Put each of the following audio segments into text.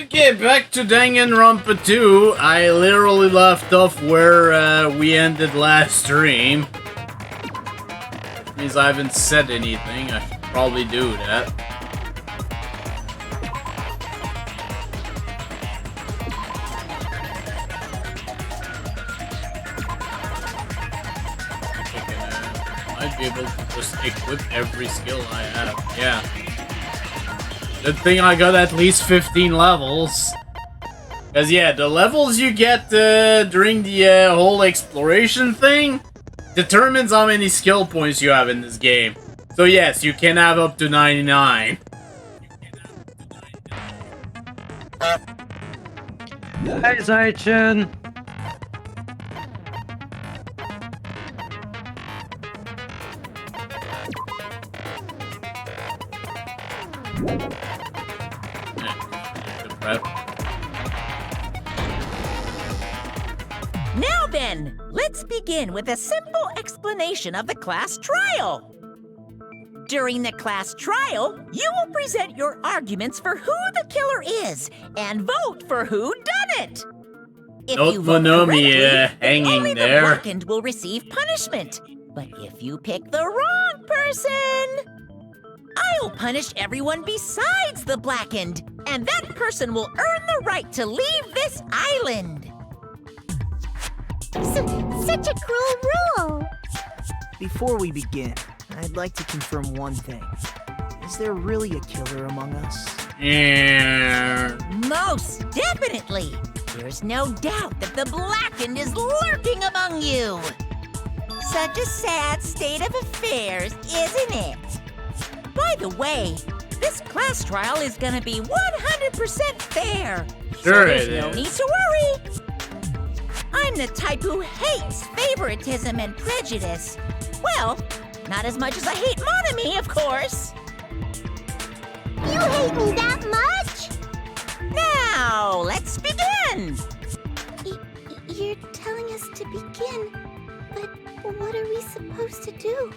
Okay, back to Danganrompa 2. I literally left off where we ended last stream. Which means I haven't said anything. I should probably do that. I might be able to just equip every skill I have. Yeah. Good thing I got at least 15 levels. Because, yeah, the levels you get during the whole exploration thing determines how many skill points you have in this game. So, yes, you can have up to 99. Hi, Zaichin. Now then, let's begin with a simple explanation of the class trial. During the class trial, you will present your arguments for who the killer is and vote for who done it. If you vote correctly, hanging only the there. blackened will receive punishment. But if you pick the wrong person, I'll punish everyone besides the blackened, and that person will earn the right to leave this island. Such a cruel rule! Before we begin, I'd like to confirm one thing. Is there really a killer among us? Yeah. Most definitely! There's no doubt that the blackened is lurking among you! Such a sad state of affairs, isn't it? By the way, this class trial is gonna be 100% fair. Sure so there's it no is. need to worry. I'm the type who hates favoritism and prejudice. Well, not as much as I hate monogamy, of course. You hate me that much? Now, let's begin. You're telling us to begin, but what are we supposed to do?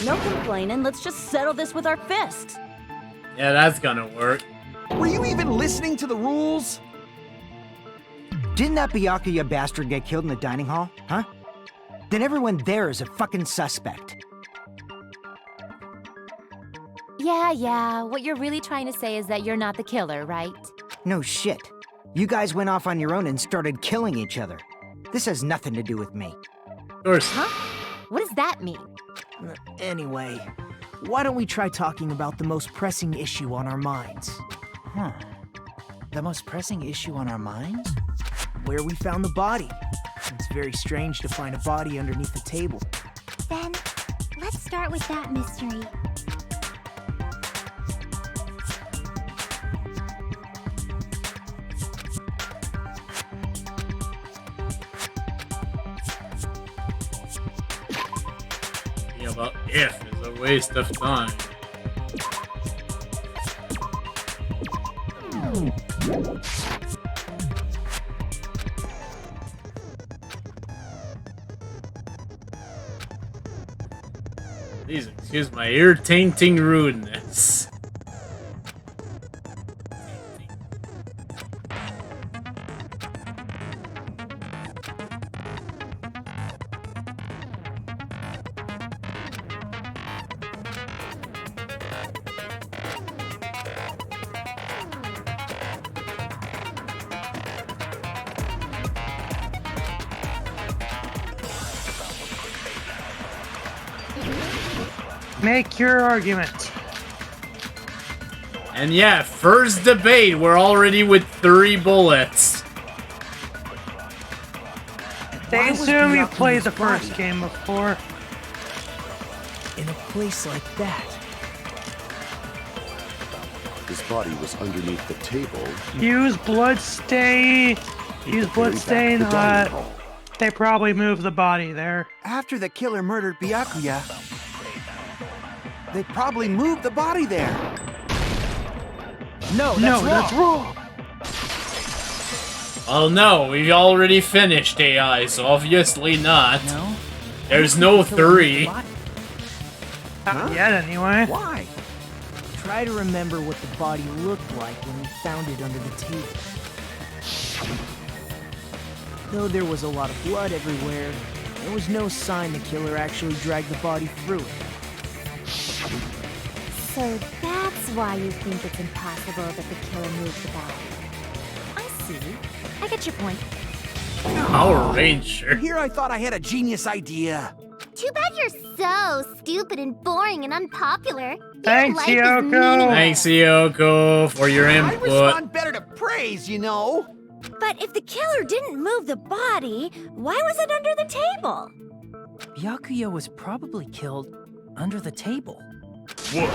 No complaining, let's just settle this with our fists. Yeah, that's gonna work. Were you even listening to the rules? Didn't that Byakuya bastard get killed in the dining hall, huh? Then everyone there is a fucking suspect. Yeah, what you're really trying to say is that you're not the killer, right? No shit. You guys went off on your own and started killing each other. This has nothing to do with me. Of course. Huh? What does that mean? Anyway, why don't we try talking about the most pressing issue on our minds? Huh. The most pressing issue on our minds? Where we found the body. It's very strange to find a body underneath the table. Then, let's start with that mystery. Yeah, but if is a waste of time. Please excuse my ear-tainting rudeness. Make your argument. And yeah, first debate, we're already with 3 bullets. They was assume you Byakuya's played the body first game before. in a place like that? His body was underneath the table. Use bloodstain. Use bloodstain. They probably moved the body there. After the killer murdered Byakuya, they probably moved the body there. No, That's wrong. Oh no, we already finished AI, so obviously not. No? There's no 3. Not yet, anyway. Why? Try to remember what the body looked like when we found it under the table. Though there was a lot of blood everywhere, there was no sign the killer actually dragged the body through it. So that's why you think it's impossible that the killer moved the body. I see. I get your point. Power Ranger. Here I thought I had a genius idea. Too bad you're so stupid and boring and unpopular. Your Thanks, life is Yoko. meaningless. Thanks, Yoko, for your I input. respond better to praise, you know. But if the killer didn't move the body, why was it under the table? Byakuya was probably killed under the table. What?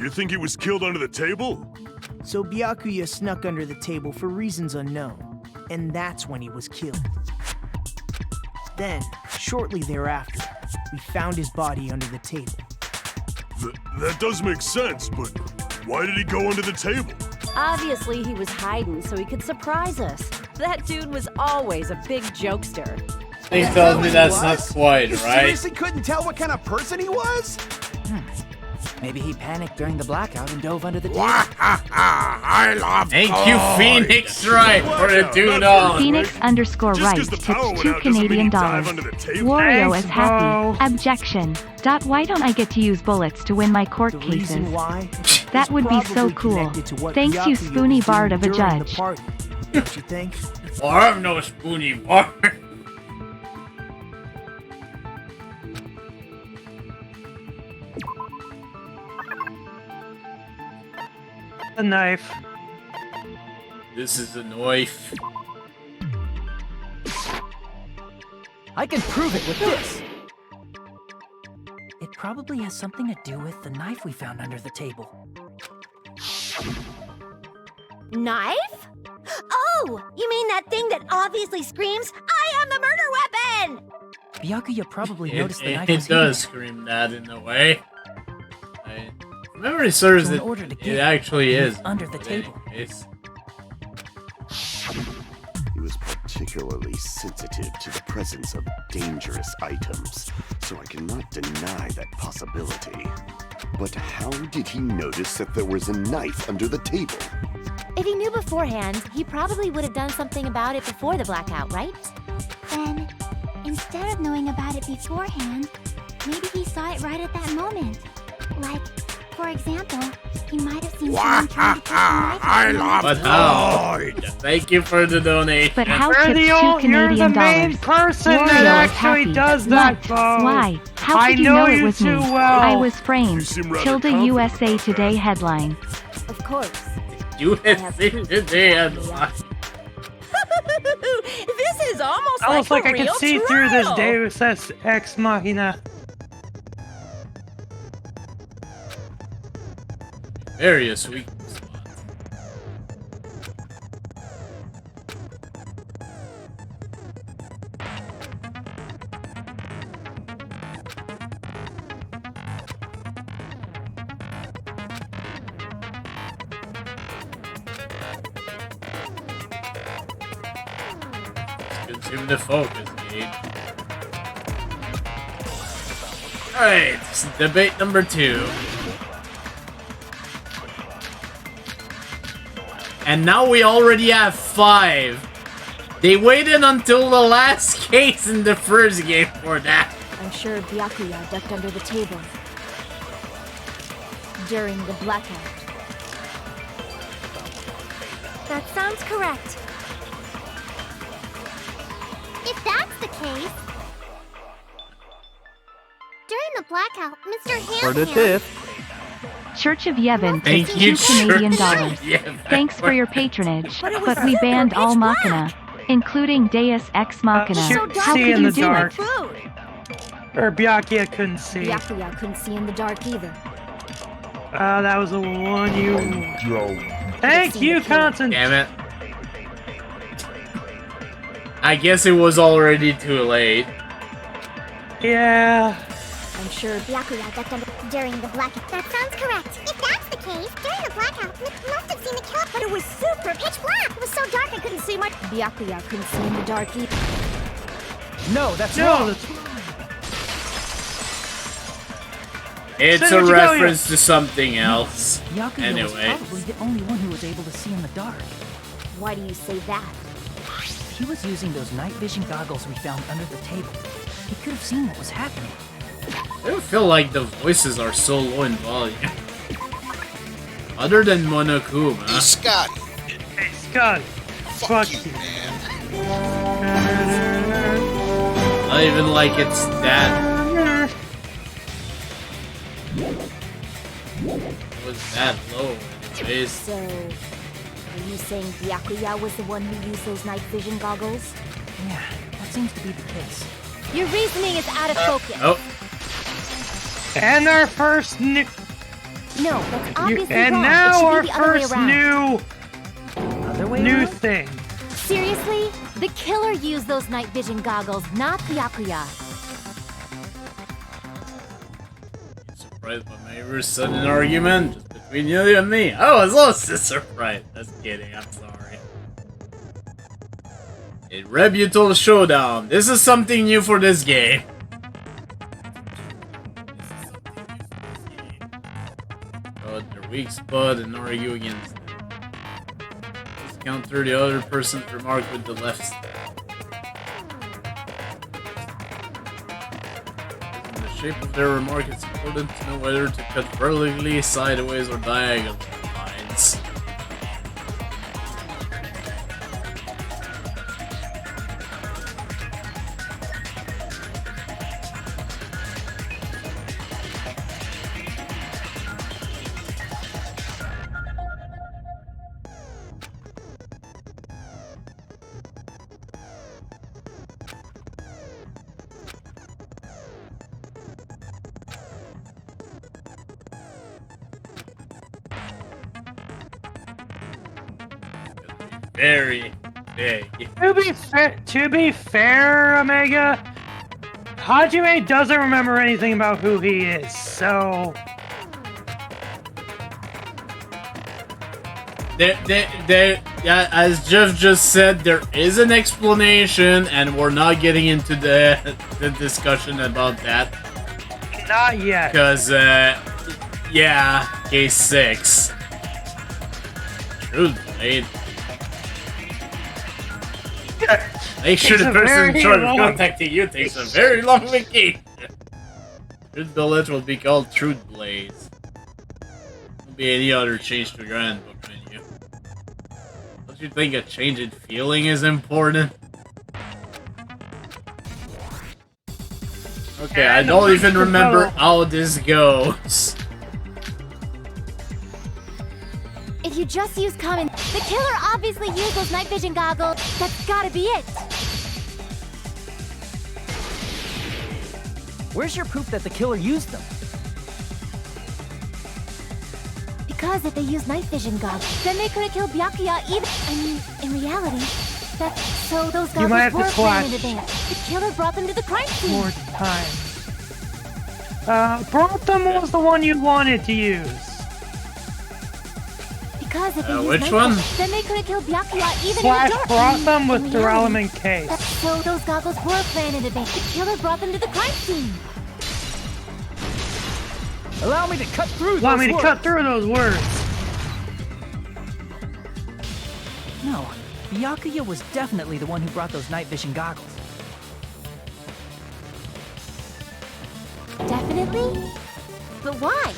You think he was killed under the table? So Byakuya snuck under the table for reasons unknown, and that's when he was killed. Then, shortly thereafter, we found his body under the table. That does make sense, but why did he go under the table? Obviously, he was hiding so he could surprise us. That dude was always a big jokester. He tells me that's not quite You right. seriously couldn't tell what kind of person he was? Maybe he panicked during the blackout and dove under the table. I love Thank you, Phoenix Wright, for the $2. Phoenix_Right Just 'cause the power tips went 2 out doesn't mean Canadian he dive dollars. under the table. Wario Thanks, is happy. Bo. Objection. Why don't I get to use bullets to win my court The cases? reason why? That is would be so probably cool. connected to what Thanks you, Byakuya Spoony was Bard doing of a during the judge. party. Don't you think? Or I'm no spoony bar. The knife. This is a knife. I can prove it with this. It probably has something to do with the knife we found under the table. Knife? Oh, you mean that thing that obviously screams, I am the murder weapon! Byakuya probably noticed the knife It was does scream that in a way. Memory serves So in it. order to It get actually it is under the but table. anyways. He was particularly sensitive to the presence of dangerous items, so I cannot deny that possibility. But how did he notice that there was a knife under the table? If he knew beforehand, he probably would have done something about it before the blackout, right? Then, instead of knowing about it beforehand, maybe he saw it right at that moment. Like, for example, he might have seen someone trying to take the knife out of the But how? Thank you for the donation. But how You're tips the, 2 you're the Canadian main dollars. person Wario that is actually happy. does that, What? Bo. Why? How I could you know know it you was me? too well. I was framed. You seem rather Tilda confident USA about Today that. headline. Of course. USA Today headline. This is almost Almost like a I could real see through this trial. Deus Ex Machina. Various weak spots. Consume the focus, dude. Alright, debate number 2. And now we already have 5. They waited until the last case in the first game for that. I'm sure Byakuya ducked under the table during the blackout. That sounds correct. If that's the case, during the blackout, Mr. Ham Church of Yevon Thank tips you, 2 Canadian Church dollars. of Yevon. Thanks for your patronage, But it was but we super banned all pitch Machina, including Deus Ex Machina. So How see could in you the do dark. it? Food. Or Byakuya couldn't see. Byakuya couldn't see in the dark either. That was the one you... Thank you, Constant. Damn it. I guess it was already too late. Yeah. I'm sure Byakuya ducked under during the blackout. That sounds correct. If that's the case, during the blackout, Nick must have seen the killer. But it was super pitch black. It was so dark I couldn't see much. Byakuya couldn't see in the dark either. No, that's No, wrong. that's... It's So a did you go reference to something else. Byakuya Anyway. was probably the only one who was able to see in the dark. Why do you say that? He was using those night vision goggles we found under the table. He could have seen what was happening. I don't feel like the voices are so low in volume. Other than Monokuma. Hey, Scotty. Hey, Scott. Fuck you. man. Not even like it's that. It was that low, anyways. So, are you saying Byakuya was the one who used those night vision goggles? Yeah, that seems to be the case. Your reasoning is out of focus. Oh. And our first new... No, that's obviously And wrong. now It should our be the other way first around. new thing. Seriously? The killer used those night vision goggles, not Byakuya. Surprised by my ever sudden argument just between you and me. I was also surprised. Just kidding, I'm sorry. A Rebutal Showdown. This is something new for this game. Got their weak spot and argue against them. Let's counter the other person's remark with the left step. In the shape of their remark, it's important to know whether to cut vertically, sideways, or diagonal lines. Very big. To be fair, Omega, Hajime doesn't remember anything about who he is, so... Yeah, as Jeff just said, there is an explanation, and we're not getting into the discussion about that. Not yet. Because, yeah, case 6. True, Blade. Make sure the person in charge of contacting you takes a very long vacation. Truth Bullet will be called Truth Blaze. Won't be any other change to your handbook menu. Don't you think a change in feeling is important? Okay, I don't even remember how this goes. If you just use common, the killer obviously used those night vision goggles. That's gotta be it. Where's your proof that the killer used them? Because if they used night vision goggles, then they could have killed Byakuya even. I mean, in reality, that's so those You might have goggles to were planned in flash. advance. The killer brought them to the crime scene. More time. Brotham was the one you wanted to use. Because if they used which night one? vision, then they could have killed Byakuya even Flash in the dark. Brotham In with reality, duralumin case. that's so those goggles were planned in advance. The killer brought them to the crime scene. Allow me to cut through Allow those me to words. cut through those words. No, Byakuya was definitely the one who brought those night vision goggles. Definitely? But why?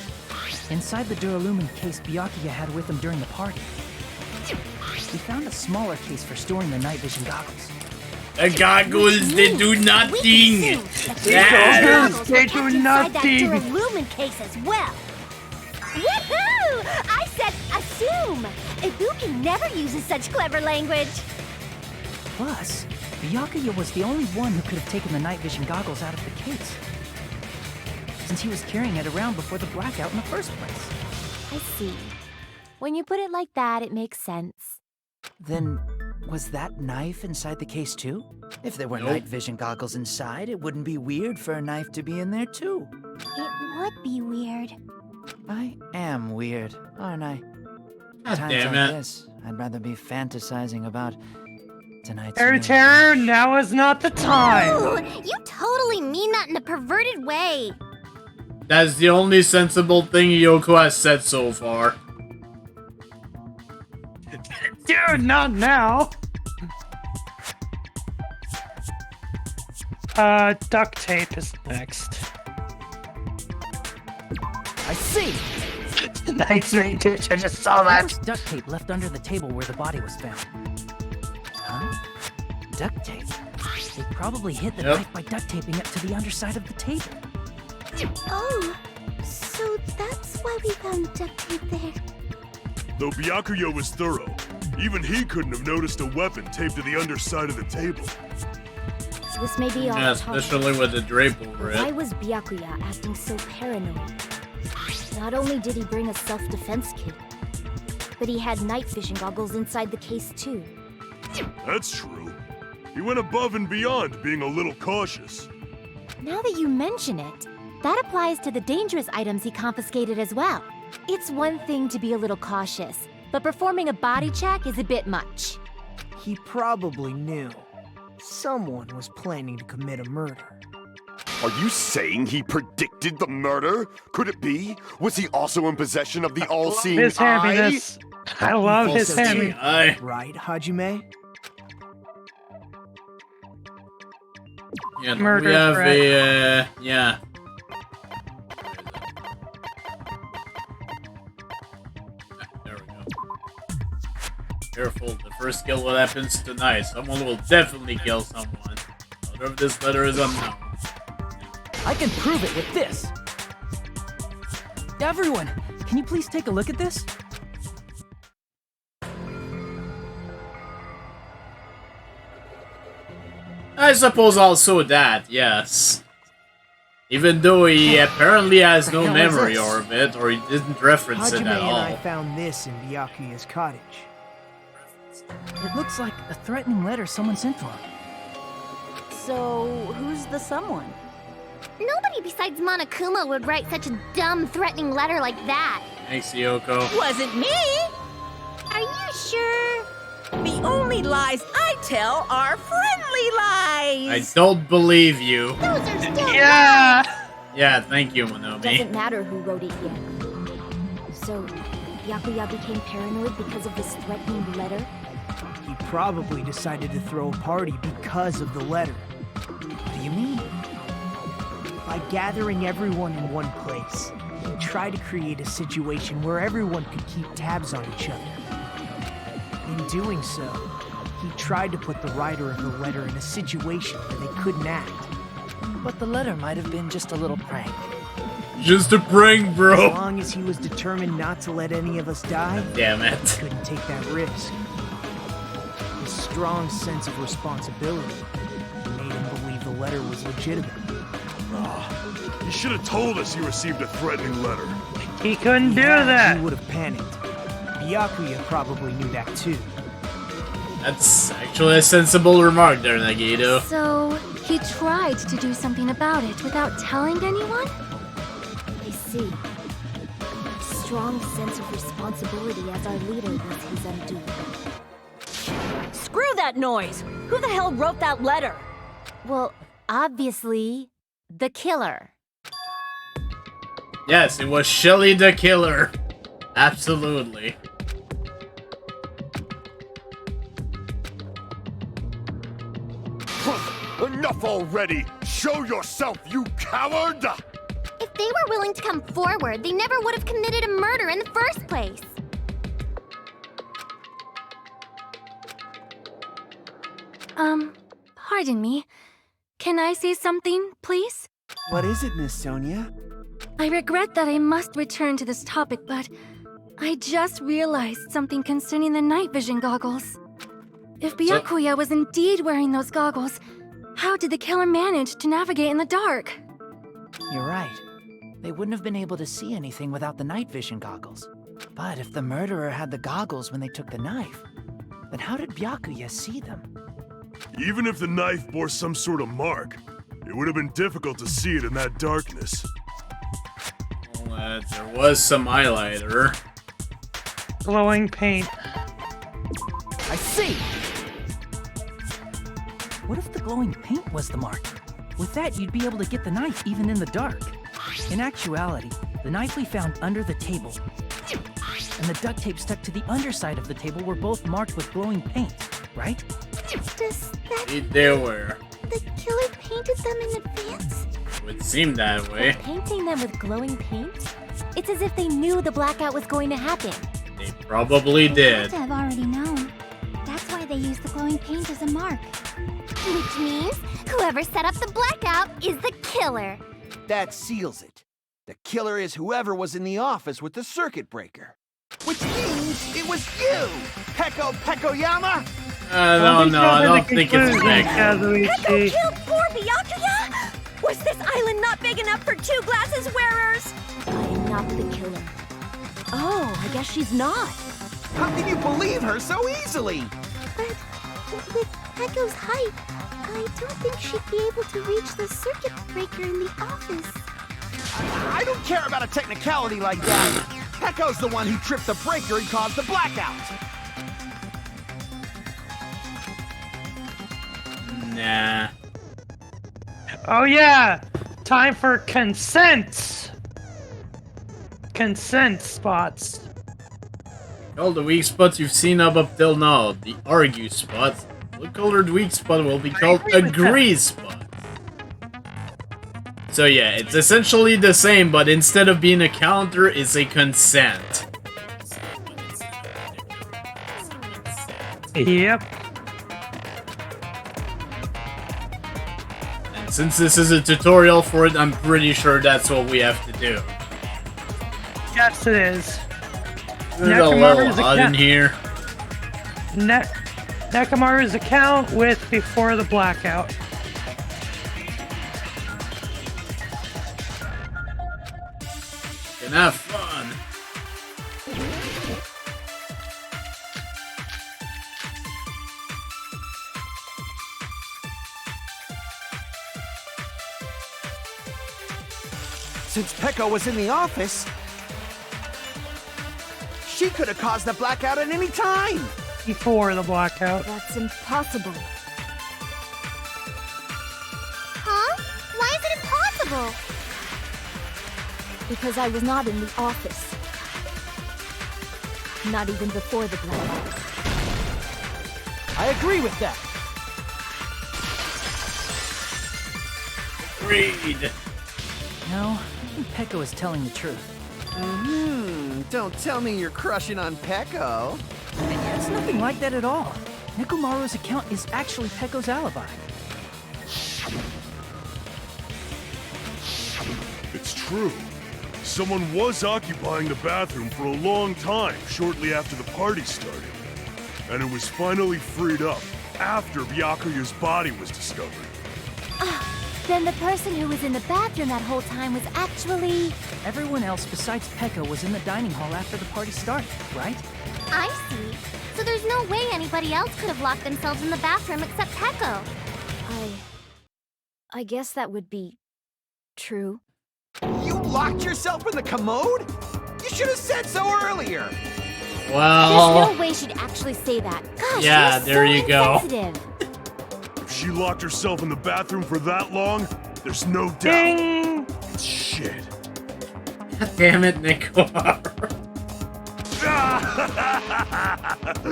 Inside the duralumin case Byakuya had with him during the party, we found a smaller case for storing the night vision goggles. The goggles, they do nothing! Goggles, they do Inside that nothing! duralumin case as well. Woohoo! I said assume. Ibuki never uses such clever language. Plus, Byakuya was the only one who could have taken the night vision goggles out of the case, since he was carrying it around before the blackout in the first place. I see. When you put it like that, it makes sense. Then, was that knife inside the case too? If there were night vision goggles inside, it wouldn't be weird for a knife to be in there too. It would be weird. I am weird, aren't I? God Times damn like it. this, I'd rather be fantasizing about tonight's Terror, news. terror, now is not the time! Ooh, you totally mean that in a perverted way. That's the only sensible thing Yoko has said so far. Dude, not now. Duct tape is next. I see! Nice, me, dude. I just saw that. There's duct tape left under the table where the body was found. Huh? Duct tape? They probably hid the knife by duct taping it to the underside of the table. Oh, so that's why we found duct tape there. Though Byakuya was thorough, even he couldn't have noticed a weapon taped to the underside of the table. This may be Yeah, off topic. especially with the drape over Why it. was Byakuya acting so paranoid? Not only did he bring a self-defense kit, but he had night vision goggles inside the case too. That's true. He went above and beyond being a little cautious. Now that you mention it, that applies to the dangerous items he confiscated as well. It's one thing to be a little cautious, but performing a body check is a bit much. He probably knew. Someone was planning to commit a murder. Are you saying he predicted the murder? Could it be? Was he also in possession of the all-seeing His eye? happiness. I love his Also happiness. did, Eye. right, Hajime? Yeah, Murder we have threat. a yeah. There we go. Careful, the first skill what happens tonight. Someone will definitely kill someone. Whatever of this letter is unknown. I can prove it with this! Everyone, can you please take a look at this? I suppose also that, yes. Even though he apparently has no What the hell is memory this? of it, or he didn't reference it Hajime at and I all. found this in Byakuya's cottage. It looks like a threatening letter someone sent to him. So, who's the someone? Nobody besides Monokuma would write such a dumb, threatening letter like that. Thanks, Yoko. Wasn't me! Are you sure? The only lies I tell are friendly I lies! don't believe you. Those are still Yeah! Yeah, thank you, Monomi. Doesn't matter who wrote it yet. So, Byakuya became paranoid because of this threatening letter? He probably decided to throw a party because of the letter. What do you mean? By gathering everyone in one place, he tried to create a situation where everyone could keep tabs on each other. In doing so, he tried to put the writer of the letter in a situation where they couldn't act. But the letter might have been just a little prank. Just a prank, As bro. long as he was determined not to let any of us die, Damn he it. couldn't take that risk. His strong sense of responsibility made him believe the letter was legitimate. You should have told us you received a threatening letter. He couldn't do Yeah, that. He would have panicked. Byakuya probably knew that too. That's actually a sensible remark there, Nagito. So, he tried to do something about it without telling anyone? I see. Strong sense of responsibility as our leader was his undoing. Screw that noise! Who the hell wrote that letter? Well, obviously, the killer. Yes, it was Shelly the Killer. Absolutely. Enough already! Show yourself, you coward! If they were willing to come forward, they never would have committed a murder in the first place. Pardon me. Can I say something, please? What is it, Miss Sonia? I regret that I must return to this topic, but I just realized something concerning the night vision goggles. If Byakuya was indeed wearing those goggles, how did the killer manage to navigate in the dark? You're right. They wouldn't have been able to see anything without the night vision goggles. But if the murderer had the goggles when they took the knife, then how did Byakuya see them? Even if the knife bore some sort of mark, it would have been difficult to see it in that darkness. Well, there was some highlighter. Glowing paint. I see! What if the glowing paint was the mark? With that, you'd be able to get the knife even in the dark. In actuality, the knife we found under the table and the duct tape stuck to the underside of the table were both marked with glowing paint, right? Does that They were. the killer painted them in advance? It would seem that way. Painting them with glowing paint? It's as if they knew the blackout was going to happen. They probably They did. had to have already known. That's why they used the glowing paint as a mark. Which means whoever set up the blackout is the killer. That seals it. The killer is whoever was in the office with the circuit breaker. Which means it was you, Peko Pekoyama! I don't know. I don't think it's Meg. Peko killed poor Byakuya? Was this island not big enough for 2 glasses wearers? I am not the killer. Oh, I guess she's not. How can you believe her so easily? But with Peko's height, I don't think she'd be able to reach the circuit breaker in the office. I don't care about a technicality like that. Peko's the one who tripped the breaker and caused the blackout. Nah. Oh yeah! Time for consent! Consent spots. All the weak spots you've seen up till now. The argue spots. The colored weak spot will be called agree spots. So yeah, it's essentially the same, but instead of being a counter, it's a consent. Yep. And since this is a tutorial for it, I'm pretty sure that's what we have to do. Yes, it is. There's a little odd in here. Nekomaru's account with before the blackout. Can have fun. Since Peko was in the office, she could have caused the blackout at any time. Before the blackout. That's impossible. Huh? Why is it impossible? Because I was not in the office. Not even before the blackout. I agree with that. Agreed. No, I think Peko is telling the truth. Don't tell me you're crushing on Peko. It's nothing like that at all. Nekomaru's account is actually Peko's alibi. It's true. Someone was occupying the bathroom for a long time shortly after the party started. And it was finally freed up after Byakuya's body was discovered. Then the person who was in the bathroom that whole time was actually... Everyone else besides Peko was in the dining hall after the party started, right? I see. So there's no way anybody else could have locked themselves in the bathroom except Peko. I guess that would be true. You locked yourself in the commode? You should have said so earlier. Well... There's no way she'd actually say that. Gosh, yeah, you're there so you go. insensitive. If she locked herself in the bathroom for that long, there's no doubt. Ding! Shit. God damn it, Nekomaru.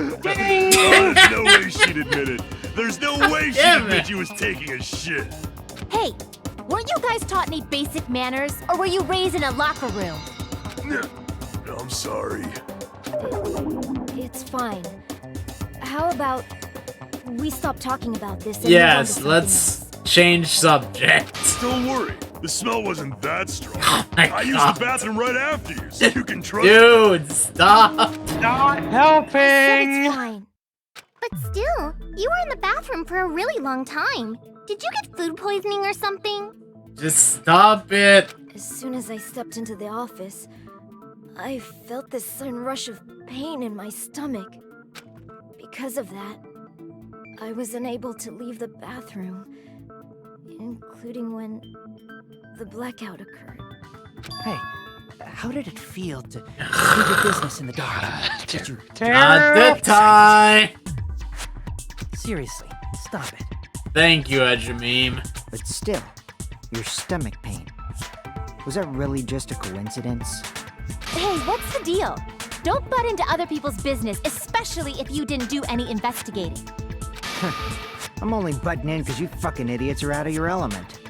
There's no way she'd admit it. There's no way she'd admit she was taking a shit. Hey, weren't you guys taught any basic manners, or were you raised in a locker room? I'm sorry. It's fine. How about we stop talking about this and Yes, move on to let's something else? change subject. Don't worry. The smell wasn't that strong. Oh my I used God. the bathroom right after you, so you can trust me. Dude, stop. Not I said helping! it's fine. But still, you were in the bathroom for a really long time. Did you get food poisoning or something? Just stop it. As soon as I stepped into the office, I felt this sudden rush of pain in my stomach. Because of that, I was unable to leave the bathroom, including when the blackout occurred. Hey, how did it feel to do your business in the dark? Did you... Not the time. Seriously, stop it. Thank you, Ajamim. But still, your stomach pain. Was that really just a coincidence? Hey, what's the deal? Don't butt into other people's business, especially if you didn't do any investigating. I'm only butting in because you fucking idiots are out of your element.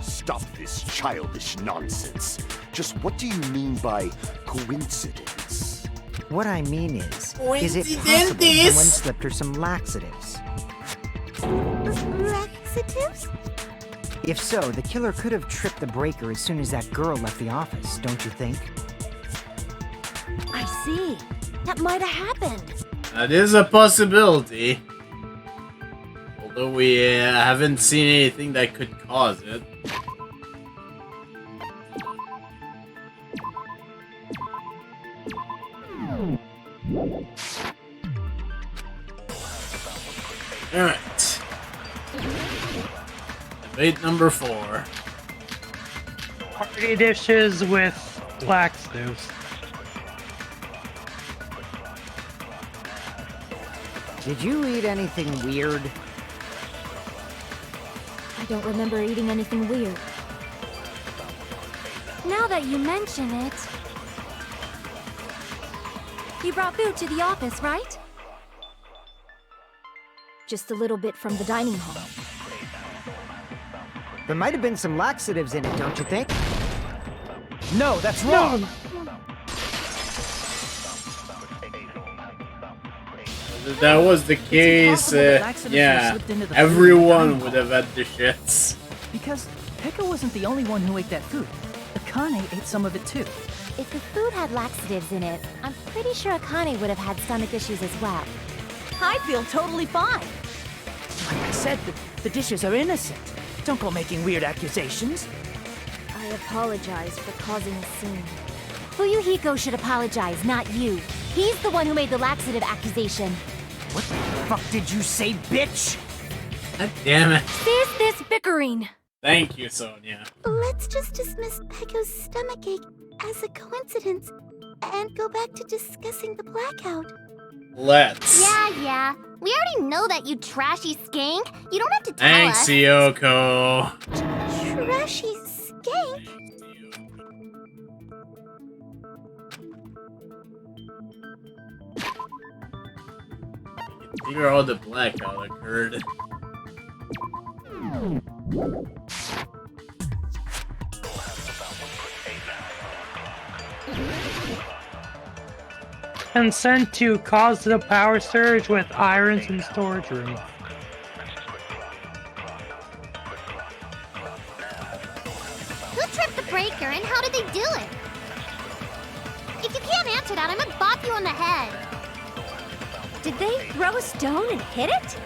Stop this childish nonsense. Just what do you mean by coincidence? What I mean is it possible someone slipped her some laxatives? Laxatives? If so, the killer could have tripped the breaker as soon as that girl left the office, don't you think? I see. That might have happened. That is a possibility. Although we haven't seen anything that could cause it. Alright. Debate number 4. Party dishes with laxatives. Did you eat anything weird? I don't remember eating anything weird. Now that you mention it... You brought food to the office, right? Just a little bit from the dining hall. There might have been some laxatives in it, don't you think? No, that's wrong! If that was the case, yeah, everyone would have had the shits. Because Pekka wasn't the only one who ate that food. Akane ate some of it too. If the food had laxatives in it, I'm pretty sure Akane would have had stomach issues as well. I feel totally fine. Like I said, the dishes are innocent. Don't go making weird accusations. I apologize for causing a scene. Fuyuhiko should apologize, not you. He's the one who made the laxative accusation. What the fuck did you say, bitch? God damn it. Cease this bickering! Thank you, Sonia. Let's just dismiss Pekko's stomachache as a coincidence and go back to discussing the blackout. Let's. Yeah. We already know that, you trashy skank. You don't have to tell Thanks, us. Yoko. Trashy skank? Figure out the blackout occurred. Consent to cause the power surge with irons in storage room. Who tripped the breaker and how did they do it? If you can't answer that, I'm gonna bop you on the head. Did they throw a stone and hit it?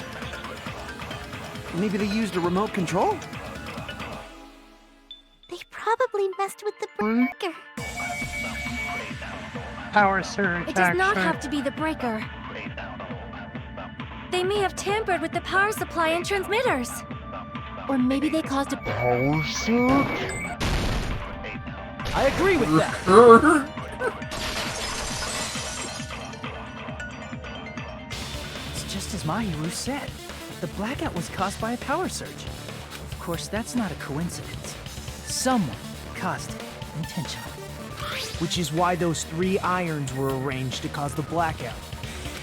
Maybe they used a remote control? They probably messed with the breaker. Power surge It does not action. have to be the breaker. They may have tampered with the power supply and transmitters. Or maybe they caused a Power surge? I agree with that. It's just as Mahiru said. The blackout was caused by a power surge. Of course, that's not a coincidence. Someone caused it intentionally. Which is why those 3 irons were arranged to cause the blackout.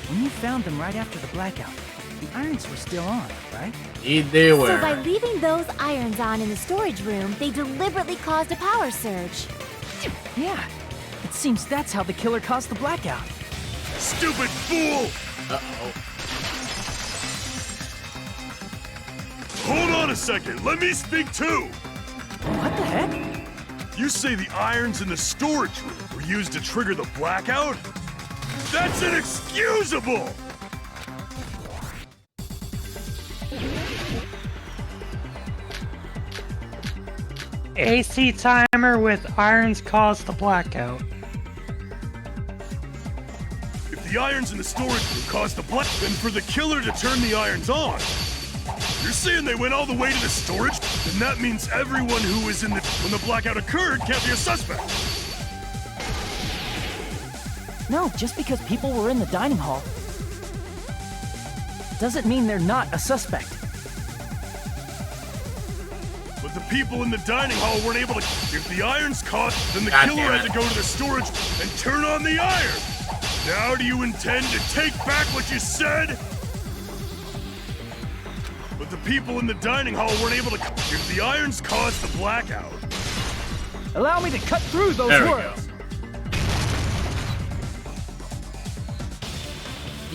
When you found them right after the blackout, the irons were still on, right? Indeed they were. So by leaving those irons on in the storage room, they deliberately caused a power surge. Yeah. It seems that's how the killer caused the blackout. Stupid fool! Uh-oh. Hold on a second, let me speak too! What the heck? You say the irons in the storage room were used to trigger the blackout? That's inexcusable! AC timer with irons caused the blackout. If the irons in the storage room caused the blackout, then for the killer to turn the irons on, you're saying they went all the way to the storage? Then that means everyone who was in the when the blackout occurred can't be a suspect. No, just because people were in the dining hall doesn't mean they're not a suspect. But But the people in the dining hall weren't able to. If the iron's caught, then the killer had to go to the storage and turn on the iron. Now do you intend to take back what you said? But the people in the dining hall weren't able to. If the irons caused the blackout. Allow me to cut through those words.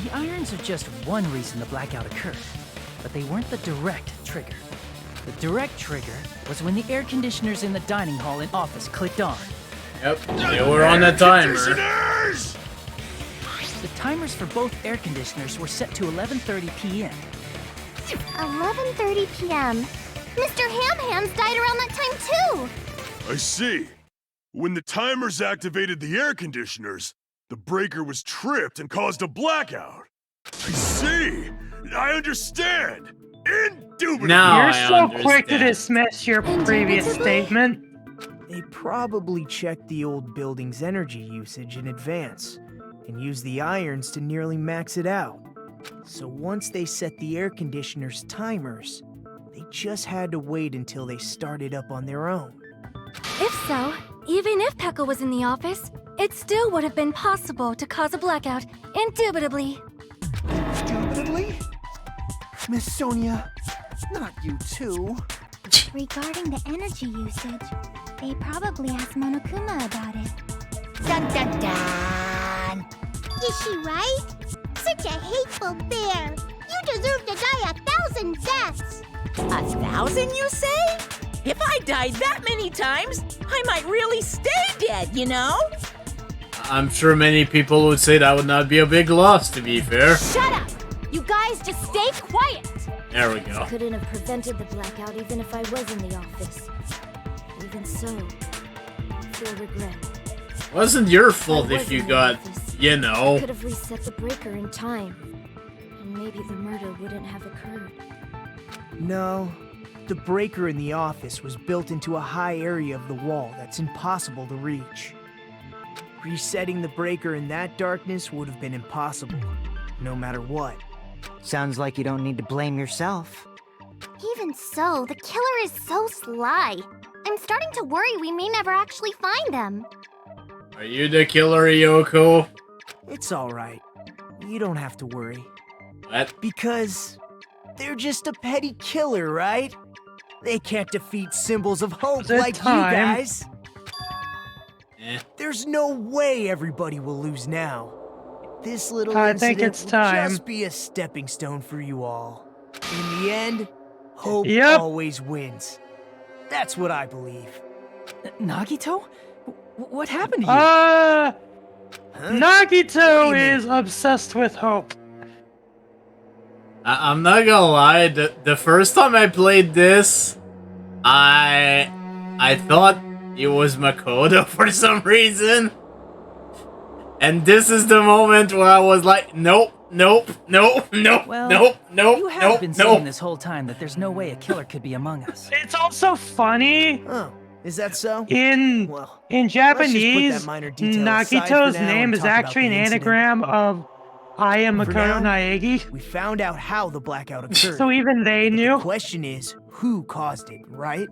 The irons are just one reason the blackout occurred, but they weren't the direct trigger. The direct trigger was when the air conditioners in the dining hall and office clicked on. Yep, they were on the timer. The timers for both air conditioners were set to 11:30 p.m. 11:30 p.m. Mr. Ham-Hams died around that time too! I see. When the timers activated the air conditioners, the breaker was tripped and caused a blackout. I see. I understand. Indubitably. You're so quick to dismiss your previous statement. They probably checked the old building's energy usage in advance and used the irons to nearly max it out. So once they set the air conditioner's timers, they just had to wait until they started up on their own. If so, even if Pekka was in the office, it still would have been possible to cause a blackout, indubitably. Indubitably? Miss Sonia, not you too. Regarding the energy usage, they probably asked Monokuma about it. Dun dun dun! Is she right? Such a hateful bear! You deserve to die 1,000 deaths! 1,000, you say? If I died that many times, I might really stay dead, you know? I'm sure many people would say that would not be a big loss, to be fair. Shut up! You guys just stay quiet! There we go. I couldn't have prevented the blackout even if I was in the office. Even so, I feel regret. Wasn't your fault if you got, you I know. could have reset the breaker in time, and maybe the murder wouldn't have occurred. No, the breaker in the office was built into a high area of the wall that's impossible to reach. Resetting the breaker in that darkness would have been impossible, no matter what. Sounds like you don't need to blame yourself. Even so, the killer is so sly. I'm starting to worry we may never actually find them. Are you the killer, Yoko? It's alright. You don't have to worry. What? Because they're just a petty killer, right? They can't defeat symbols of hope like you guys. There's no way everybody will lose now. This little incident will just be a stepping stone for you all. In the end, hope always wins. That's what I believe. Nagito? What happened to you? Nagito is obsessed with hope. I'm not gonna lie, the first time I played this, I thought it was Makoto for some reason. And this is the moment where I was like, nope, nope, nope, nope, Well, nope, nope, you have nope, been nope. saying this whole time that there's no way a killer could be among us. It's also funny. Oh, is that so? In Japanese, minor detail aside for Nagito's now name and is talk about actually an the incident. anagram of I am For Makoto now, Naegi. We found out how the blackout occurred. So even they knew. The question is, who caused it, right?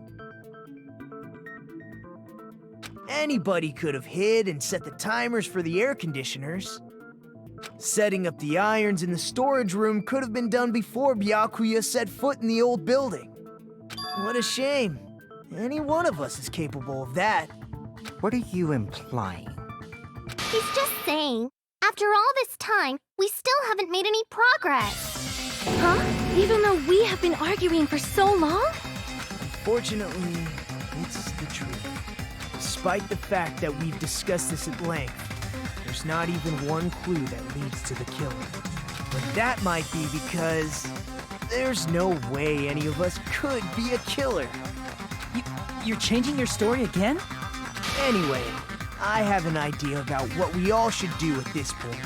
Anybody could have hid and set the timers for the air conditioners. Setting up the irons in the storage room could have been done before Byakuya set foot in the old building. What a shame. Any one of us is capable of that. What are you implying? He's just saying, after all this time, we still haven't made any progress. Huh? Even though we have been arguing for so long? Fortunately, it's the truth. Despite the fact that we've discussed this at length, there's not even one clue that leads to the killer. But that might be because there's no way any of us could be a killer. You're changing your story again? Anyway, I have an idea about what we all should do at this point.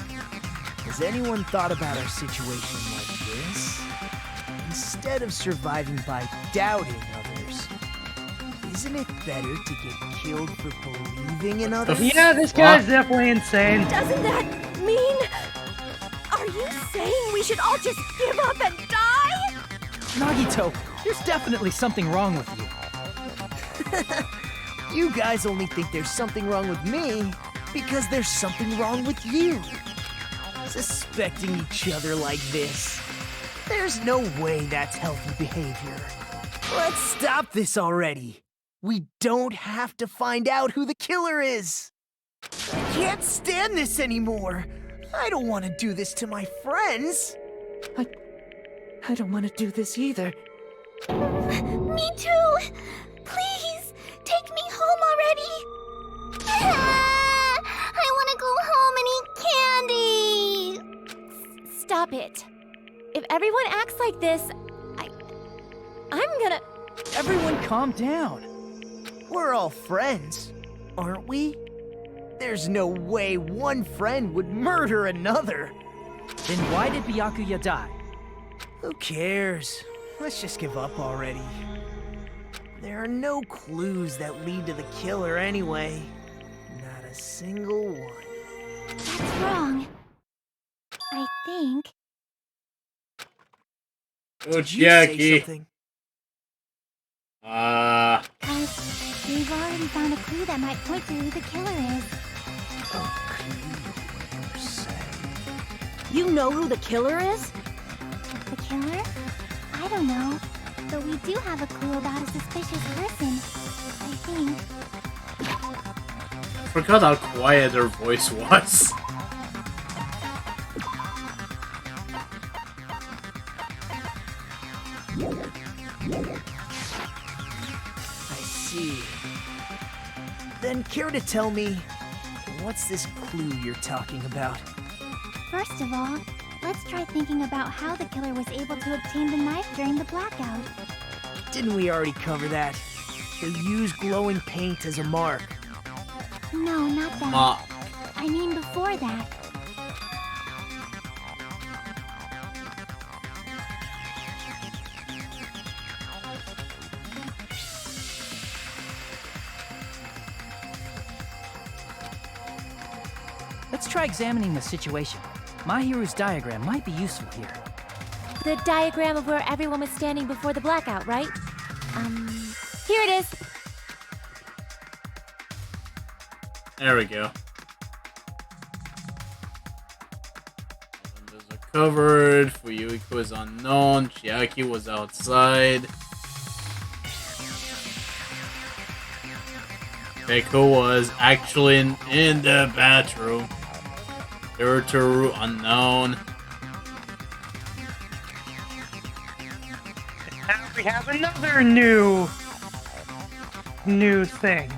Has anyone thought about our situation like this? Instead of surviving by doubting others, isn't it better to get killed for believing in others? Yeah, this guy's definitely insane. Doesn't that mean... Are you saying we should all just give up and die? Nagito, there's definitely something wrong with you. You guys only think there's something wrong with me because there's something wrong with you. Suspecting each other like this. There's no way that's healthy behavior. Let's stop this already. We don't have to find out who the killer is. I can't stand this anymore. I don't want to do this to my friends. I don't want to do this either. Me too! Please, take me home already! I want to go home and eat candy! Stop it. If everyone acts like this, I'm gonna... Everyone calm down. We're all friends, aren't we? There's no way one friend would murder another. Then why did Byakuya die? Who cares? Let's just give up already. There are no clues that lead to the killer anyway. Not a single one. That's wrong. I think. Oh, Did you say Jackie. something? Cause we've already found a clue that might point to who the killer is. You know who the killer is? The killer? I don't know. But we do have a clue about a suspicious person. I think. I forgot how quiet her voice was. I see. Then care to tell me, what's this clue you're talking about? First of all, let's try thinking about how the killer was able to obtain the knife during the blackout. Didn't we already cover that? They use glowing paint as a mark. No, not that. I mean before that. Let's try examining the situation. Mahiru's diagram might be useful here. The diagram of where everyone was standing before the blackout, right? Here it is. There we go. Windows are covered. Fuyuhiko is unknown. Chiaki was outside. Keiko was actually in the bathroom. Teru unknown. Now we have another new thing.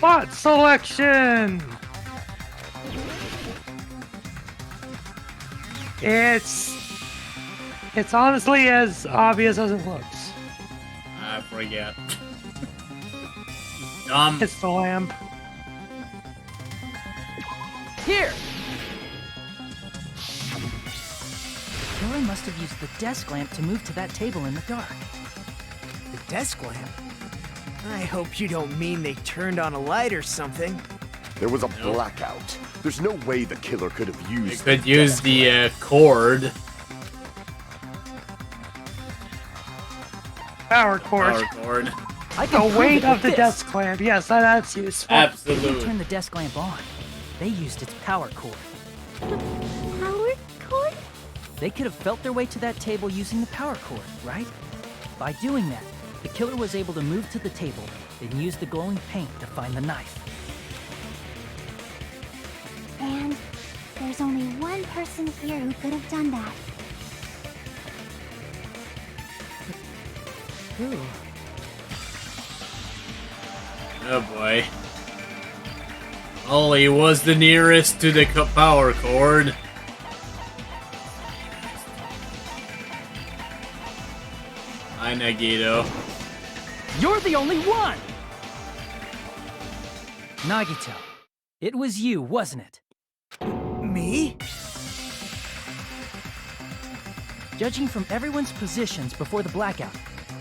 Bot selection! It's honestly as obvious as it looks. I forget. Dumb. It's the lamp. Here! Killer must have used the desk lamp to move to that table in the dark. The desk lamp? I hope you don't mean they turned on a light or something. There was a blackout. There's no way the killer could have used. They could use the cord. Power cord. Power cord. The weight of the desk lamp. Yes, that's useful. They Absolutely. didn't turn the desk lamp on. They used its power cord. Power cord? They could have felt their way to that table using the power cord, right? By doing that, the killer was able to move to the table, then use the glowing paint to find the knife. And there's only one person here who could have done that. Who? Oh boy. Ollie was the nearest to the power cord. Hi, Nagito. You're the only one! Nagito, it was you, wasn't it? Me? Judging from everyone's positions before the blackout,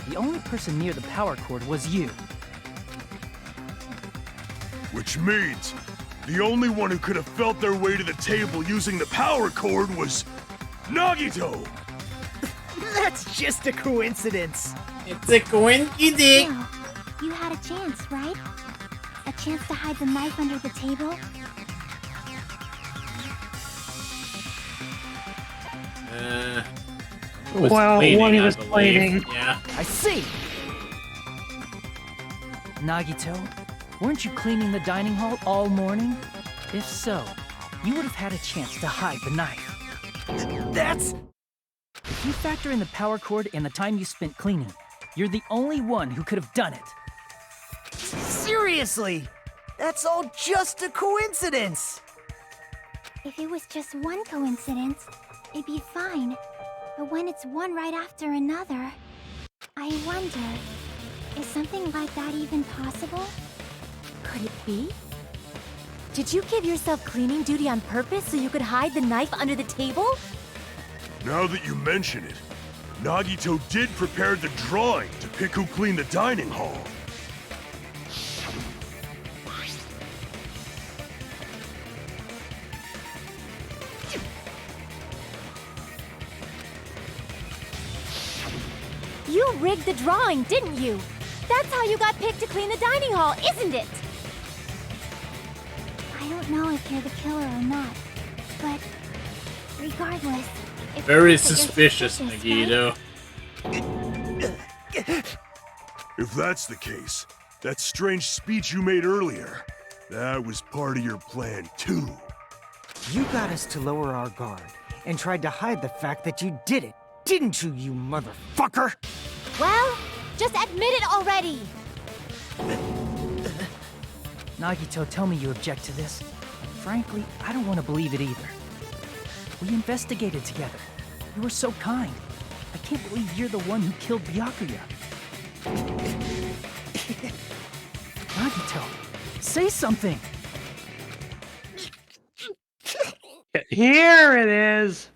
the only person near the power cord was you. Which means the only one who could have felt their way to the table using the power cord was Nagito! That's just a coincidence. It's a coinky-dink. Still, you had a chance, right? A chance to hide the knife under the table? Well, when he was I believe. cleaning. Yeah. I see! Nagito, weren't you cleaning the dining hall all morning? If so, you would have had a chance to hide the knife. That's... If you factor in the power cord and the time you spent cleaning, you're the only one who could have done it. Seriously? That's all just a coincidence. If it was just one coincidence, it'd be fine. But when it's one right after another, I wonder, is something like that even possible? Could it be? Did you give yourself cleaning duty on purpose so you could hide the knife under the table? Now that you mention it, Nagito did prepare the drawing to pick who cleaned the dining hall. You rigged the drawing, didn't you? That's how you got picked to clean the dining hall, isn't it? I don't know if you're the killer or not, but regardless, it's Very proof that you're suspicious, suspicious, Nagito. If that's the case, that strange speech you made earlier, that was part of your plan too. You got us to lower our guard and tried to hide the fact that you did it, didn't you, you motherfucker? Well, just admit it already! Nagito, tell me you object to this. Frankly, I don't want to believe it either. We investigated together. You were so kind. I can't believe you're the one who killed Byakuya. Nagito, say something! Here it is.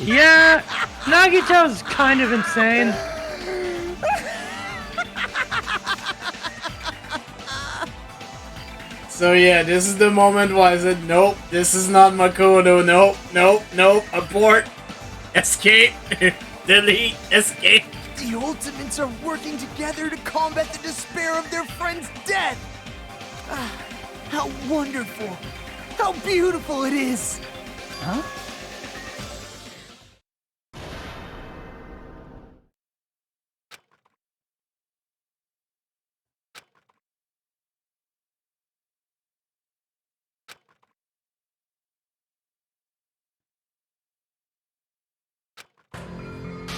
Yeah, Nagito's kind of insane. So yeah, this is the moment where I said, nope, this is not Makoto, nope, nope, nope, abort, escape, delete, escape. The Ultimates are working together to combat the despair of their friend's death. Ah, how wonderful, how beautiful it is. Huh?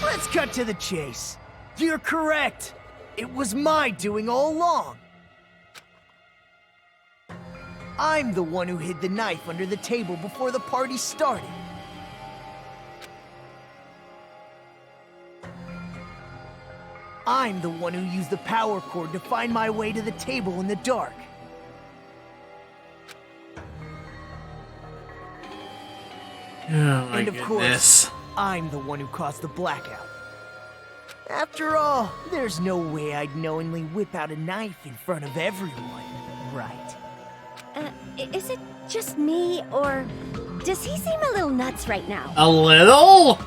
Let's cut to the chase. You're correct. It was my doing all along. I'm the one who hid the knife under the table before the party started. I'm the one who used the power cord to find my way to the table in the dark. Oh my And of goodness. course, I'm the one who caused the blackout. After all, there's no way I'd knowingly whip out a knife in front of everyone, right? Is it just me, or does he seem a little nuts right now? A little?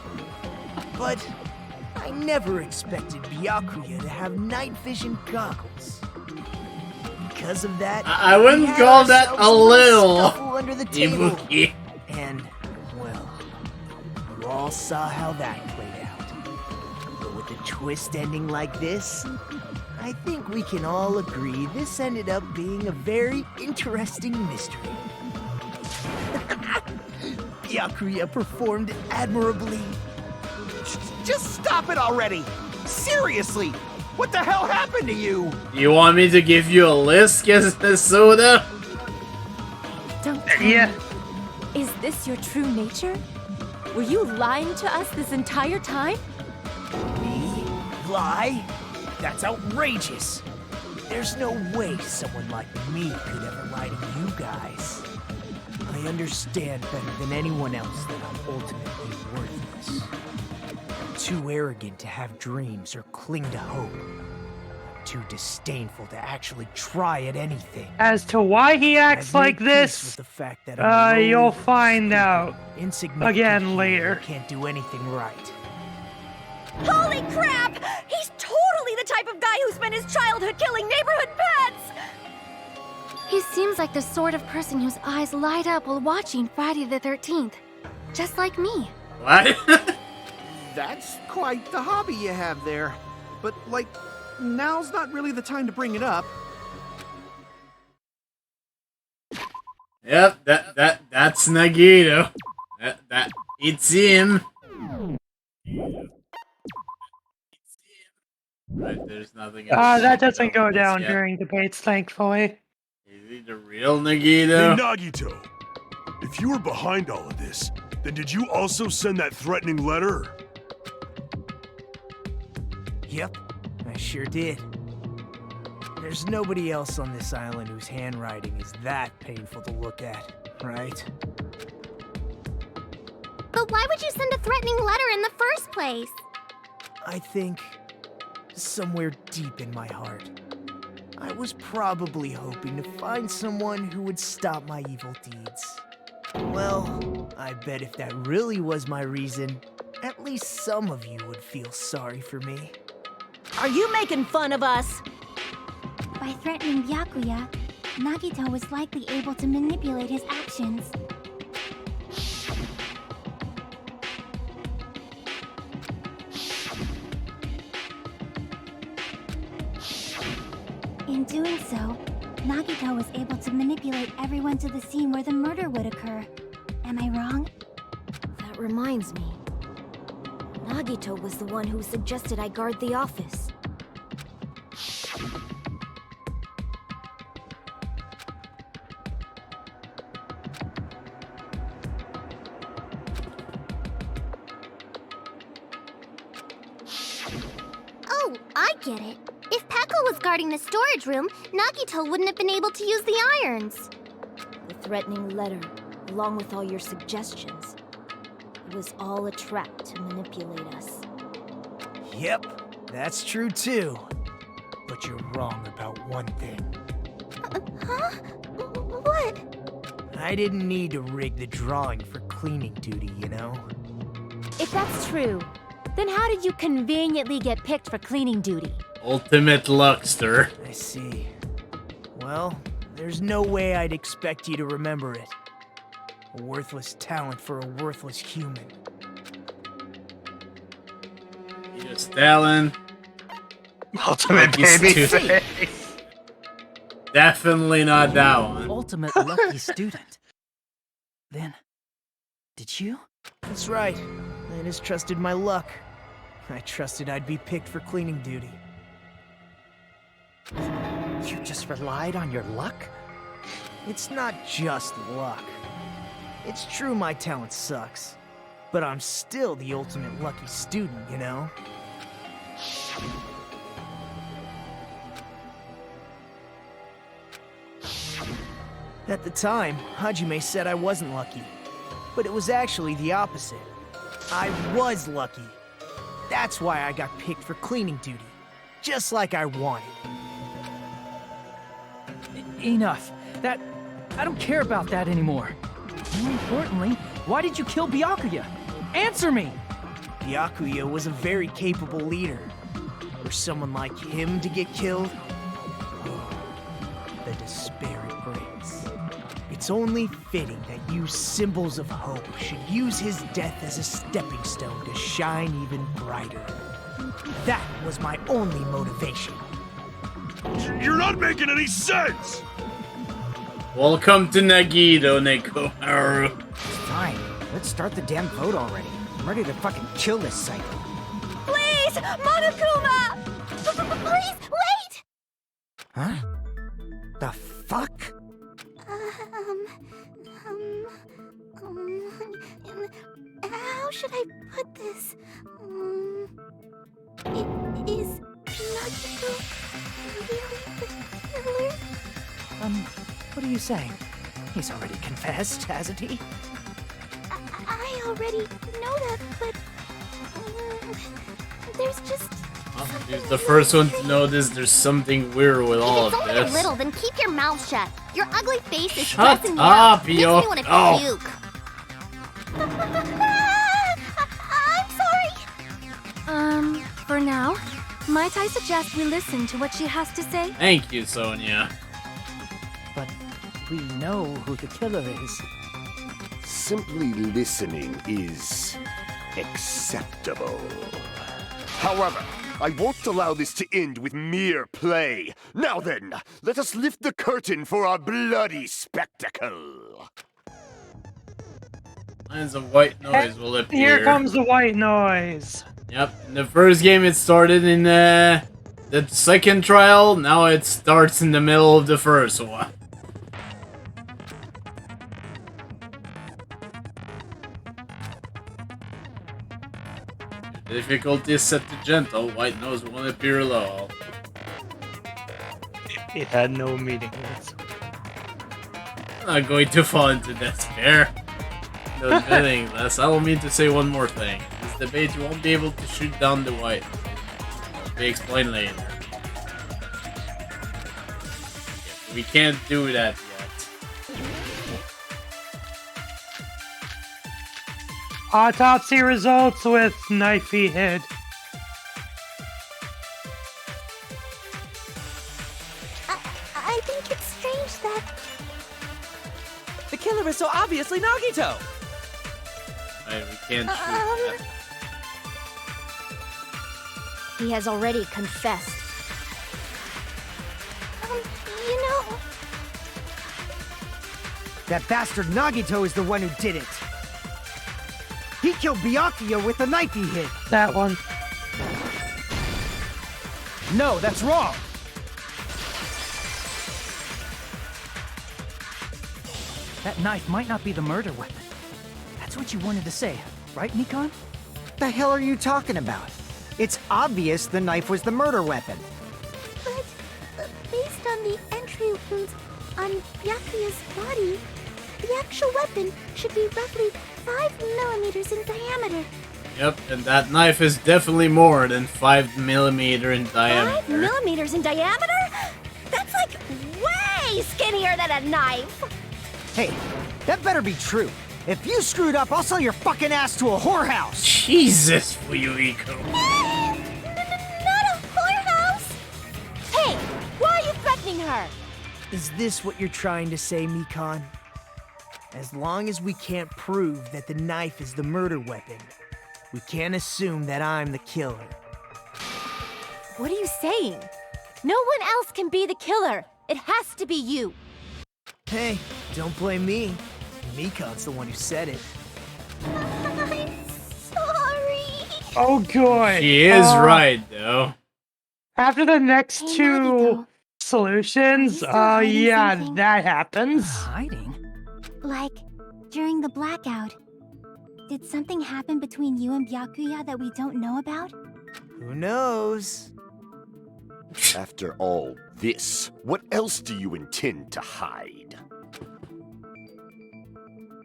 But I never expected Byakuya to have night vision goggles. Because of that, I wouldn't we had call that ourselves a little. scuffle under the table. Ibuki. And, well, you all saw how that played out. But with a twist ending like this, I think we can all agree this ended up being a very interesting mystery. Byakuya performed admirably. Just stop it already! Seriously! What the hell happened to you? You want me to give you a list, Soda? Don't tell Yeah. me. Is this your true nature? Were you lying to us this entire time? Me? Lie? That's outrageous. There's no way someone like me could ever lie to you guys. I understand better than anyone else that I'm ultimately worthless. I'm too arrogant to have dreams or cling to hope. too disdainful to actually try at anything. As to why he acts I've like made peace this, with the fact that I'm a you'll lowly, find stupid, out insignificant again human later. who can't do anything right. Holy crap! He's totally the type of guy who spent his childhood killing neighborhood pets! He seems like the sort of person whose eyes light up while watching Friday the 13th. Just like me. What? That's quite the hobby you have there. But, like, now's not really the time to bring it up. Yep, that's Nagito. That it's him. Right, there's nothing else. That doesn't go This down yet. during debates, thankfully. Is he the real Nagito? Hey, Nagito, if you were behind all of this, then did you also send that threatening letter? Yep, I sure did. There's nobody else on this island whose handwriting is that painful to look at, right? But why would you send a threatening letter in the first place? I think somewhere deep in my heart, I was probably hoping to find someone who would stop my evil deeds. Well, I bet if that really was my reason, at least some of you would feel sorry for me. Are you making fun of us? By threatening Byakuya, Nagito was likely able to manipulate his actions. In doing so, Nagito was able to manipulate everyone to the scene where the murder would occur. Am I wrong? That reminds me. Nagito was the one who suggested I guard the office. Oh, I get it. If Peko was guarding the storage room, Nagito wouldn't have been able to use the irons. The threatening letter, along with all your suggestions. It was all a trap to manipulate us. Yep, that's true too. But you're wrong about one thing. Huh? What? I didn't need to rig the drawing for cleaning duty, you know? If that's true, then how did you conveniently get picked for cleaning duty? Ultimate Luckster. I see. Well, there's no way I'd expect you to remember it. A worthless talent for a worthless human. Just Talon. Ultimate Lucky baby student. face. Definitely not that one. Ultimate lucky student. Then, did you? That's right. I just trusted my luck. I trusted I'd be picked for cleaning duty. You just relied on your luck? It's not just luck. It's true my talent sucks, but I'm still the ultimate lucky student, you know? At the time, Hajime said I wasn't lucky, but it was actually the opposite. I was lucky. That's why I got picked for cleaning duty, just like I wanted. Enough. I don't care about that anymore. More importantly, why did you kill Byakuya? Answer me! Byakuya was a very capable leader. For someone like him to get killed, the despair it brings. It's only fitting that you symbols of hope should use his death as a stepping stone to shine even brighter. That was my only motivation. You're not making any sense! Welcome to Nagito, Nekomaru. Fine, let's start the damn vote already. I'm ready to fucking kill this cycle. Please, Monokuma! Please, wait! Huh? The fuck? How should I put this? Is Nagito really the killer? What are you saying? He's already confessed, hasn't he? I already know that, but there's just He's the first one to notice there's something weird with all If it's of only a this. little, then keep your mouth shut. Your ugly face is Shut stressing me up, out. Makes me want to Yoko. puke. I'm sorry. For now, might I suggest we listen to what she has to say? Thank you, Sonia. But we know who the killer is. Simply listening is acceptable. However, I won't allow this to end with mere play. Now then, let us lift the curtain for our bloody spectacle. Lines of white noise will appear. Here comes the white noise. Yep, in the first game it started in the second trial, now it starts in the middle of the first one. Difficulty is set to gentle, white noise won't appear at all. It had no meaning. I'm not going to fall into despair. No kidding, Les. Allow me to say one more thing. This debate, you won't be able to shoot down the white. It'll be explained later. We can't do that yet. Autopsy results with knifey head. I think it's strange that... The killer is so obviously Nagito! Right, we can't shoot that. He has already confessed. You know, That bastard Nagito is the one who did it. He killed Byakuya with the knife he hit. That one. No, that's wrong! That knife might not be the murder weapon. That's what you wanted to say, right, Nikon? The hell are you talking about? It's obvious the knife was the murder weapon. but based on the entry wounds on Byakuya's body, the actual weapon should be roughly 5 millimeters in diameter. Yep, and that knife is definitely more than 5mm in diameter. 5 millimeters in diameter? That's like way skinnier than a knife! Hey, that better be true. If you screwed up, I'll sell your fucking ass to a whorehouse! Jesus, Fuyuhiko. Not a whorehouse! Hey, why are you threatening her? Is this what you're trying to say, Mikan? As long as we can't prove that the knife is the murder weapon, we can't assume that I'm the killer. What are you saying? No one else can be the killer. It has to be you. Hey, don't blame me. Mikan's the one who said it. I'm sorry. Oh, good. She is right, though. After the next Hey, two Nagito. solutions, Are you still hiding yeah, something? that happens. Hiding? Like, during the blackout, did something happen between you and Byakuya that we don't know about? Who knows? After all this, what else do you intend to hide?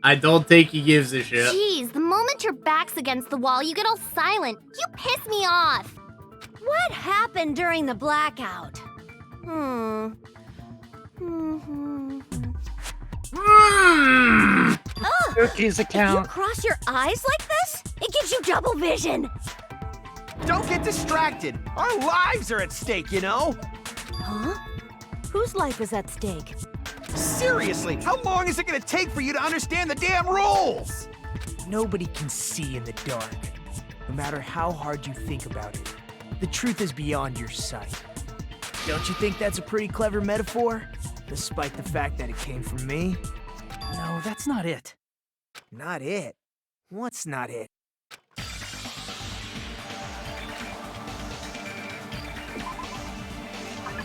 I don't think he gives a shit. Jeez, the moment your back's against the wall, you get all silent. You piss me off. What happened during the blackout? Cookie's If you account. cross your eyes like this, it gives you double vision. Don't get distracted. Our lives are at stake, you know? Huh? Whose life is at stake? Seriously, how long is it gonna take for you to understand the damn rules? Nobody can see in the dark, no matter how hard you think about it. The truth is beyond your sight. Don't you think that's a pretty clever metaphor? Despite the fact that it came from me? No, that's not it. Not it. What's not it?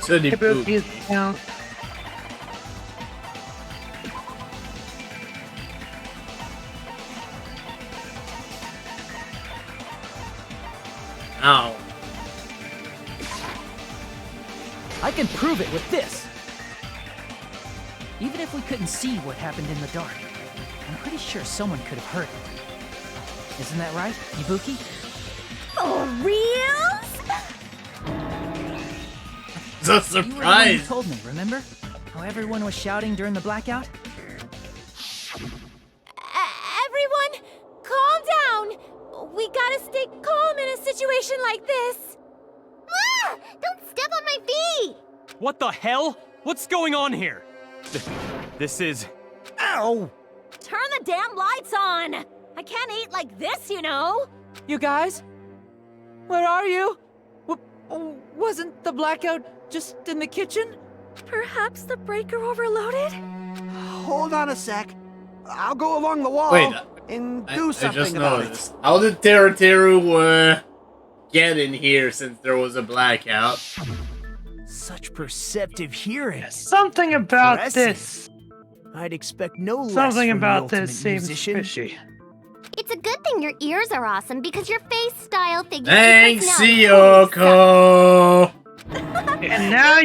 Sonny Kabuki's Pookie. account. Ow. I can prove it with this. Even if we couldn't see what happened in the dark, I'm pretty sure someone could have heard it. Isn't that right, Ibuki? For reals? So You were the one who surprised. told me, remember? How everyone was shouting during the blackout? Everyone, calm down! We gotta stay calm in a situation like this! Ah! Don't step on my feet! What the hell? What's going on here? This is... Ow! Turn the damn lights on! I can't eat like this, you know! You guys? Where are you? Wasn't the blackout just in the kitchen? Perhaps the breaker overloaded? Hold on a sec. I'll go along the wall Wait, and I do just something about it. noticed. How did Teru get in here since there was a blackout? Such perceptive hearing. Something about Impressive. this. I'd expect no less Something from the about ultimate this seems musician. fishy. It's a good thing your ears are awesome because your face style figures Thanks, your personality. Yoko. And now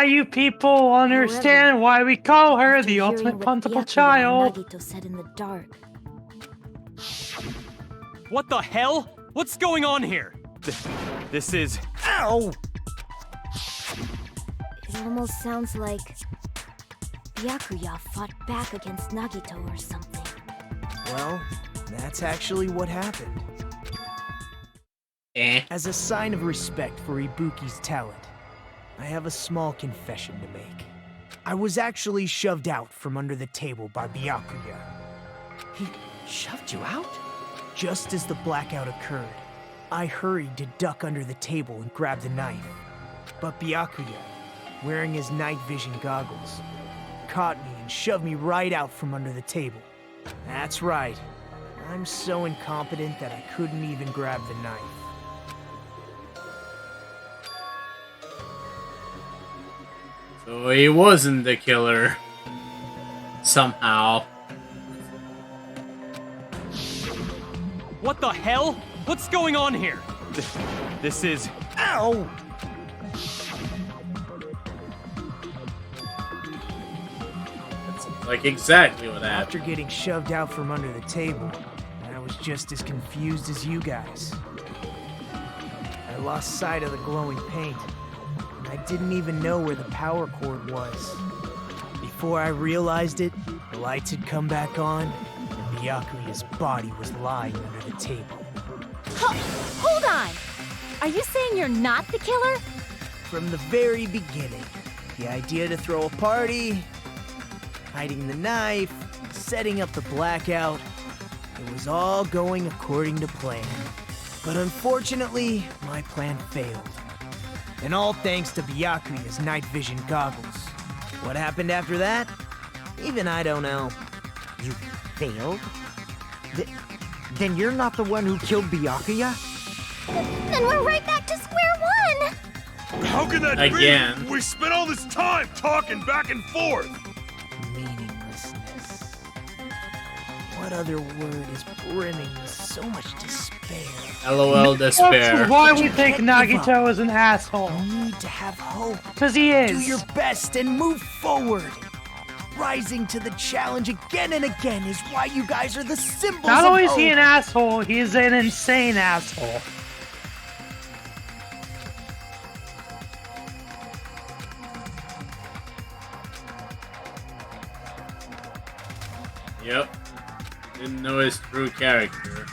you people understand why we call her the ultimate puntable child. Nagito said in the dark. What the hell? What's going on here? This is... Ow! It almost sounds like Byakuya fought back against Nagito or something. Well, that's actually what happened. As a sign of respect for Ibuki's talent, I have a small confession to make. I was actually shoved out from under the table by Byakuya. He shoved you out? Just as the blackout occurred, I hurried to duck under the table and grab the knife. But Byakuya, wearing his night vision goggles, caught me and shoved me right out from under the table. That's right. I'm so incompetent that I couldn't even grab the knife. So he wasn't the killer. Somehow. What the hell? What's going on here? This is... Ow! That's like exactly what happened. After getting shoved out from under the table, I was just as confused as you guys. I lost sight of the glowing paint, and I didn't even know where the power cord was. Before I realized it, the lights had come back on, and Byakuya's body was lying under the table. Hold on! Are you saying you're not the killer? From the very beginning, the idea to throw a party, hiding the knife, setting up the blackout, it was all going according to plan. But unfortunately, my plan failed. And all thanks to Byakuya's night vision goggles. What happened after that? Even I don't know. You failed? Then you're not the one who killed Byakuya? Then we're right back to square one! How can that Again. be? We spent all this time talking back and forth! Meaninglessness. What other word is brimming with so much despair? LOL despair. That's why we think Nagito is an asshole. You need to have hope. Because he is. Do your best and move forward. Rising to the challenge again and again is why you guys are the symbols Not of only is hope. he an asshole, he is an insane asshole. Yep. Didn't know his true character.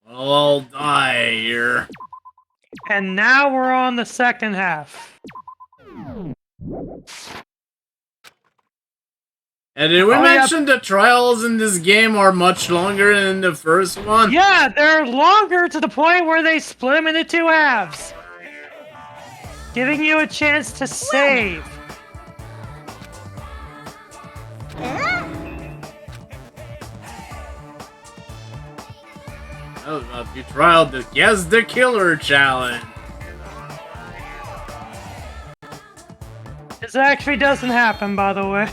Well, I'll die here. And now we're on the second half. And did we Oh, yeah. mention the trials in this game are much longer than the first one? Yeah, they're longer to the point where they split them into two halves. Giving you a chance to save. That was about to be trial to guess the killer challenge. This actually doesn't happen, by the way.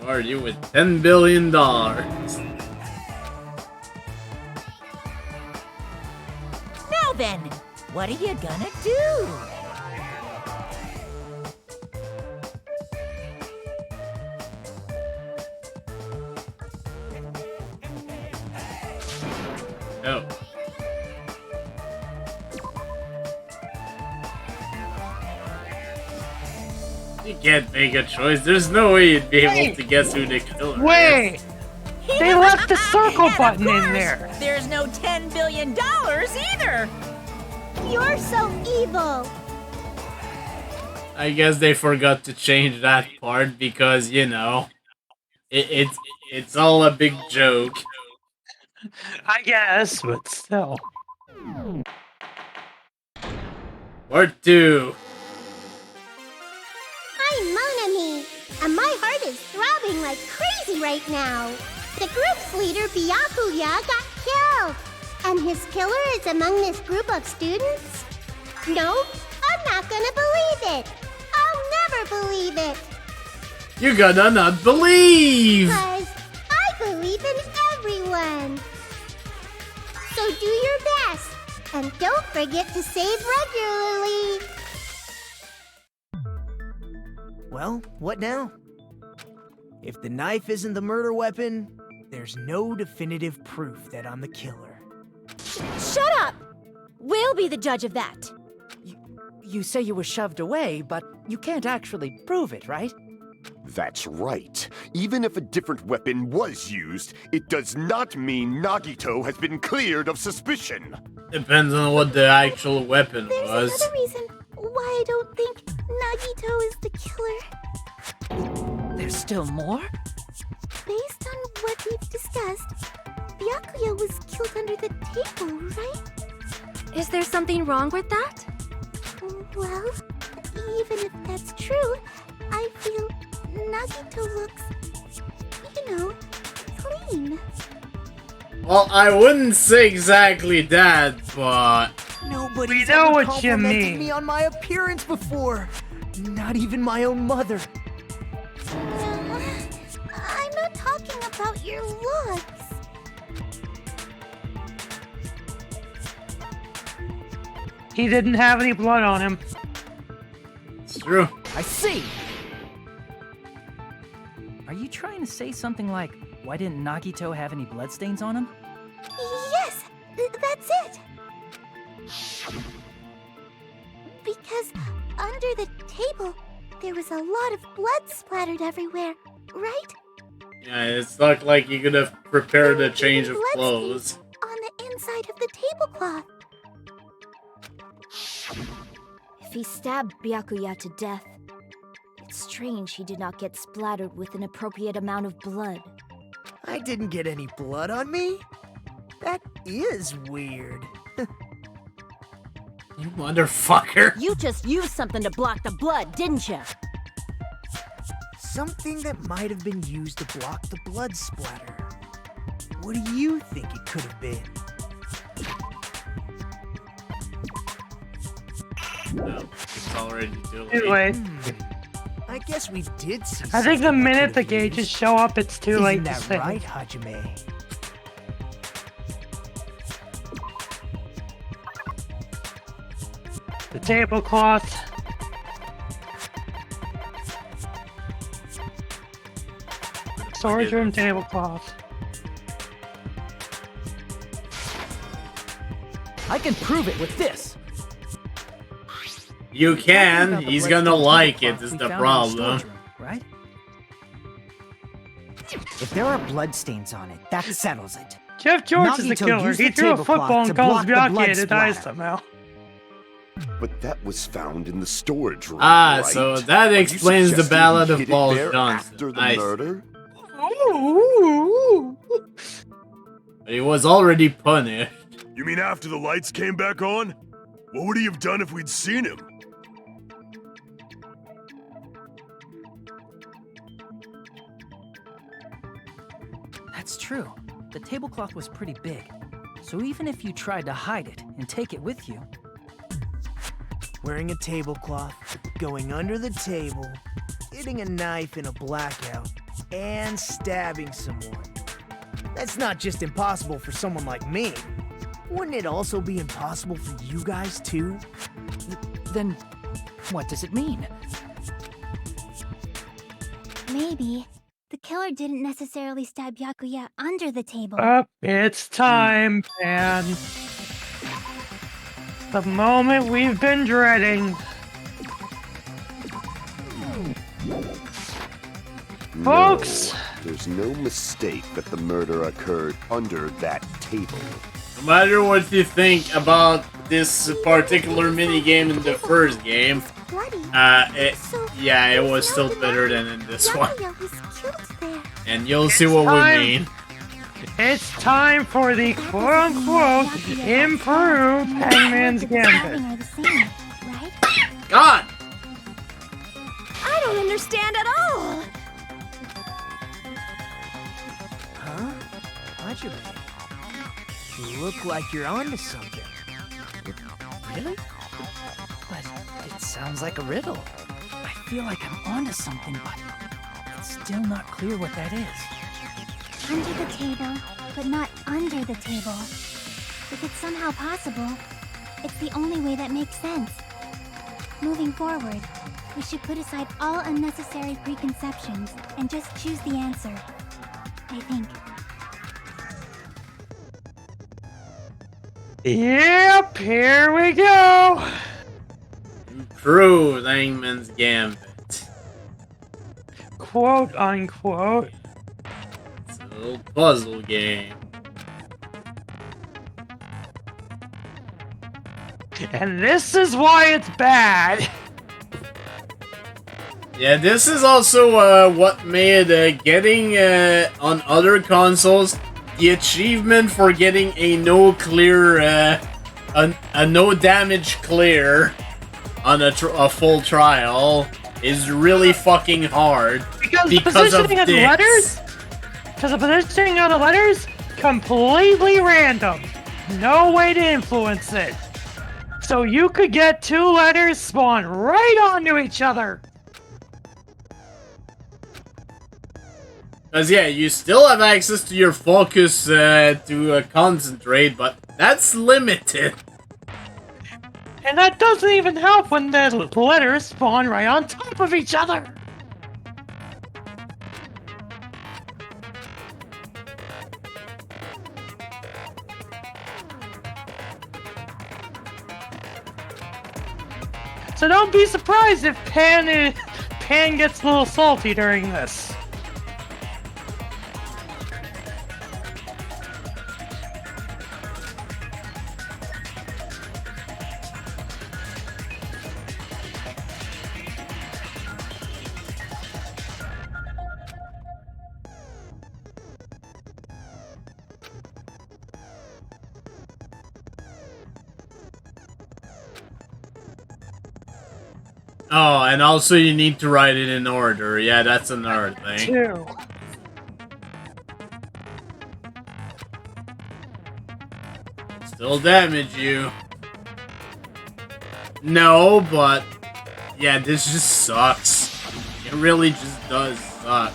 Reward you with $10 billion. Now then, what are you gonna do? Oh. You can't make a choice. There's no way you'd be able to guess who the killer is. Wait! They left the circle button in there. There's no $10 billion either. You're so evil. I guess they forgot to change that part because, you know, it's all a big joke. I guess, but still. Part 2. I'm Monami, and my heart is throbbing like crazy right now. The group's leader, Byakuya, got killed. And his killer is among this group of students? No, I'm not gonna believe it. I'll never believe it. You're gonna not believe! Because I believe in everyone. So do your best. And don't forget to save regularly. Well, what now? If the knife isn't the murder weapon, there's no definitive proof that I'm the killer. Shut up! We'll be the judge of that. You say you were shoved away, but you can't actually prove it, right? That's right. Even if a different weapon was used, it does not mean Nagito has been cleared of suspicion. Depends on what the actual weapon was. Another reason why I don't think Nagito is the killer. There's still more? Based on what we've discussed, Byakuya was killed under the table, right? Is there something wrong with that? Well, even if that's true, I feel Nagito looks, you know, clean. Well, I wouldn't say exactly that, but... Nobody's We know ever what you complimented mean. me on my appearance before. Not even my own mother. I'm not talking about your looks. He didn't have any blood on him. It's true. I see! Are you trying to say something like, why didn't Nagito have any bloodstains on him? Yes, that's it. Because under the table, there was a lot of blood splattered everywhere, right? Yeah, it's not like you could have prepared a change of clothes. On the inside of the tablecloth. If he stabbed Byakuya to death, it's strange he did not get splattered with an appropriate amount of blood. I didn't get any blood on me? That is weird. You motherfucker. You just used something to block the blood, didn't you? Something that might have been used to block the blood splatter. What do you think it could have been? No, it's already too late. Too late. I guess we did see. I think the something that minute the could have been gauges used. show up, it's too late Isn't to that say. right, Hajime? The tablecloth. Storage room tablecloth. I can prove it with this! You can. About the He's gonna bloodstained like it, tablecloth is we the found in problem. storage room, right? If there are bloodstains on it, that settles it. Jeff George is the Nagito killer. used He the threw a tablecloth football to and calls block the blood Byakuya to die splatter. somehow. But that was found in the storage room, Ah, right? so that Are you explains the suggesting Ballad he of hid it Paul there Johnson. after the Nice. murder? But he was already punished. You mean after the lights came back on? What would he have done if we'd seen him? That's true. The tablecloth was pretty big. So even if you tried to hide it and take it with you, Wearing a tablecloth, going under the table, hitting a knife in a blackout, and stabbing someone. That's not just impossible for someone like me. Wouldn't it also be impossible for you guys too? then what does it mean? Maybe the killer didn't necessarily stab Byakuya under the table. It's time, Pan. The moment we've been dreading. Folks! There's no mistake that the murder occurred under that table. No matter what you think about this particular minigame in the first game, it was still better than in this one. And you'll see what we mean. It's time for the quote-unquote improved Hangman's Gambit. God! I don't understand at all! Huh? Hajime, you look like you're onto something. Really? But it sounds like a riddle. I feel like I'm onto something, but it's still not clear what that is. Under the table, but not under the table. If it's somehow possible, it's the only way that makes sense. Moving forward, we should put aside all unnecessary preconceptions and just choose the answer. I think. Yep, here we go! Improved Hangman's Gambit. Quote unquote. It's a little puzzle game. And this is why it's bad. Yeah, this is also what made getting on other consoles the achievement for getting a no clear, a no damage clear on a full trial is really fucking hard because of positioning of the this. letters, because the positioning of the letters completely random, no way to influence it. So you could get two letters spawn right onto each other. Because, yeah, you still have access to your focus to concentrate, but that's limited. And that doesn't even help when the letters spawn right on top of each other. So don't be surprised if Pan gets a little salty during this. Oh, and also you need to write it in order. Yeah, that's another thing. Two. Still damage you. No, but yeah, this just sucks. It really just does suck.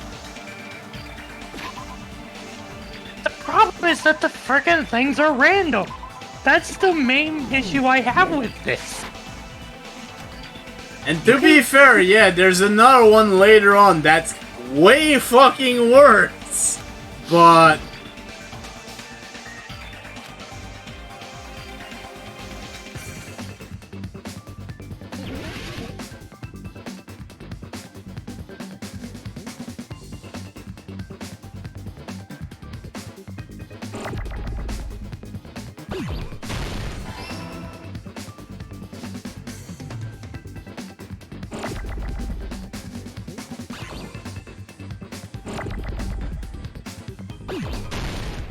The problem is that the frickin' things are random. That's the main issue I have with this. And to be fair, yeah, there's another one later on that's way fucking worse. But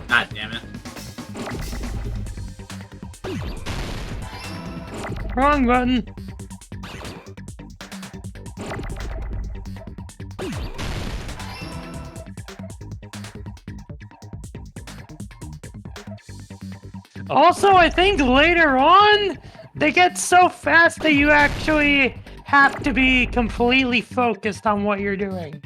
God damn it. Wrong button. Also, I think later on, they get so fast that you actually have to be completely focused on what you're doing.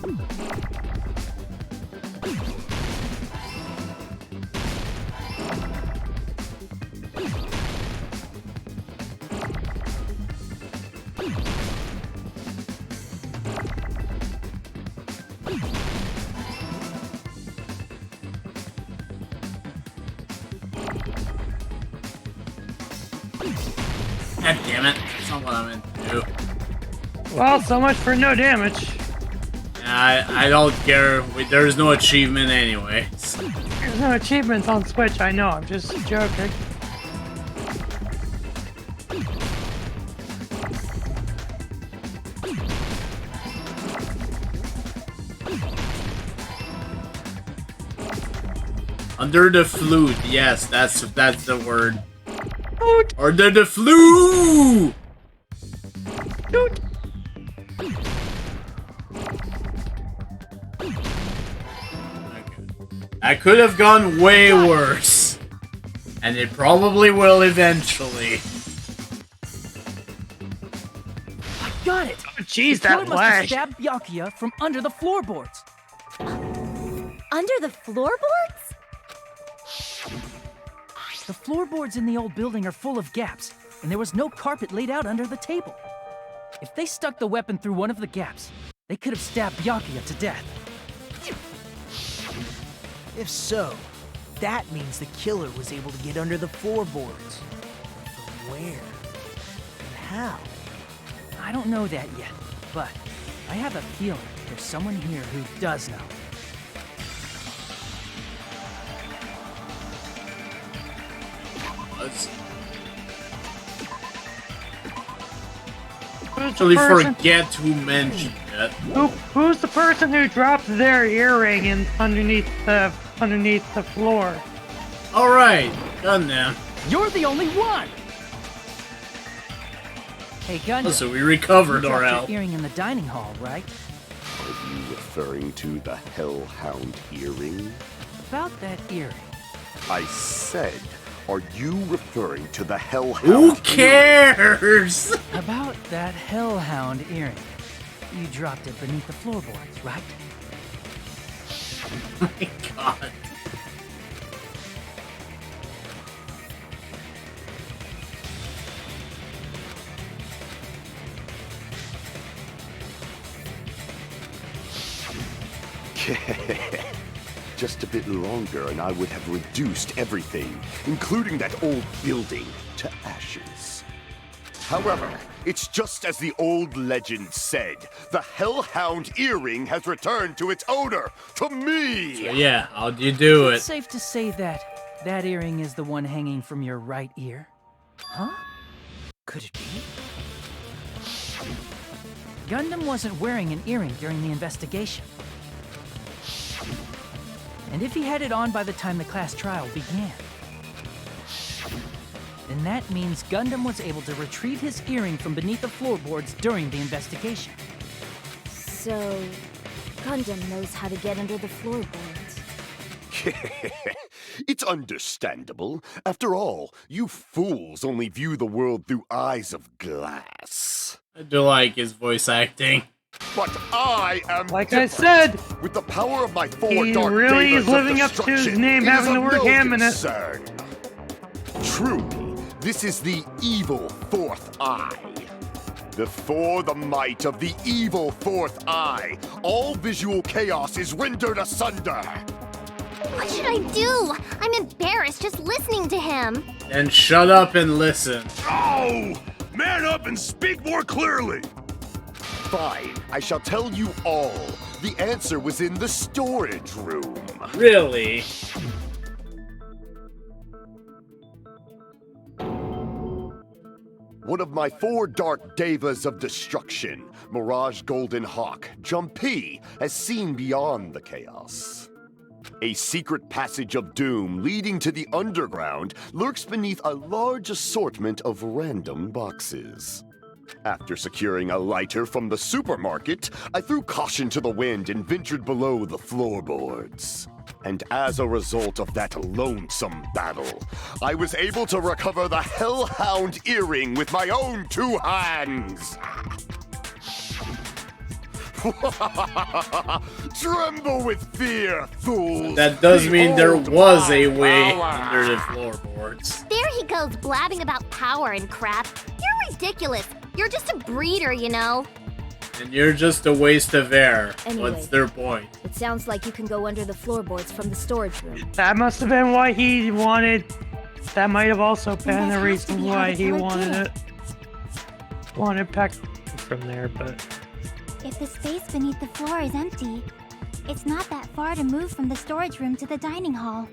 God damn it. That's not what I meant to do. Well, so much for no damage. I don't care. There's no achievement anyway. There's no achievements on Switch, I know. I'm just joking. Under the flute. Yes, that's the word. Under the flute. I could have gone way worse. And it probably will eventually. I got it! Oh, jeez, the that killer must flash. have stabbed Byakuya from under the floorboards. Under the floorboards? The floorboards in the old building are full of gaps, and there was no carpet laid out under the table. If they stuck the weapon through one of the gaps, they could have stabbed Byakuya to death. If so, that means the killer was able to get under the floorboards. But where? And how? I don't know that yet, but I have a feeling there's someone here who does know. Actually forget who mentioned it. Who's the person who dropped their earring in underneath the floor? Alright, done now. You're the only one! Hey, Gundam. Oh, so we recovered you our dropped health. your earring in the dining hall, right? Are you referring to the Hellhound earring? About that earring. I said, are you referring to the Hellhound Who cares? About that Hellhound earring. You dropped it beneath the floorboards, right? Oh my god. Just a bit longer and I would have reduced everything, including that old building, to ashes. However, it's just as the old legend said. The Hellhound earring has returned to its owner, to me! So yeah, how'd you do It's it? safe to say that that earring is the one hanging from your right ear. Huh? Could it be? Gundam wasn't wearing an earring during the investigation. And if he had it on by the time the class trial began, then that means Gundam was able to retrieve his earring from beneath the floorboards during the investigation. So, Gundam knows how to get under the floorboards. It's understandable. After all, you fools only view the world through eyes of glass. I do like his voice acting. But I am Like different. I said, with the power of my four he dark really devas is of living up to his destruction, name it having is the of word no ham in it. concern. Truly, this is the evil fourth eye. Before the might of the evil fourth eye, all visual chaos is rendered asunder. What should I do? I'm embarrassed just listening to him. Then shut up and listen. Oh! Man up and speak more clearly! Fine, I shall tell you all. The answer was in the storage room. Really? One of my four dark devas of destruction, Mirage Golden Hawk, Jumpy, has seen beyond the chaos. A secret passage of doom leading to the underground lurks beneath a large assortment of random boxes. After securing a lighter from the supermarket, I threw caution to the wind and ventured below the floorboards. And as a result of that lonesome battle, I was able to recover the Hellhound earring with my own two hands. Tremble with fear, fools! That does mean there Behold was my a way power. under the floorboards. There he goes blabbing about power and crap. You're ridiculous. You're just a breeder, you know. And you're just a waste of air. Anyway. What's their point? It sounds like you can go under the floorboards from the storage room. That must have been why he wanted. That might have also been the that has to reason be how why the he killer wanted did it. Wanted Peck from there, but If the space beneath the floor is empty, it's not that far to move from the storage room to the dining hall.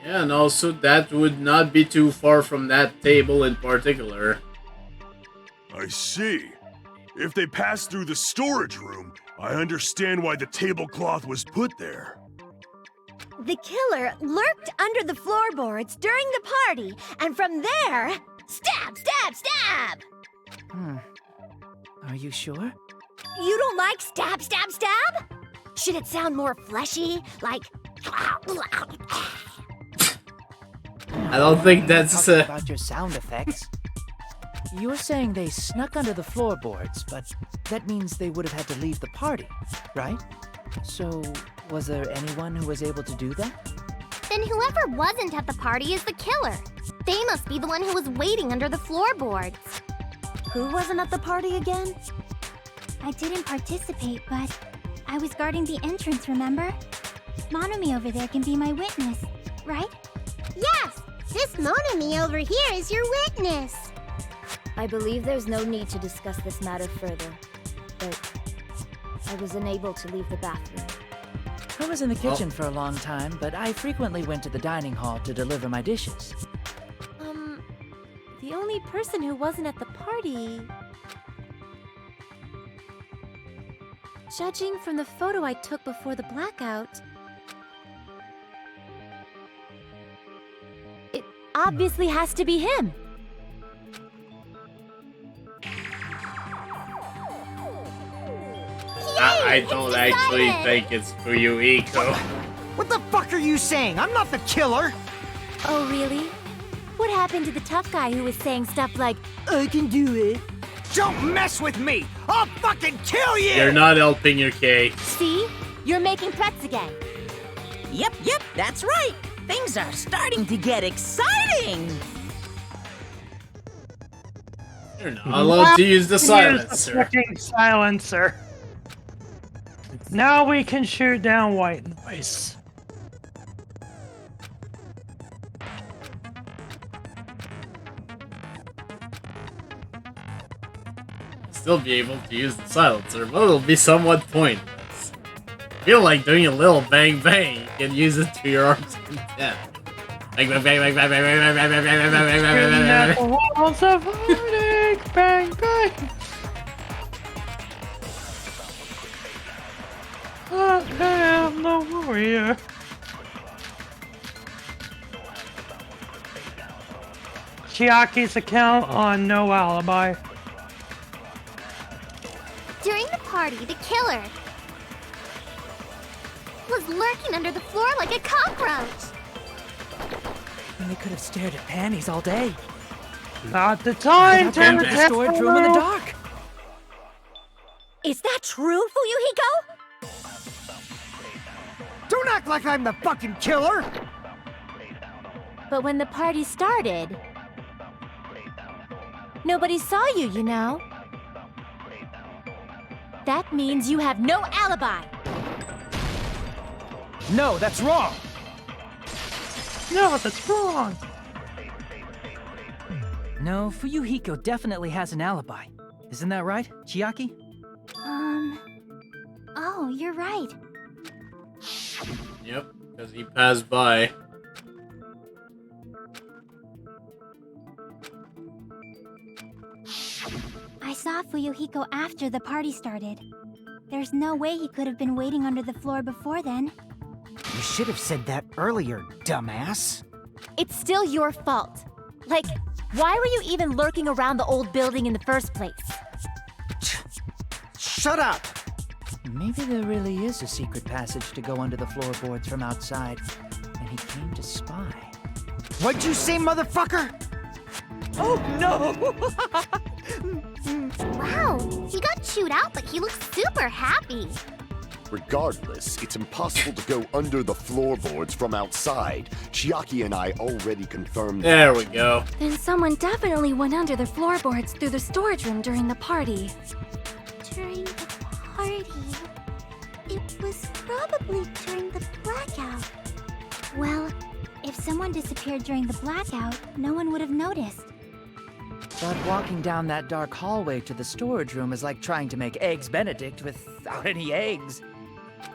yeah, and also that would not be too far from that table in particular. I see. If they passed through the storage room, I understand why the tablecloth was put there. The killer lurked under the floorboards during the party, and from there, stab, stab, stab! Are you sure? You don't like stab, stab, stab? Should it sound more fleshy, like... I don't think that's Talking about your sound effects. You're saying they snuck under the floorboards, but that means they would have had to leave the party, right? So, was there anyone who was able to do that? Then whoever wasn't at the party is the killer. They must be the one who was waiting under the floorboards. Who wasn't at the party again? I didn't participate, but I was guarding the entrance, remember? Monomi over there can be my witness, right? Yes, this Monomi over here is your witness. I believe there's no need to discuss this matter further, but I was unable to leave the bathroom. I was in the kitchen for a long time, but I frequently went to the dining hall to deliver my dishes. The only person who wasn't at the party... Judging from the photo I took before the blackout... It obviously has to be him. I don't actually think it's Fuyuhiko. What the fuck are you saying? I'm not the killer! Oh, really? What happened to the tough guy who was saying stuff like, I can do it. Don't mess with me! I'll fucking kill you! You're not helping your case. see? You're making threats again. Yep, that's right. Things are starting to get exciting. You're not allowed to use the silencer. Fucking silencer. Now we can shoot down white noise. Still be able to use the silencer, but it'll be somewhat pointless. I feel like doing a little bang bang. You can use it to your arm's content. Bang bang bang bang bang bang bang bang bang bang bang bang bang bang bang. Walls of heartache, bang bang. I am the warrior. Chiaki's account on no alibi. During the party, the killer was lurking under the floor like a cockroach. And they could have stared at panties all day. Not the time to in the storage room in the dark. Is that true, Fuyuhiko? Don't act like I'm the fucking killer! But when the party started, nobody saw you, you know. That means you have no alibi. No, that's wrong! No, that's wrong. No, Fuyuhiko definitely has an alibi. Isn't that right, Chiaki? Oh, you're right. Yep, because he passed by. I saw Fuyuhiko after the party started. There's no way he could have been waiting under the floor before then. You should have said that earlier, dumbass. It's still your fault. Like, why were you even lurking around the old building in the first place? Shut up! Maybe there really is a secret passage to go under the floorboards from outside, and he came to spy. What'd you say, motherfucker? Oh no! Wow, he got chewed out, but he looks super happy. Regardless, it's impossible to go under the floorboards from outside. Chiaki and I already confirmed that. There we go. Then someone definitely went under the floorboards through the storage room during the party. During the party. It was probably during the blackout. Well, if someone disappeared during the blackout, no one would have noticed. But walking down that dark hallway to the storage room is like trying to make Eggs Benedict without any eggs.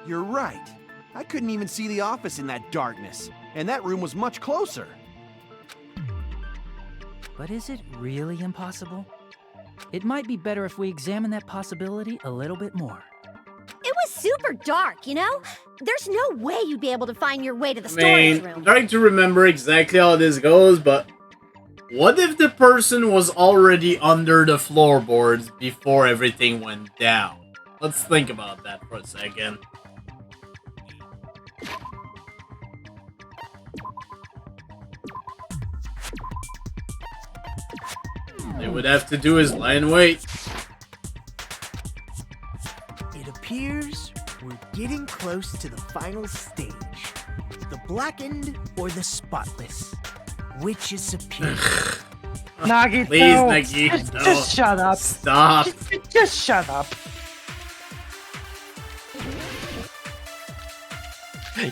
You're right. I couldn't even see the office in that darkness, and that room was much closer. But is it really impossible? It might be better if we examine that possibility a little bit more. It was super dark, you know? There's no way you'd be able to find your way to the I storage mean, room. I'm trying to remember exactly how this goes, but what if the person was already under the floorboards before everything went down? Let's think about that for a second. They would have to do is lie in wait. It appears we're getting close to the final stage. The blackened or the spotless? Which is superior? Nagi, Please, no. Nagi, no. Just shut up. Stop. Just shut up.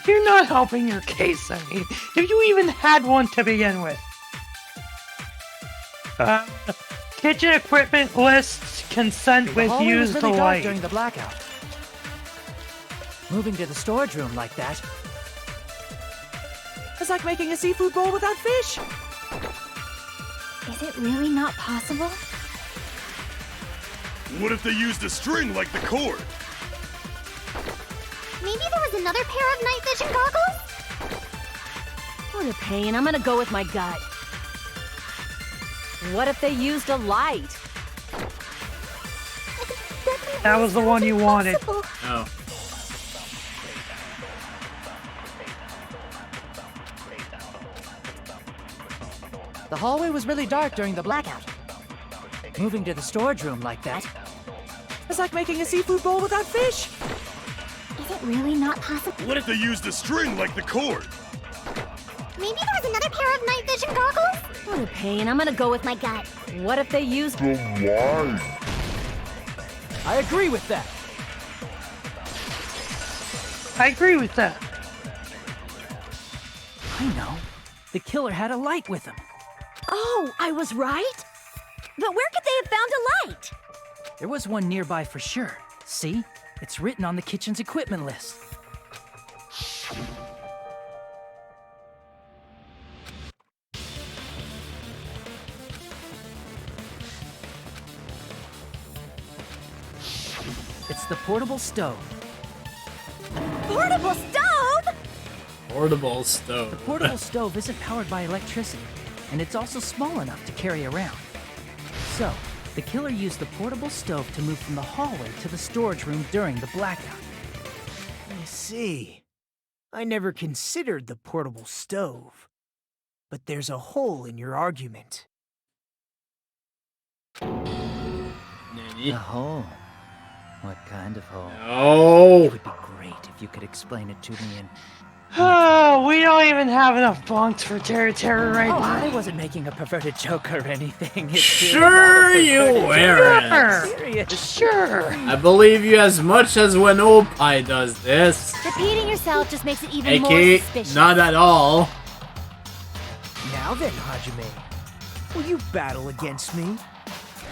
You're not helping your case, I mean, if you even had one to begin with. Kitchen equipment lists consent The with hallway was use the really dark light. during the blackout. Moving to the storage room like that. It's like making a seafood bowl without fish. Is it really not possible? What if they used a string like the cord? Maybe there was another pair of night vision goggles? What a pain. I'm gonna go with my gut. What if they used a light? That was the one you wanted. No. The hallway was really dark during the blackout. Moving to the storage room like that. It's like making a seafood bowl without fish. Is it really not possible? What if they used a string like the cord? Maybe there was another pair of night vision goggles? What a pain. I'm gonna go with my gut. What if they used The light. I agree with that. I agree with that. I know. The killer had a light with him. Oh, I was right? But where could they have found a light? There was one nearby for sure. See? It's written on the kitchen's equipment list. It's the portable stove. Portable stove? Portable stove. The portable stove isn't powered by electricity, and it's also small enough to carry around. So, the killer used the portable stove to move from the hallway to the storage room during the blackout. I see. I never considered the portable stove. But there's a hole in your argument. Nanny. A hole? What kind of hole? No. It would be great if you could explain it to me in... Oh, we don't even have enough bunks for Terror right Oh, now. I wasn't making a perverted joke or anything. It's Sure you weren't. Serious. Sure. I believe you as much as when Opie does this. Repeating yourself just makes it even more AK, suspicious. not at all. Now then, Hajime, will you battle against me?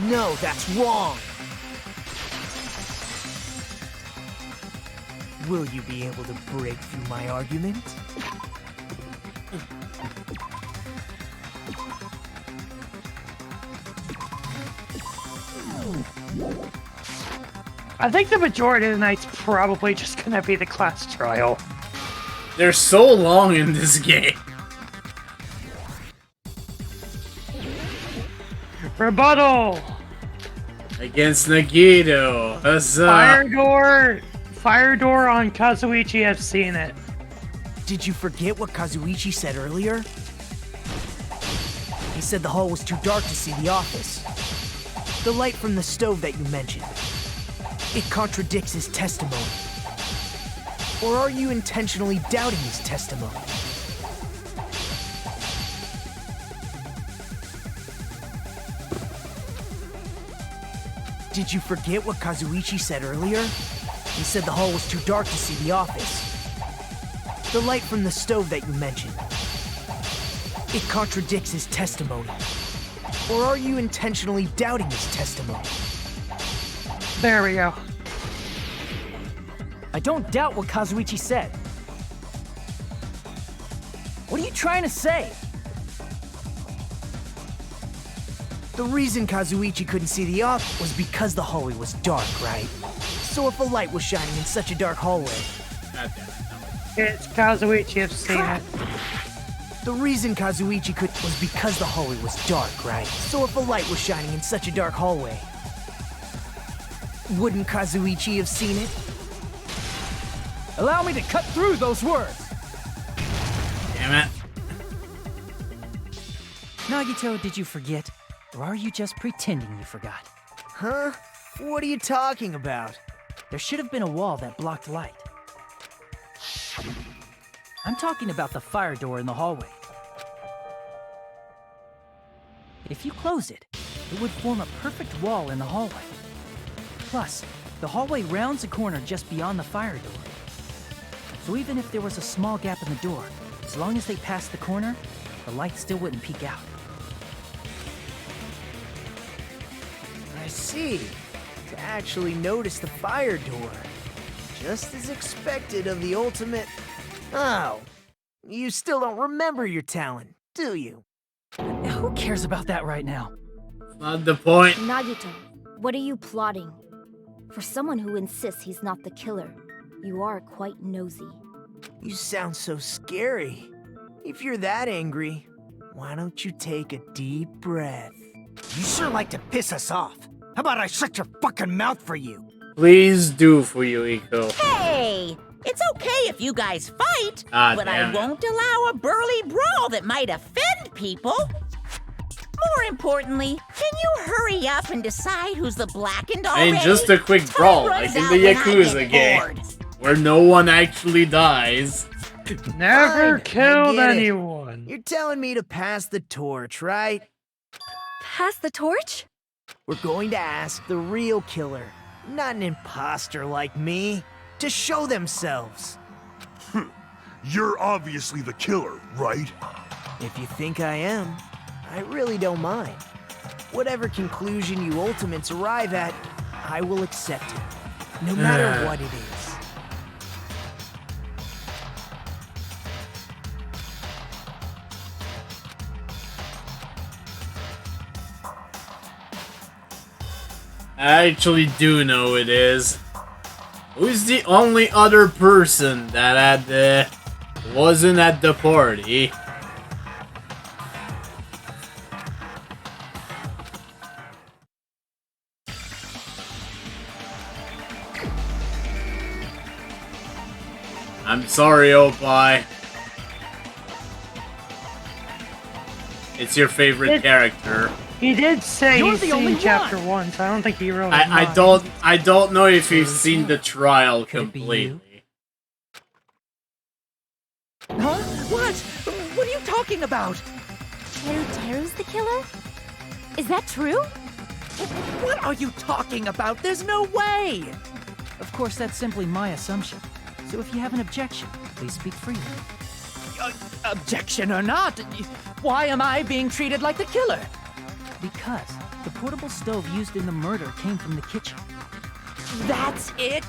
No, that's wrong. Will you be able to break through my argument? I think the majority of the night's probably just gonna be the class trial. They're so long in this game. Rebuttal! Against Nagito. Huzzah. Fire door on Kazuichi, I've seen it. Did you forget what Kazuichi said earlier? He said the hall was too dark to see the office. The light from the stove that you mentioned. It contradicts his testimony. Or are you intentionally doubting his testimony? Did you forget what Kazuichi said earlier? He said the hall was too dark to see the office. The light from the stove that you mentioned. It contradicts his testimony. Or are you intentionally doubting his testimony? There we go. I don't doubt what Kazuichi said. What are you trying to say? The reason Kazuichi couldn't see the office was because the hallway was dark, right? So if a light was shining in such a dark hallway... It's Kazuichi, I've seen it. The reason Kazuichi was because the hallway was dark, right? So if a light was shining in such a dark hallway... Wouldn't Kazuichi have seen it? Allow me to cut through those words! Damn it. Nagito, did you forget? Or are you just pretending you forgot? Huh? What are you talking about? There should have been a wall that blocked light. I'm talking about the fire door in the hallway. If you close it, it would form a perfect wall in the hallway. Plus, the hallway rounds a corner just beyond the fire door. So even if there was a small gap in the door, as long as they passed the corner, the light still wouldn't peek out. I see. To actually notice the fire door. Just as expected of the ultimate... Oh. You still don't remember your talent, do you? Who cares about that right now? Not the point. Nagito, what are you plotting? For someone who insists he's not the killer, you are quite nosy. You sound so scary. If you're that angry, why don't you take a deep breath? You sure like to piss us off. How about I shut your fucking mouth for you? Please do for you, Iko. Hey! It's okay if you guys fight, but I damn it. won't allow a burly brawl that might offend people. More importantly, can you hurry up and decide who's the blackened I already? mean, just a quick brawl, like in the Yakuza game, where no one actually dies. Never Fine, killed I get it. anyone. You're telling me to pass the torch, right? Pass the torch? We're going to ask the real killer, not an imposter like me, to show themselves. You're obviously the killer, right? If you think I am, I really don't mind. Whatever conclusion you ultimates arrive at, I will accept it, no matter what it is. I actually do know it is. Who's the only other person that wasn't at the party? I'm sorry, Opie. It's your favorite character. He did say You're he's the only seen one. chapter 1, so I don't think he really I don't know if you've seen the trial completely. Huh? What? What are you talking about? Teru's the killer? Is that true? What are you talking about? There's no way! Of course, that's simply my assumption. So if you have an objection, please speak freely. Objection or not, why am I being treated like the killer? Because the portable stove used in the murder came from the kitchen. That's it?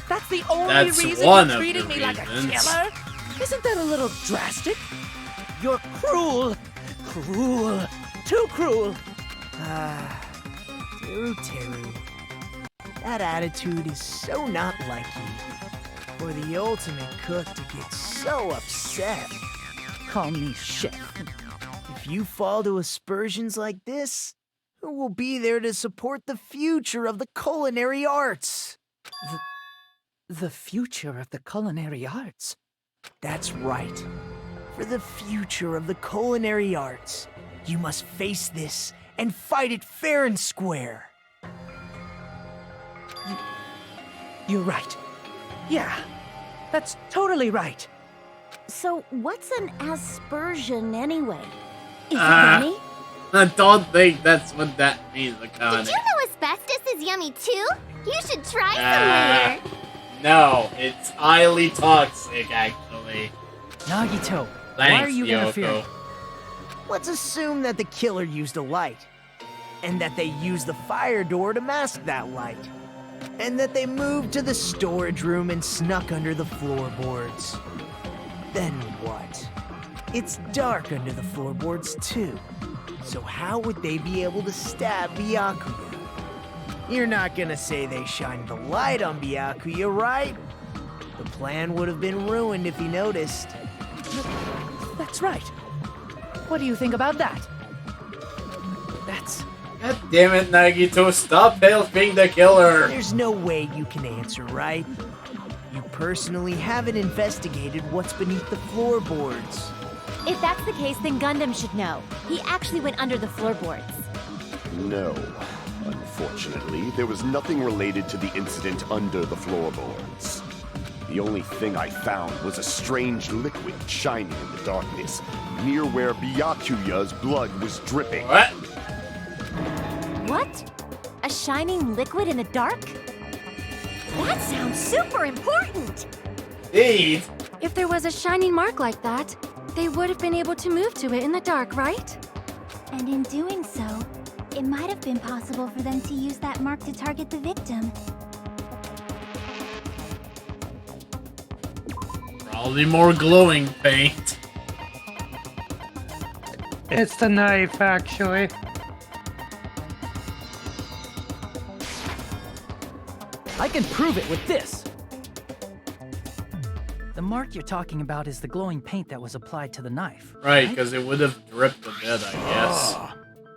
That's the only That's reason one you're of treating the me like a reasons. killer? Isn't that a little drastic? You're cruel. Cruel. Too cruel. Teru. That attitude is so not like you. For the ultimate cook to get so upset. Call me chef. If you fall to aspersions like this, who will be there to support the future of the culinary arts? The future of the culinary arts? That's right. For the future of the culinary arts, you must face this and fight it fair and square. You're right. Yeah, that's totally right. So, what's an aspersion anyway? Is it yummy? I don't think that's what that means, Akane. Did you know asbestos is yummy too? You should try some later. No, it's highly toxic, actually. Nagito, Thanks, why are you Yoko. interfering? Let's assume that the killer used a light, and that they used the fire door to mask that light, and that they moved to the storage room and snuck under the floorboards. Then what? It's dark under the floorboards too, so how would they be able to stab Byakuya? You're not gonna say they shined the light on Byakuya, right? The plan would have been ruined if he noticed. That's right. What do you think about that? That's... God damn it, Nagito, stop helping the killer! There's no way you can answer, right? You personally haven't investigated what's beneath the floorboards. If that's the case, then Gundam should know. He actually went under the floorboards. No. Unfortunately, there was nothing related to the incident under the floorboards. The only thing I found was a strange liquid shining in the darkness, near where Byakuya's blood was dripping. What? What? A shining liquid in the dark? That sounds super important! Indeed. If there was a shining mark like that, they would have been able to move to it in the dark, right? And in doing so, it might have been possible for them to use that mark to target the victim. Probably more glowing paint. It's the knife, actually. I can prove it with this! The mark you're talking about is the glowing paint that was applied to the knife. Right, because it would have dripped a bit, I guess.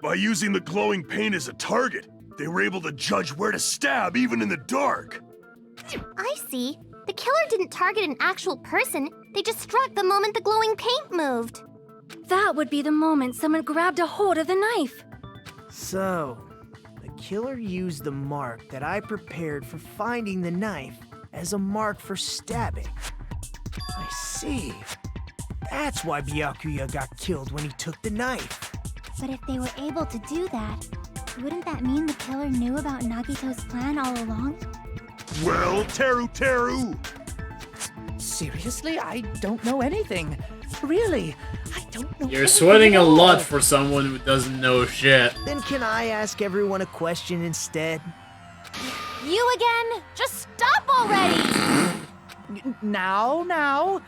By using the glowing paint as a target, they were able to judge where to stab even in the dark. I see. The killer didn't target an actual person. They just struck the moment the glowing paint moved. That would be the moment someone grabbed a hold of the knife. So, the killer used the mark that I prepared for finding the knife as a mark for stabbing. I see. That's why Byakuya got killed when he took the knife. But if they were able to do that, wouldn't that mean the killer knew about Nagito's plan all along? Well, Teru! Seriously? I don't know anything. Really, I don't know. You're sweating a lot for someone who doesn't know shit. Then can I ask everyone a question instead? You again? Just stop already! Now.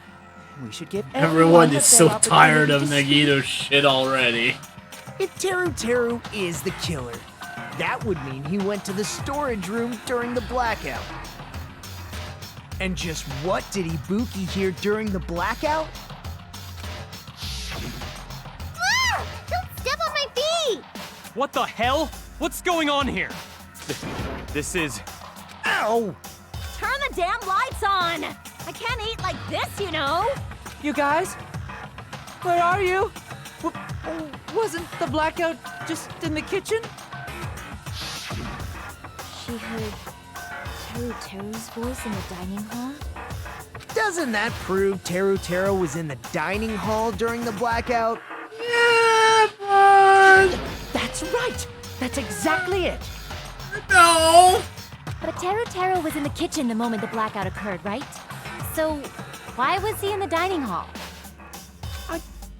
We should give Everyone is so tired of Nagito's shit already. If Teru is the killer, that would mean he went to the storage room during the blackout. And just what did Ibuki hear during the blackout? Ah! Don't step on my feet! What the hell? What's going on here? This is... Ow! Turn the damn lights on! I can't eat like this, you know! You guys? Where are you? Wasn't the blackout just in the kitchen? She heard Teru's voice in the dining hall? Doesn't that prove Teru was in the dining hall during the blackout? Yeah, but... That's right! That's exactly it! No! But Teru was in the kitchen the moment the blackout occurred, right? So, why was he in the dining hall?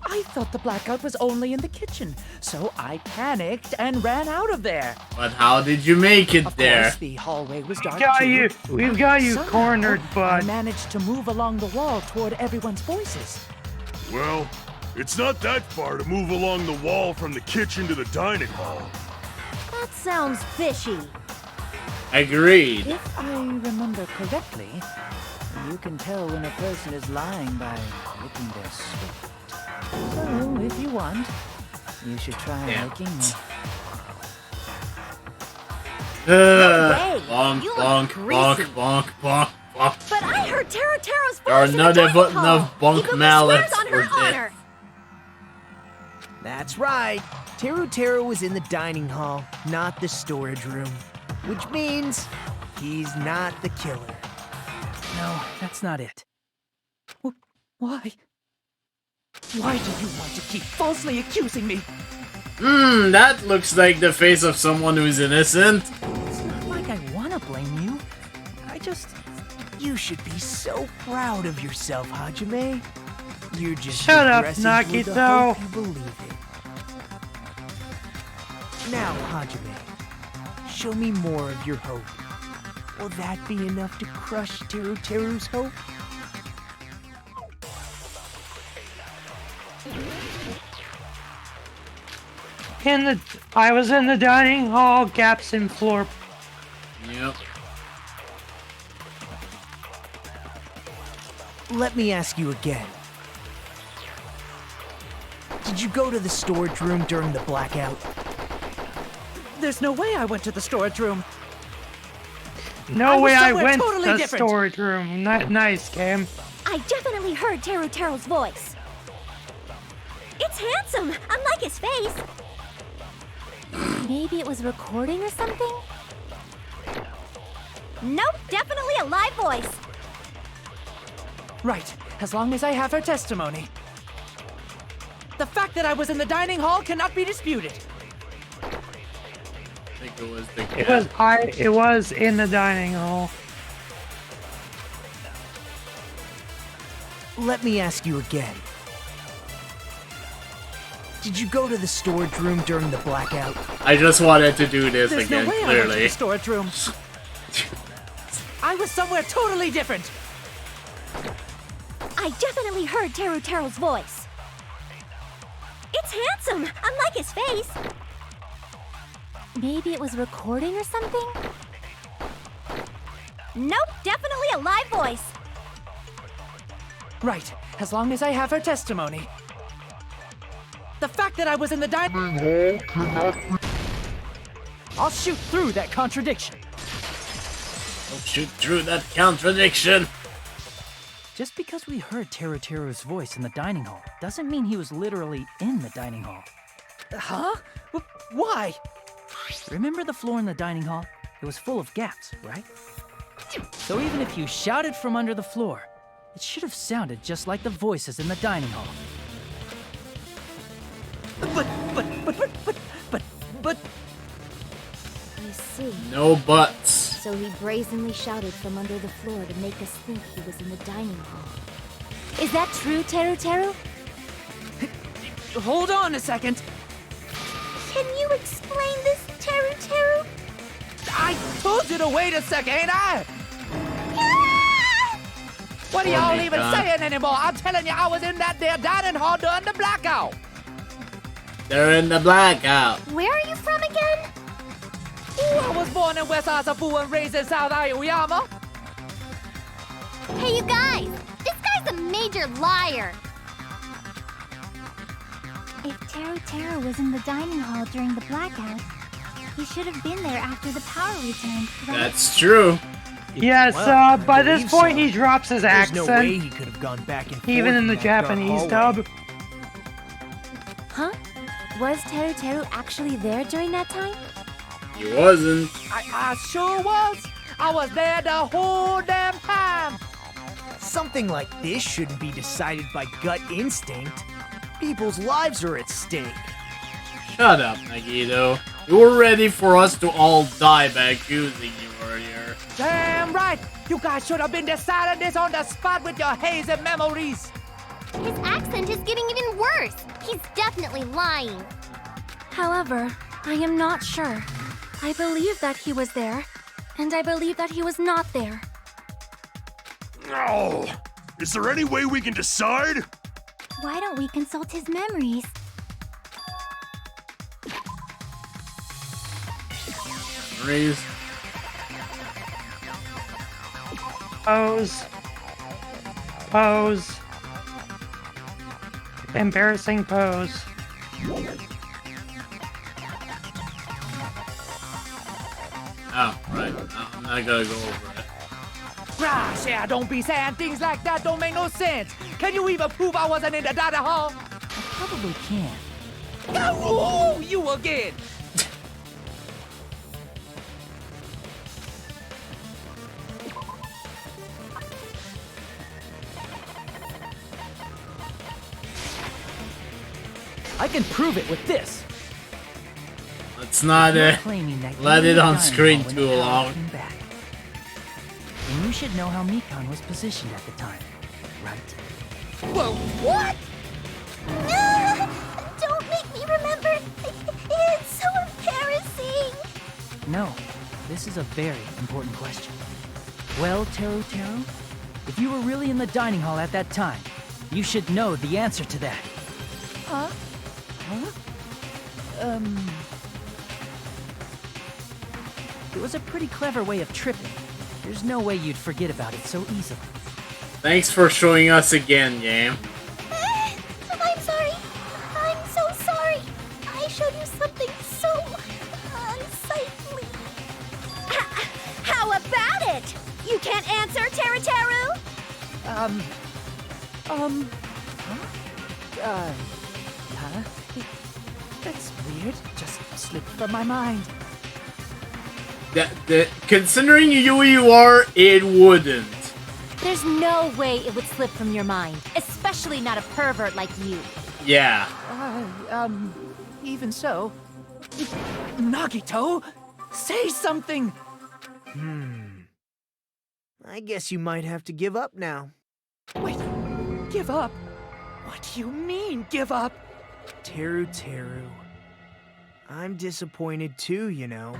I thought the blackout was only in the kitchen, so I panicked and ran out of there. But how did you make it there? Of course, the hallway was dark We've got you Somehow, cornered, bud. I managed to move along the wall toward everyone's voices. Well, it's not that far to move along the wall from the kitchen to the dining hall. That sounds fishy. Agreed. If I remember correctly, you can tell when a person is lying by licking their spit. So, if you want, you should try licking me. Bonk, bonk, bonk, bonk, bonk, bonk. But I heard heard Teruteru's There are voice in no the dining hall. enough bunk He mallets swears on for her this. honor. That's right. Teru was in the dining hall, not the storage room. Which means he's not the killer. No, that's not it. Why? Why do you want to keep falsely accusing me? That looks like the face of someone who's innocent. It's not like I want to blame you. I just... You should be so proud of yourself, Hajime. You're just Shut up, progressing through the Nagito. hope you believe it. Now, Hajime, show me more of your hope. Will that be enough to crush Teru's hope? I was in the dining hall, gaps in floor. Yep. Let me ask you again. Did you go to the storage room during the blackout? There's no way I went to the storage room. No way I went totally to the different. storage room. Not nice, Cam. I definitely heard Teruteru's voice. It's handsome, unlike his face. Maybe it was recording or something? Nope, definitely a live voice. Right, as long as I have her testimony. The fact that I was in the dining hall cannot be disputed. I think it was the It was in the dining hall. Let me ask you again. Did you go to the storage room during the blackout? I just wanted to do this There's again, no way I went to clearly. the storage room. I was somewhere totally different. I definitely heard Teruteru's voice. It's handsome, unlike his face. Maybe it was recording or something? Nope, definitely a live voice. Right, as long as I have her testimony. The fact that I was in the dining hall cannot be... I'll shoot through that contradiction. I'll shoot through that contradiction. Just because we heard Teruteru's voice in the dining hall doesn't mean he was literally in the dining hall. Huh? Why? Remember the floor in the dining hall? It was full of gaps, right? So even if you shouted from under the floor, it should have sounded just like the voices in the dining hall. But... I see. No buts. So he brazenly shouted from under the floor to make us think he was in the dining hall. Is that true, Teru? Hold on a second. Can you explain this, Teru? I told you to wait a second, ain't I? What are y'all even saying anymore? I'm telling you, I was in that there dining hall during the blackout. They're in the blackout. Where are you from again? Ooh, I was born in West Asafu and raised in South Aoyama. Hey, you guys! This guy's a major liar! If Teru was in the dining hall during the blackout, he should have been there after the power returned, right? That's true. Yes, Well, by this believe point so. he drops his There's accent. no way he could have gone back and forth Even in the that dark Japanese hallway. dub. Huh? Was Teru actually there during that time? He wasn't. I sure was. I was there the whole damn time. Something like this shouldn't be decided by gut instinct. People's lives are at stake. Shut up, Nagito. You were ready for us to all die by accusing you earlier. Damn right. You guys should have been deciding this on the spot with your hazy memories. His accent is getting even worse. He's definitely lying. However, I am not sure. I believe that he was there, and I believe that he was not there. Oh, is there any way we can decide? Why don't we consult his memories? Raise. Pose. Pose. Embarrassing pose. Oh, right. I'm not gonna go over it. Gosh, yeah, don't be saying things like that. Don't make no sense. Can you even prove I wasn't in the dining hall? I probably can. Oh, you again. I can prove it with this. Let's not let it on screen too long. And you should know how Mikan was positioned at the time, right? Whoa, what? Don't make me remember. It's so embarrassing. No, this is a very important question. Well, Teru, if you were really in the dining hall at that time, you should know the answer to that. Huh? It was a pretty clever way of tripping. There's no way you'd forget about it so easily. Thanks for showing us again, game. I'm sorry. I'm so sorry. I showed you something so unsightly. How about it? You can't answer, Teru? Huh? That's weird. Just slipped from my mind. Considering you are, it wouldn't. There's no way it would slip from your mind, especially not a pervert like you. Yeah. Even so. Nagito, say something! I guess you might have to give up now. Wait, give up? What do you mean, give up? Teru. I'm disappointed too, you know.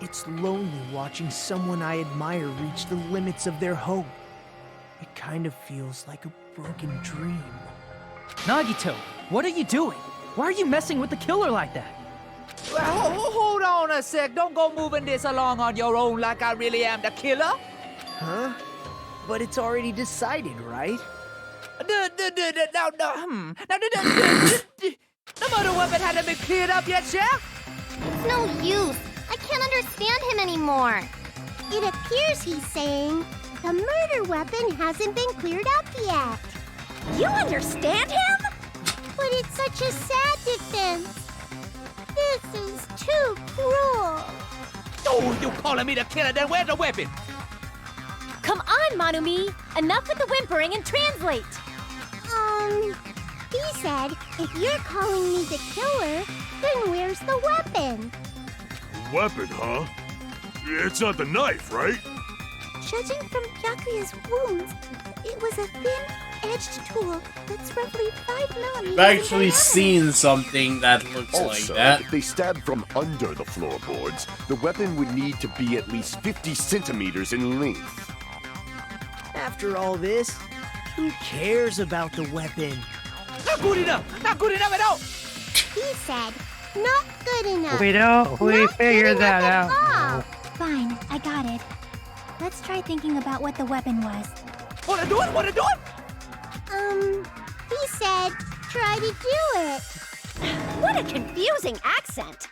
It's lonely watching someone I admire reach the limits of their hope. It kind of feels like a broken dream. Nagito, what are you doing? Why are you messing with the killer like that? Hold on a sec. Don't go moving this along on your own like I really am the killer. Huh? But it's already decided, right? The murder weapon hadn't been cleared up yet, Chef? It's no use. I can't understand him anymore. It appears he's saying the murder weapon hasn't been cleared up yet. You understand him? But it's such a sad defense. This is too cruel. Oh, you calling me the killer? Then where's the weapon? Come on, Manumi! Enough with the whimpering and translate! He said, if you're calling me the killer, then where's the weapon? Weapon, huh? It's not the knife, right? Judging from Byakuya's wounds, it was a thin-edged tool that's roughly 5 millimeters. I've actually seen something that looks Also, like that. if they stabbed from under the floorboards, the weapon would need to be at least 50 centimeters in length. After all this, who cares about the weapon? Not good enough! Not good enough at all! He said, not good enough. We figured that out. Oh. Fine, I got it. Let's try thinking about what the weapon was. Wanna do it? He said, try to do it. What a confusing accent.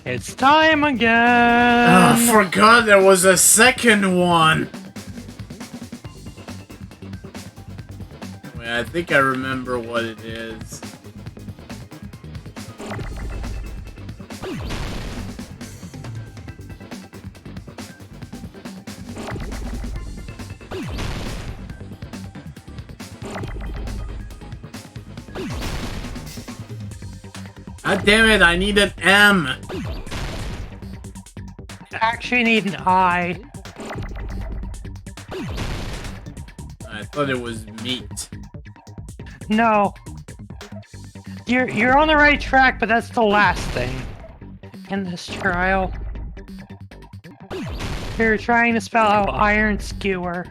It's time again! I forgot there was a second one! Wait, I think I remember what it is. God damn it, I need an M! Actually need an I. I thought it was meat. No. You're on the right track, but that's the last thing in this trial. You're trying to spell out iron skewer.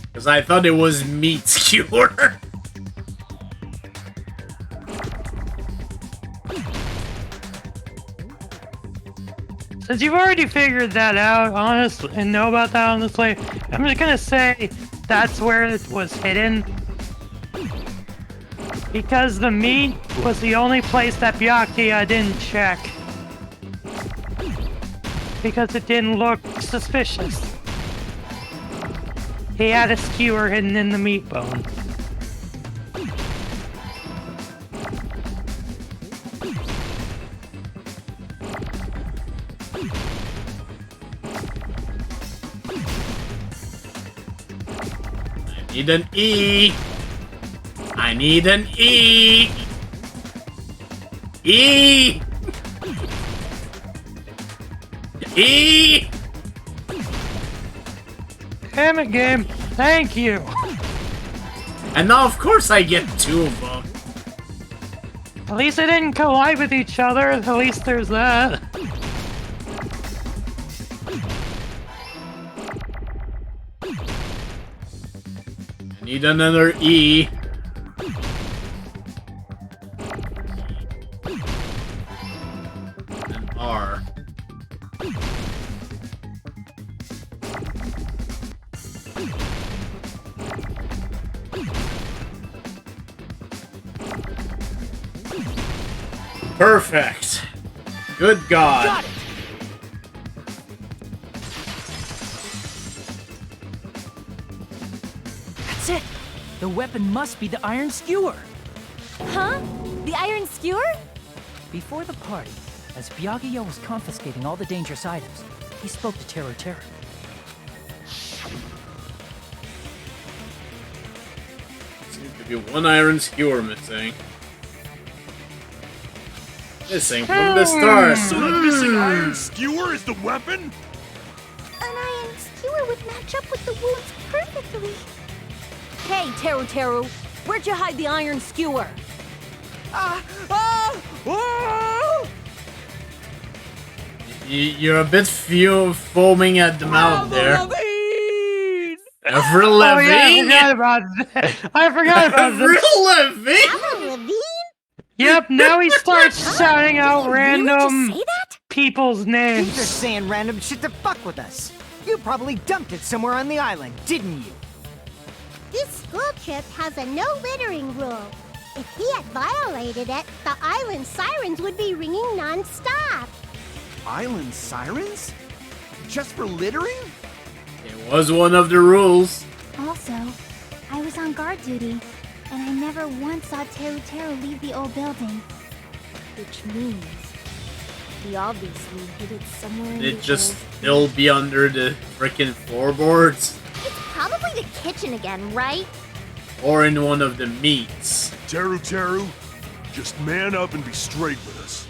Because I thought it was meat skewer. Since you've already figured that out, honestly, and know about that, honestly, I'm just gonna say that's where it was hidden. Because the meat was the only place that Byakuya didn't check. Because it didn't look suspicious. He had a skewer hidden in the meat bone. I need an E. I need an E. E. E. Damn it, game. Thank you. And now, of course, I get 2 of them. At least they didn't collide with each other. At least there's that. I need another E. And R. Perfect. Good God. Got it. That's it. The weapon must be the iron skewer. Huh? The iron skewer? Before the party, as Byakuya was confiscating all the dangerous items, he spoke to Teru. Seems to be one iron skewer missing. Missing from the start. So the missing iron skewer is the weapon? An iron skewer would match up with the wounds perfectly. Hey, Teru, where'd you hide the iron skewer? You're a bit foaming at the mouth there. Avril Oh yeah, Lavigne? I forgot about this. Avril Lavigne? Avril Lavigne? Yep, now he starts shouting out random Say that? people's You're names. just saying random shit to fuck with us. You probably dumped it somewhere on the island, didn't you? This school trip has a no littering rule. If he had violated it, the island sirens would be ringing non-stop. Island sirens? Just for littering? It was one of the rules. Also, I was on guard duty, and I never once saw Teru leave the old building. Which means he obviously hid it somewhere in the It just old- still be under the frickin' floorboards. It's probably the kitchen again, right? Or in one of the meats. Teru, just man up and be straight with us.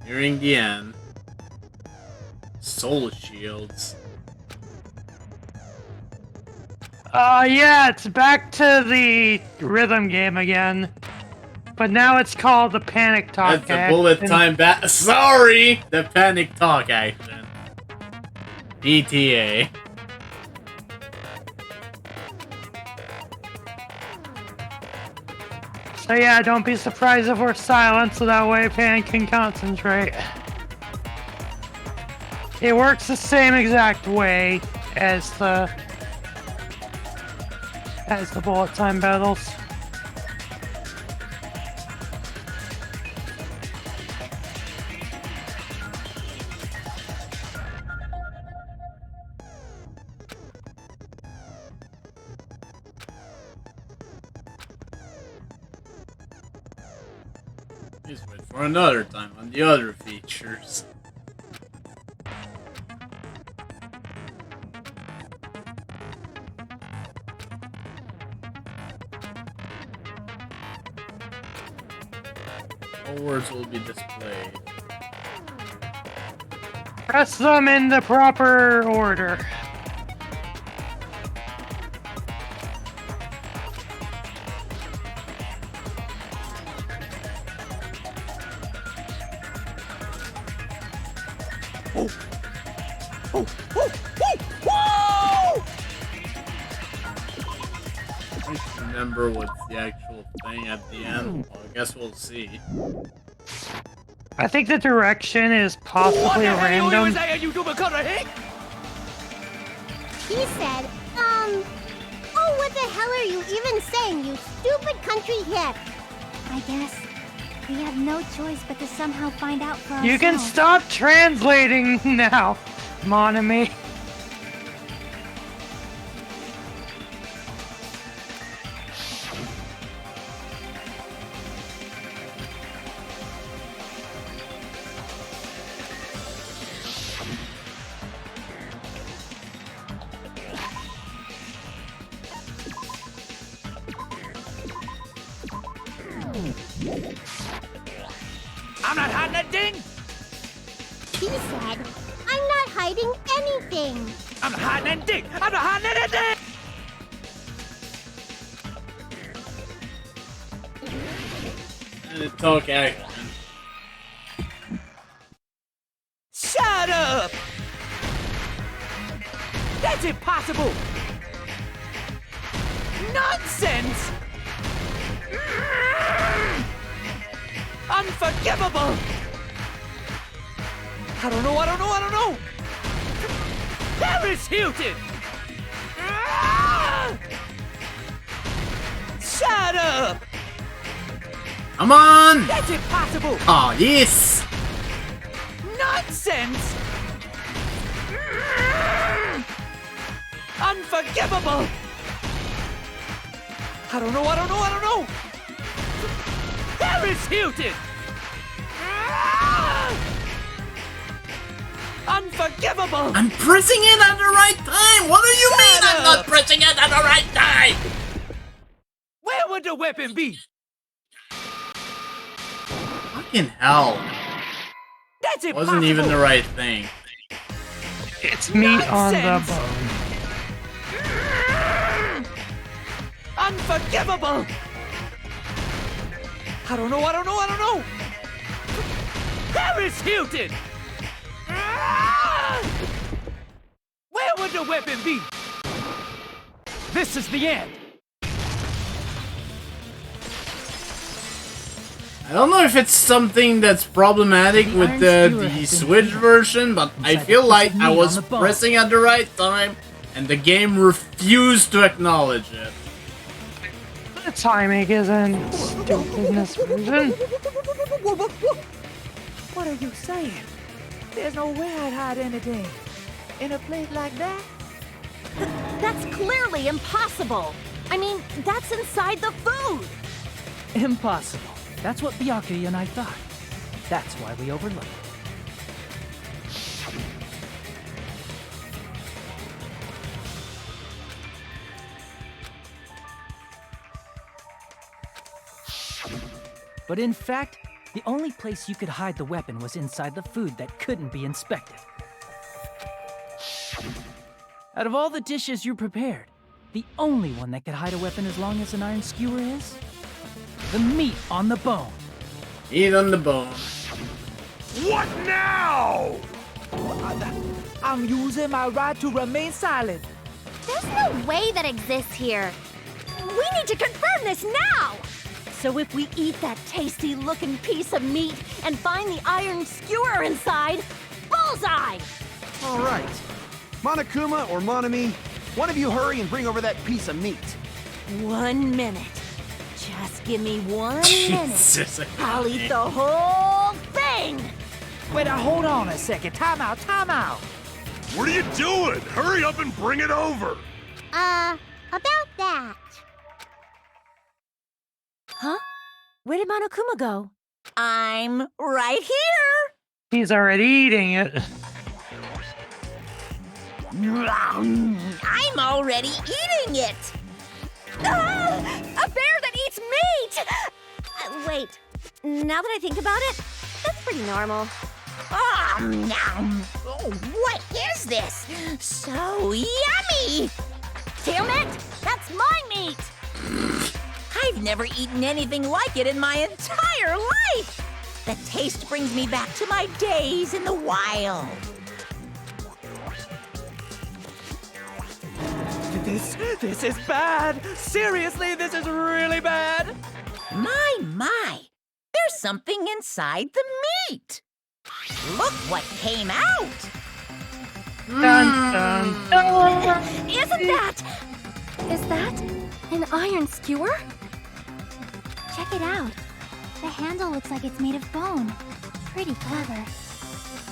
Nearing the end. Soul shields. Yeah, it's back to the rhythm game again. But now it's called the Panic Talk That's the bullet action. time Sorry! The Panic Talk action. PTA. So yeah, don't be surprised if we're silent so that way Pan can concentrate. It works the same exact way as the bullet time battles. Please wait for another time on the other features. All words will be displayed. Press them in the proper order. remember what's the actual thing at the end. Well, I guess we'll see. I think the direction is possibly random. He said, oh, what the hell are you even saying, you stupid country hip? I guess we have no choice but to somehow find out for ourselves. You can stop translating now, Monami. I'm not hiding that thing! He said, I'm not hiding anything. I'm not hiding anything! I'm not hiding anything! It's okay. Shut up! That's impossible! Nonsense! Unforgivable! I don't know! Paris Hilton! Shut up! Come on! That's impossible! Oh, yes! Nonsense! Unforgivable! I don't know! Paris Hilton! Unforgivable! I'm pressing it at the right time! What do you mean I'm not pressing it at the right time? Where would the weapon be? Fucking hell. That's impossible! Wasn't even the right thing. It's meat on the Nonsense. bone. Unforgivable! I don't know! Paris Hilton! Where would the weapon be? This is the end! I don't know if it's something that's problematic with the Switch version, but I feel like I was pressing at the right time and the game refused to acknowledge it. The timing isn't stupid in this version. What are you saying? There's no way I'd hide anything in a place like that. That's clearly impossible. I mean, that's inside the food. Impossible. That's what Byakuya and I thought. That's why we overlooked it. But in fact, the only place you could hide the weapon was inside the food that couldn't be inspected. Out of all the dishes you prepared, the only one that could hide a weapon as long as an iron skewer is? The meat on the bone. Meat on the bone. What now? I'm using my right to remain silent. There's no way that exists here. We need to confirm this now! So if we eat that tasty-looking piece of meat and find the iron skewer inside, bullseye! All right. Monokuma or Monami, one of you hurry and bring over that piece of meat. 1 minute. Just give me 1 Jesus. minute. I'll eat the whole thing! Wait, now hold on a second. Time out. What are you doing? Hurry up and bring it over! About that. Huh? Where did Monokuma go? I'm right here! He's already eating it. I'm already eating it! Ah, a bear that eats meat! Wait, now that I think about it, that's pretty normal. Oh, what is this? So yummy! Damn it! That's my meat! I've never eaten anything like it in my entire life! The taste brings me back to my days in the wild. This is bad. Seriously, this is really bad. My. There's something inside the meat. Look what came out. Dun, dun, dun. Is that an iron skewer? Check it out. The handle looks like it's made of bone. Pretty clever.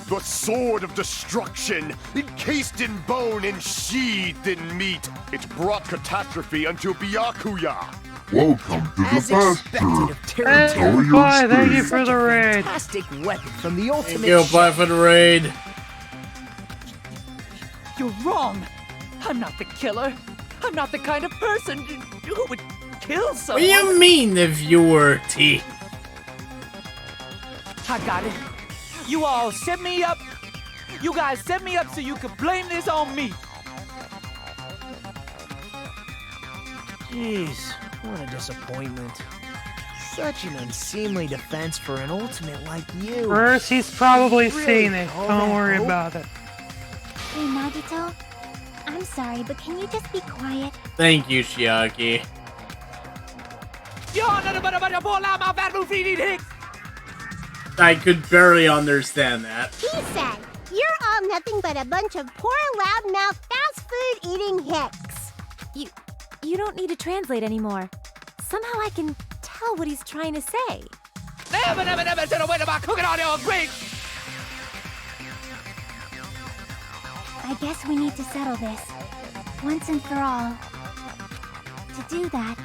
The sword of destruction, encased in bone and sheathed in meat. It brought catastrophe unto Byakuya. Welcome to As expected of Hey, bye, thank you for the raid. Fantastic weapon from the ultimate. Thank you, bye for the raid. You're wrong. I'm not the killer. I'm not the kind of person who would kill What someone. do you mean if you were T? I got it. You all set me up. You guys set me up so you could blame this on me. Jeez, what a disappointment. Such an unseemly defense for an ultimate like you. First, he's probably Really seen it. call Don't that worry hope? about it. Hey, Nagito. I'm sorry, but can you just be quiet? Thank you, Shiaki. I could barely understand that. He said, "You're all nothing but a bunch of poor, loudmouth, fast food eating hicks." You don't need to translate anymore. Somehow I can tell what he's trying to say. I guess we need to settle this. Once and for all. To do that,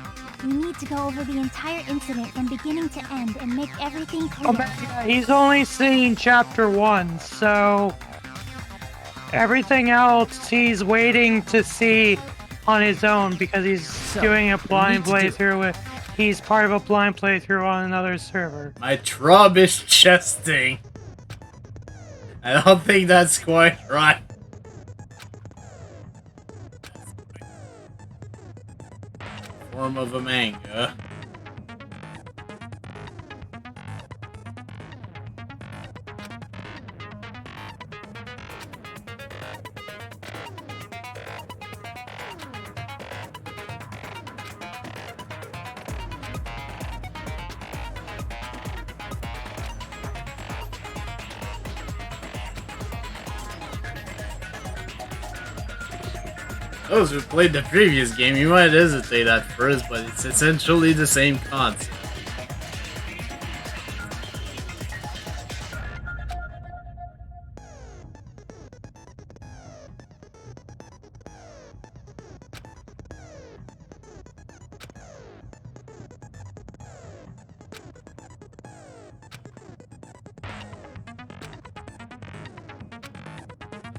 we need to go over the entire incident from beginning to end and make everything clear. Oh, but yeah, he's only seen chapter 1, so everything else he's waiting to see on his own because he's doing a blind playthrough with. He's part of a blind playthrough on another server. My trub is chesting. I don't think that's quite right. Form of a manga. Those who played the previous game, you might hesitate at first, but it's essentially the same concept.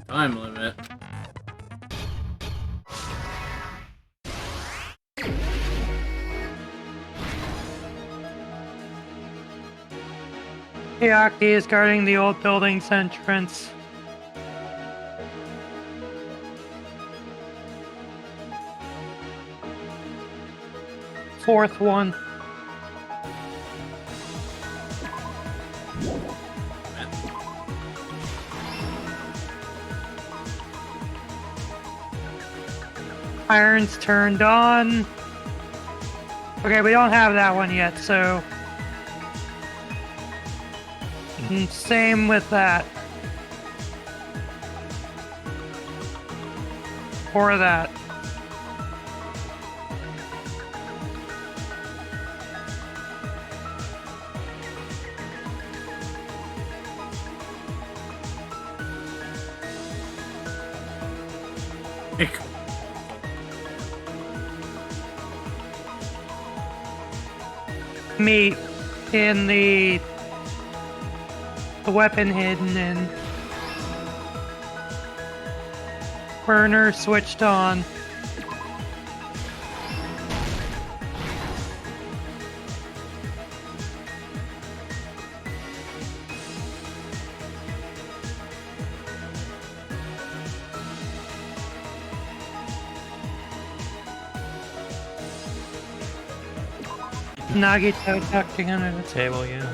Time limit. Hiaki is guarding the old building's entrance. Fourth one. Iron's turned on. Okay, we don't have that one yet, so... Same with that. Or that. Meat in the weapon hidden in. Burner switched on. Nagito tucking under the table, yeah.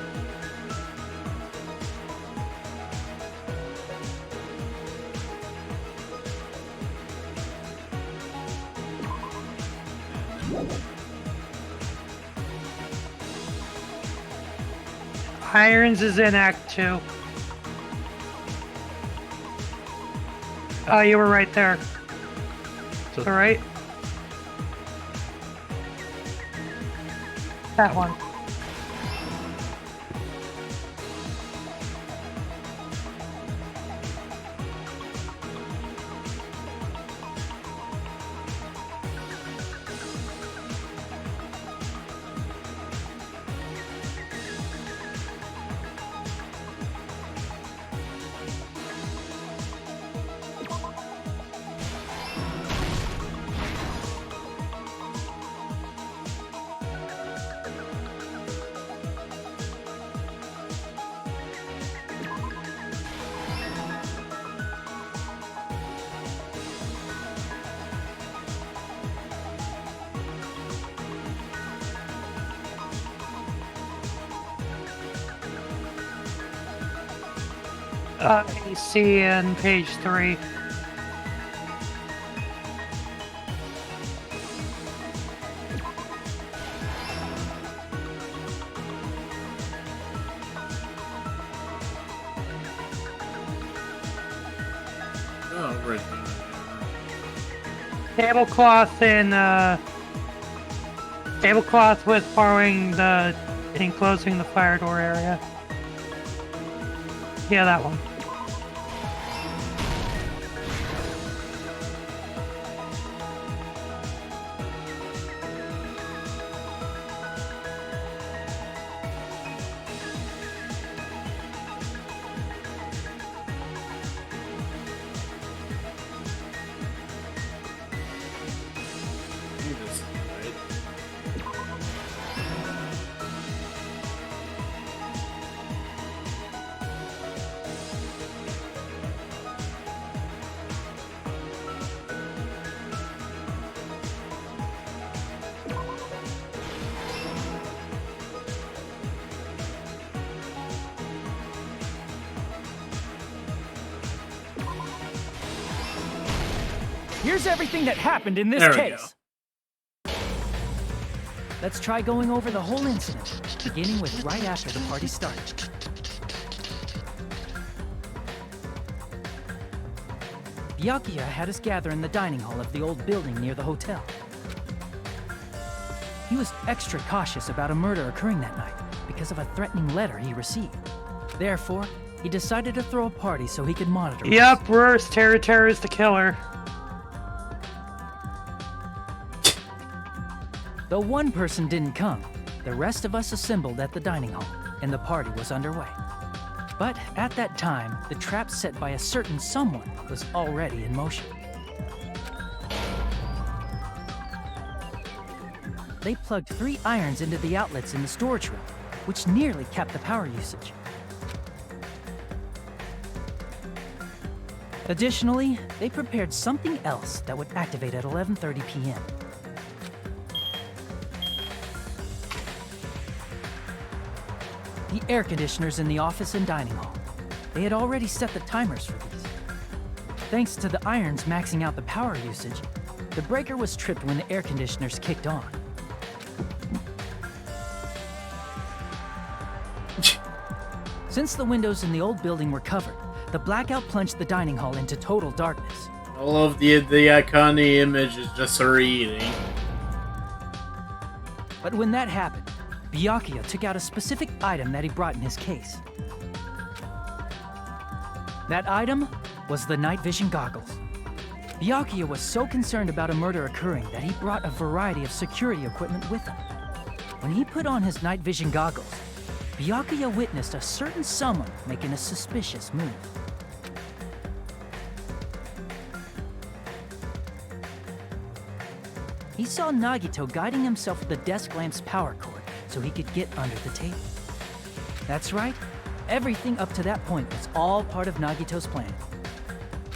Irons is in Act 2. Oh, you were right there. All right. That one. You see in page 3. Oh, right. Tablecloth in tablecloth with borrowing the enclosing the fire door area. Yeah, that one. Here's everything that happened in this There we case. Let's try going over the whole incident, beginning with right after the party started. Byakuya had us gather in the dining hall of the old building near the hotel. He was extra cautious about a murder occurring that night because of a threatening letter he received. Therefore, he decided to throw a party so he could monitor us. Yep, worse. Terra is the killer. Though one person didn't come, the rest of us assembled at the dining hall, and the party was underway. But at that time, the trap set by a certain someone was already in motion. They plugged 3 irons into the outlets in the storage room, which nearly capped the power usage. Additionally, they prepared something else that would activate at 11:30 p.m. The air conditioners in the office and dining hall. They had already set the timers for these. Thanks to the irons maxing out the power usage, the breaker was tripped when the air conditioners kicked on. Since the windows in the old building were covered, the blackout plunged the dining hall into total darkness. I love the Akane image is just her eating. But when that happened, Byakuya took out a specific item that he brought in his case. That item was the night vision goggles. Byakuya was so concerned about a murder occurring that he brought a variety of security equipment with him. When he put on his night vision goggles, Byakuya witnessed a certain someone making a suspicious move. He saw Nagito guiding himself with the desk lamp's power cord so he could get under the table. That's right, everything up to that point was all part of Nagito's plan.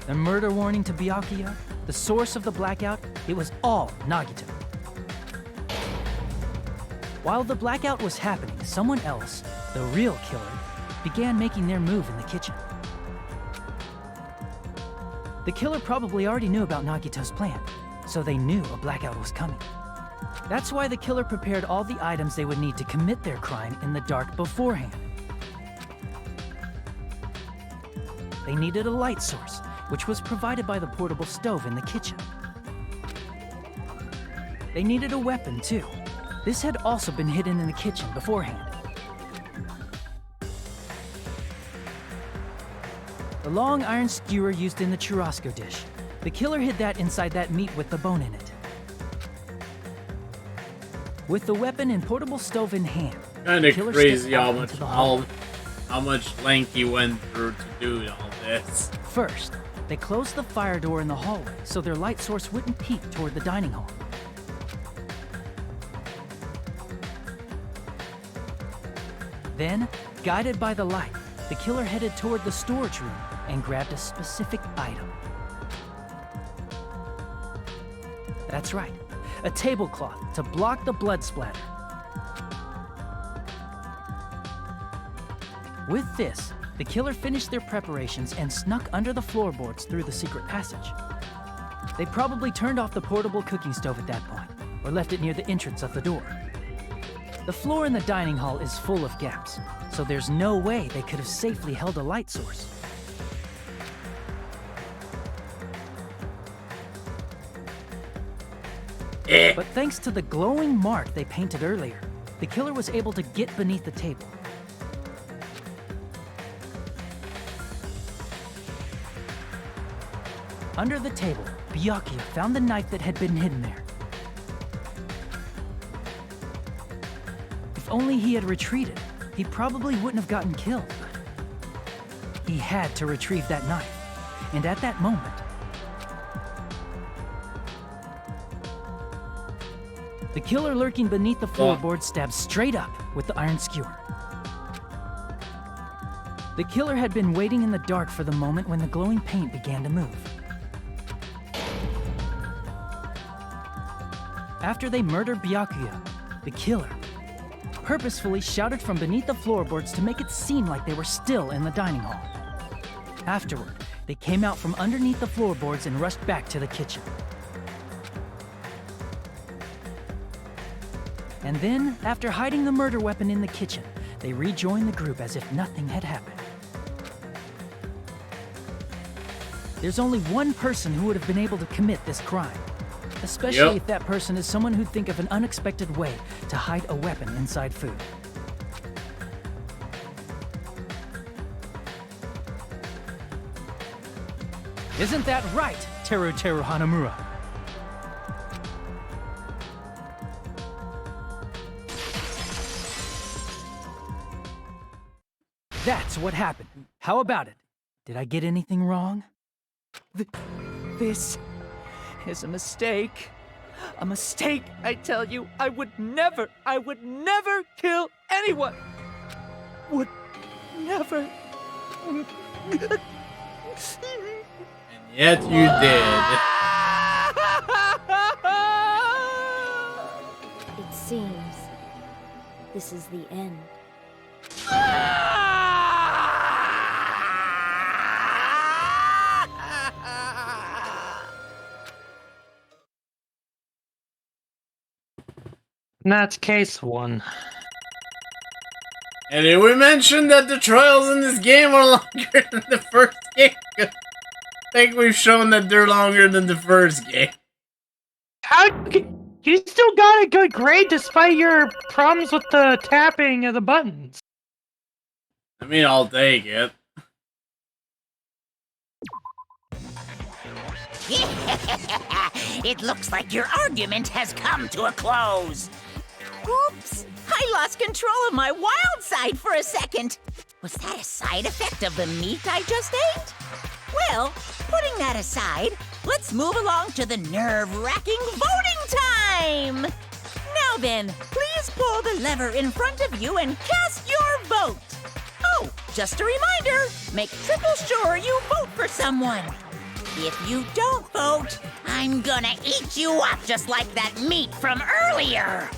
The murder warning to Byakuya, the source of the blackout, it was all Nagito. While the blackout was happening, someone else, the real killer, began making their move in the kitchen. The killer probably already knew about Nagito's plan, so they knew a blackout was coming. That's why the killer prepared all the items they would need to commit their crime in the dark beforehand. They needed a light source, which was provided by the portable stove in the kitchen. They needed a weapon, too. This had also been hidden in the kitchen beforehand. The long iron skewer used in the churrasco dish. The killer hid that inside that meat with the bone in it. With the weapon and portable stove in hand, Kinda crazy how much length he went through to do all this. First, they closed the fire door in the hallway so their light source wouldn't peek toward the dining hall. Then, guided by the light, the killer headed toward the storage room and grabbed a specific item. That's right, a tablecloth to block the blood splatter. With this, the killer finished their preparations and snuck under the floorboards through the secret passage. They probably turned off the portable cooking stove at that point, or left it near the entrance of the door. The floor in the dining hall is full of gaps, so there's no way they could have safely held a light source. But thanks to the glowing mark they painted earlier, the killer was able to get beneath the table. Under the table, Byakuya found the knife that had been hidden there. If only he had retreated, he probably wouldn't have gotten killed. He had to retrieve that knife, and at that moment, the killer lurking beneath the floorboard stabbed straight up with the iron skewer. The killer had been waiting in the dark for the moment when the glowing paint began to move. After they murdered Byakuya, the killer purposefully shouted from beneath the floorboards to make it seem like they were still in the dining hall. Afterward, they came out from underneath the floorboards and rushed back to the kitchen. And then, after hiding the murder weapon in the kitchen, they rejoined the group as if nothing had happened. There's only one person who would have been able to commit this crime. Especially if that person is someone who'd think of an unexpected way to hide a weapon inside food. Isn't that right, Teru Hanamura? That's what happened. How about it? Did I get anything wrong? This is a mistake. A mistake, I tell you. I would never kill anyone. Would never. And yet you did. It seems this is the end. And that's case 1. And did we mention that the trials in this game are longer than the first game? I think we've shown that they're longer than the first game. You still got a good grade despite your problems with the tapping of the buttons. I mean, I'll take it. It looks like your argument has come to a close. Oops! I lost control of my wild side for a second. Was that a side effect of the meat I just ate? Well, putting that aside, let's move along to the nerve-wracking voting time! Now then, please pull the lever in front of you and cast your vote. Oh, just a reminder, make triple sure you vote for someone. If you don't vote, I'm gonna eat you up just like that meat from earlier.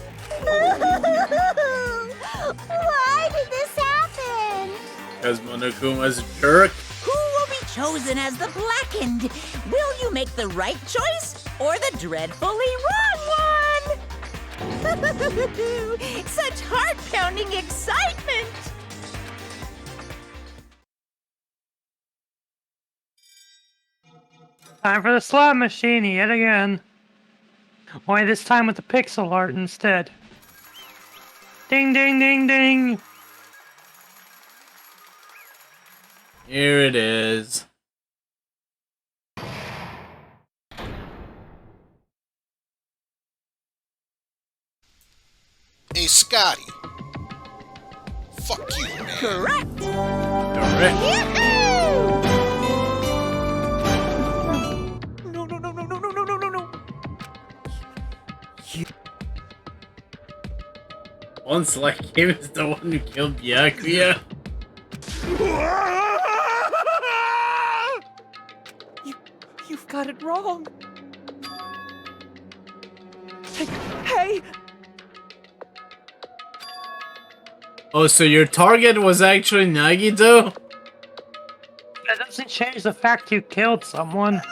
Why did this happen? Because Monokuma's a jerk. Who will be chosen as the blackened? Will you make the right choice or the dreadfully wrong one? Such heart-pounding excitement! Time for the slot machine yet again. Only this time with the pixel art instead. Ding ding ding ding! Here it is. Hey, Scotty. Fuck you, man. Correct! Correct. No, no, no, no, no, no, no, no, no, no. Once like him is the one who killed Byakuya. You've got it wrong. Hey! Oh, so your target was actually Nagito? That doesn't change the fact you killed someone.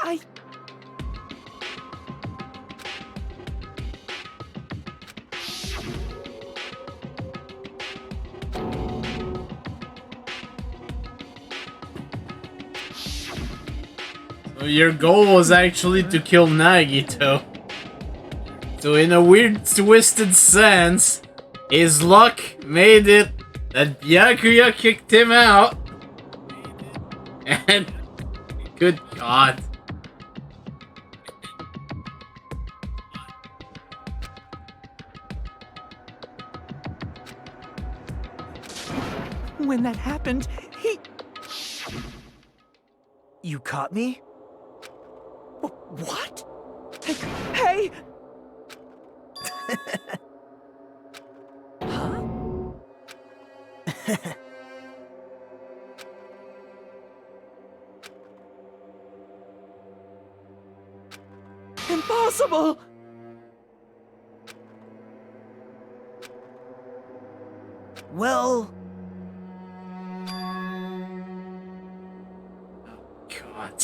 So your goal was actually to kill Nagito. So in a weird, twisted sense, his luck made it that Byakuya kicked him out. And... good God. When that happened, he... You caught me? What? Hey! Huh? Impossible! Well... God.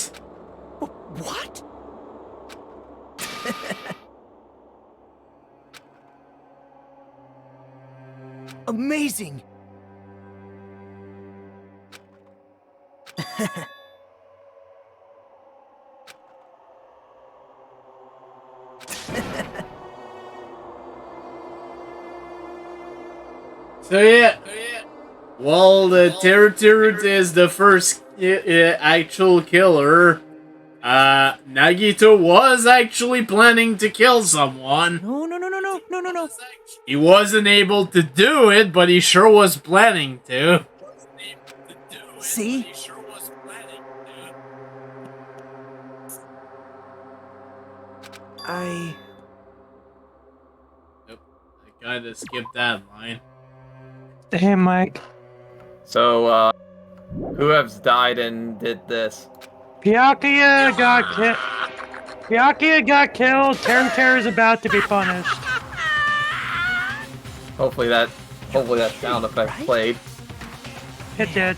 What? Amazing! So yeah. While the Teruteru is the first actual killer, Nagito was actually planning to kill someone. No, no, no, no, no, no, no, no. He wasn't able to do it, but he sure was planning to. See? Nope, I kinda skipped that line. Damn, Mike. So, who has died and did this? Byakuya got killed. Byakuya got killed. Teruteru is about to be punished. Hopefully that sound effect played. It did.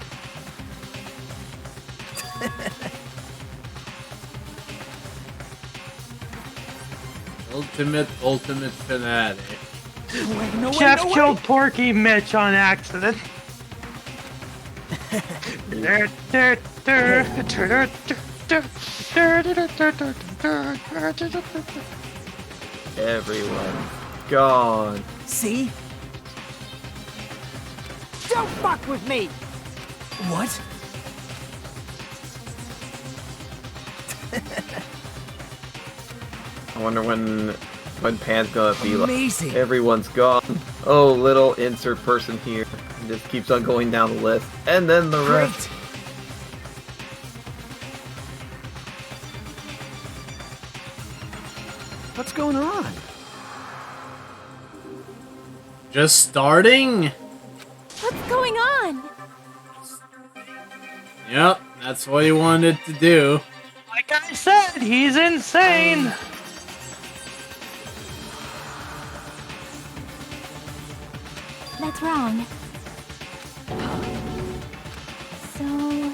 Ultimate fanatic. Jeff killed Porky Mitch on accident. Everyone gone. See? Don't fuck with me! What? I wonder when Pan's gonna be Amazing. like, everyone's gone. Oh, little insert person here. And just keeps on going down the list. And then the rest. What's going on? Just starting? What's going on? Yep, that's what he wanted to do. Like I said, he's insane. That's wrong. So...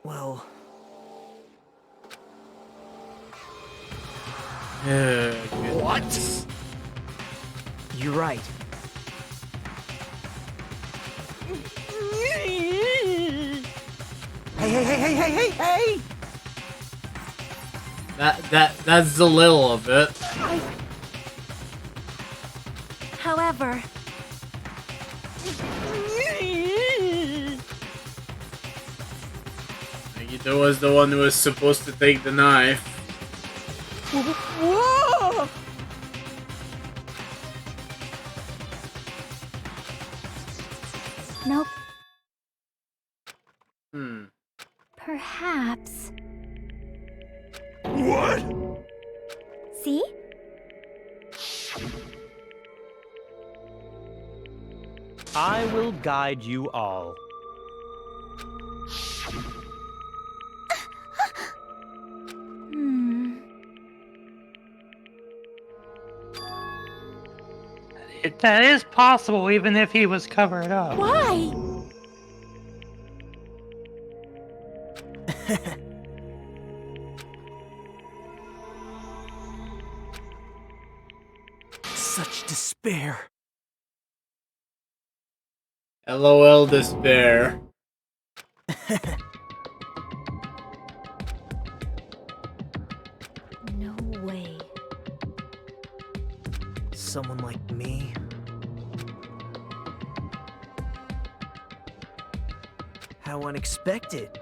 Well, What? You're right. Hey! That's the little of it. However, Nagito was the one who was supposed to take the knife. Whoa! Nope. Perhaps. What? See? I will guide you all. That is possible, even if he was covered up. Why? Such despair. LOL despair. No way. Someone like me? How unexpected.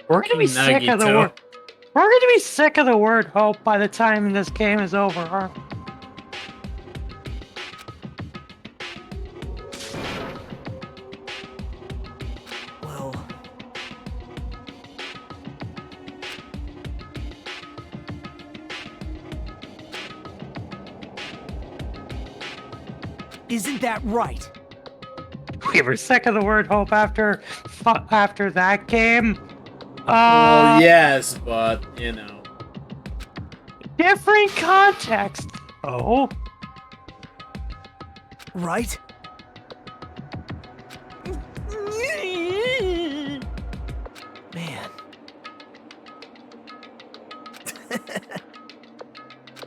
We're gonna be sick of the word. We're gonna be sick of the word hope by the time this game is over, aren't we? Well... Isn't that right? We were sick of the word hope after that game. Well, yes, but you know. Different context. Oh. Right? Man.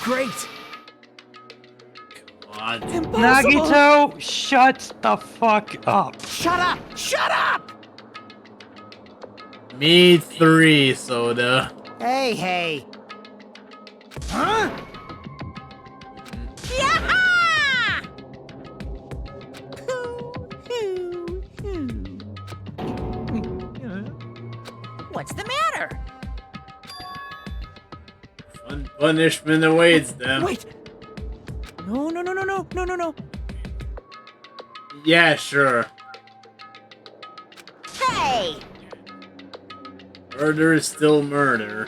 Great. God. Nagito, shut the fuck up. Shut up! Shut up! Me 3, Soda. Hey. Huh? What's the matter? Fun punishment awaits them. Wait. No. Yeah, sure. Hey! Murder is still murder.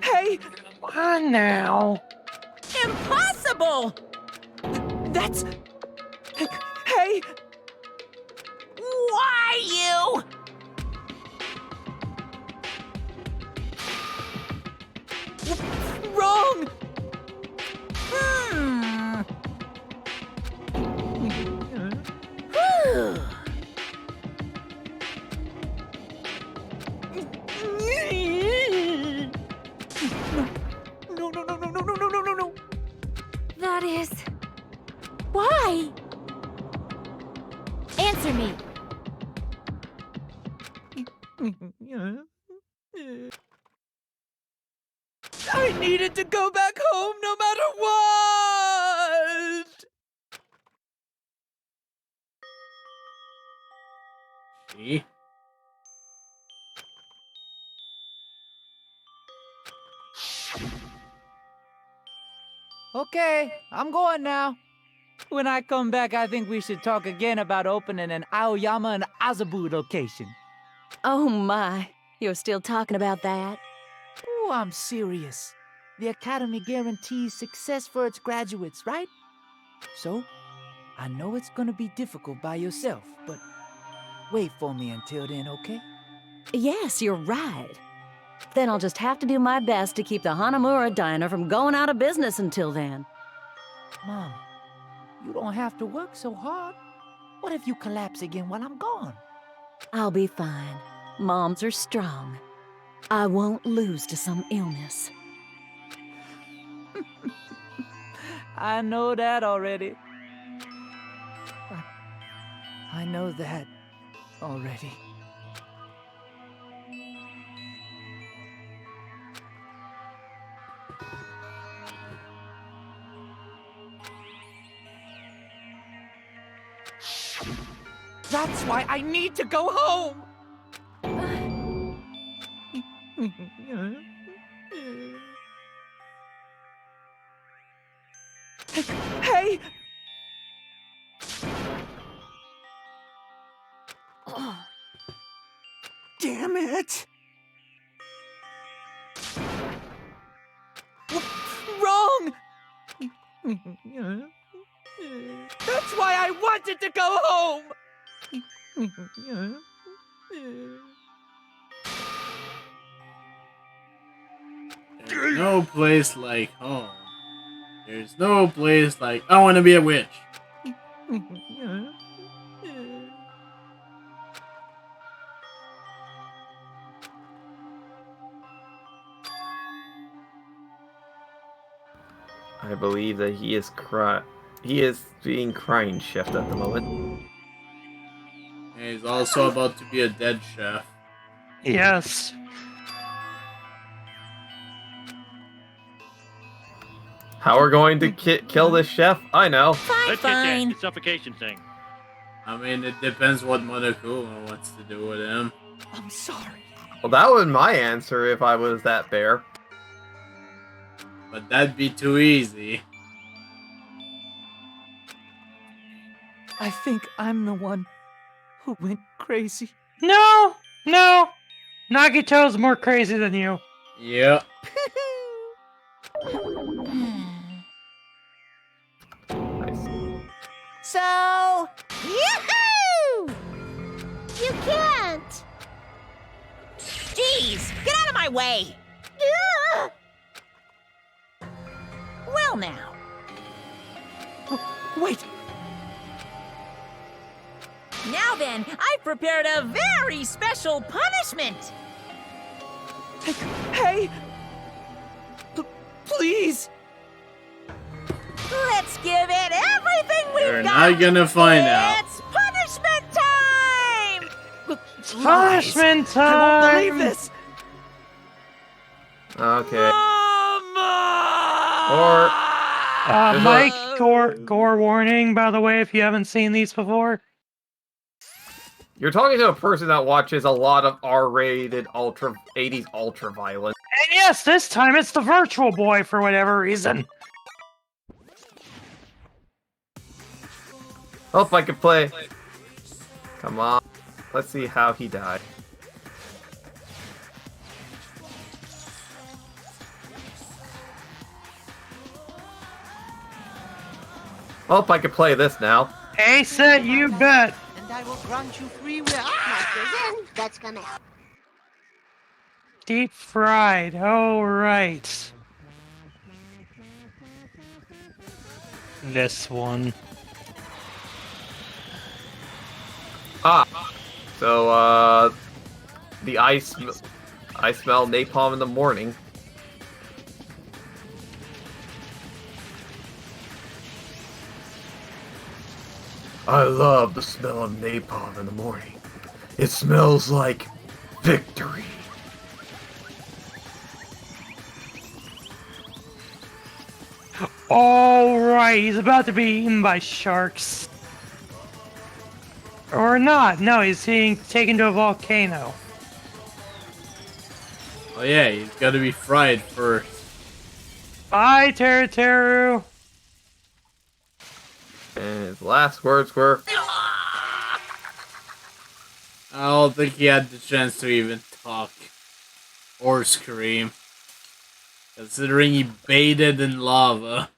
Hey! Come on now. Impossible! That's... Hey! Why you? Wrong! Whew. No. that is... Why? Answer me. I needed to go back home no matter what! See? Okay, I'm going now. When I come back, I think we should talk again about opening an Aoyama and Azabu location. Oh my, you're still talking about that? Ooh, I'm serious. The Academy guarantees success for its graduates, right? So, I know it's gonna be difficult by yourself, but wait for me until then, okay? Yes, you're right. Then I'll just have to do my best to keep the Hanamura Diner from going out of business until then. Mom, you don't have to work so hard. What if you collapse again while I'm gone? I'll be fine. Moms are strong. I won't lose to some illness. I know that already. I know that already. That's why I need to go home! Hey! Damn it! Wrong! That's why I wanted to go home! There's no place like home. There's no place like I want to be a witch. I believe that he is being crying chef at the moment. And he's also about to be a dead chef. Yes. How we're going to kill this chef? I know. Fine, fine. The suffocation thing. I mean, it depends what Monokuma wants to do with him. I'm sorry. Well, that was my answer if I was that bear. But that'd be too easy. I think I'm the one who went crazy. No! No! Nagito's more crazy than you. Yep. So, Yahoo! You can't! Jeez, get out of my way! Well now. Wait! Now then, I've prepared a very special punishment! Hey! Please! Let's give it everything we've You're got! not gonna find out. It's punishment time! Punishment time! I won't believe this! Okay. Or... Mike, gore warning, by the way, if you haven't seen these before. You're talking to a person that watches a lot of R-rated 80s ultra-violence. And yes, this time it's the Virtual Boy for whatever reason. Hope I can play. Come on. Let's see how he died. Hope I can play this now. Ace it, you bet. And I will grant you free will. Then that's gonna help. Deep fried, alright. This one. So, I smell napalm in the morning. I love the smell of napalm in the morning. It smells like victory. Alright, he's about to be eaten by sharks. Or not. No, he's being taken to a volcano. Oh yeah, he's gotta be fried first. Bye, Teru. And his last words were... I don't think he had the chance to even talk. Or scream. Considering he bathed in lava.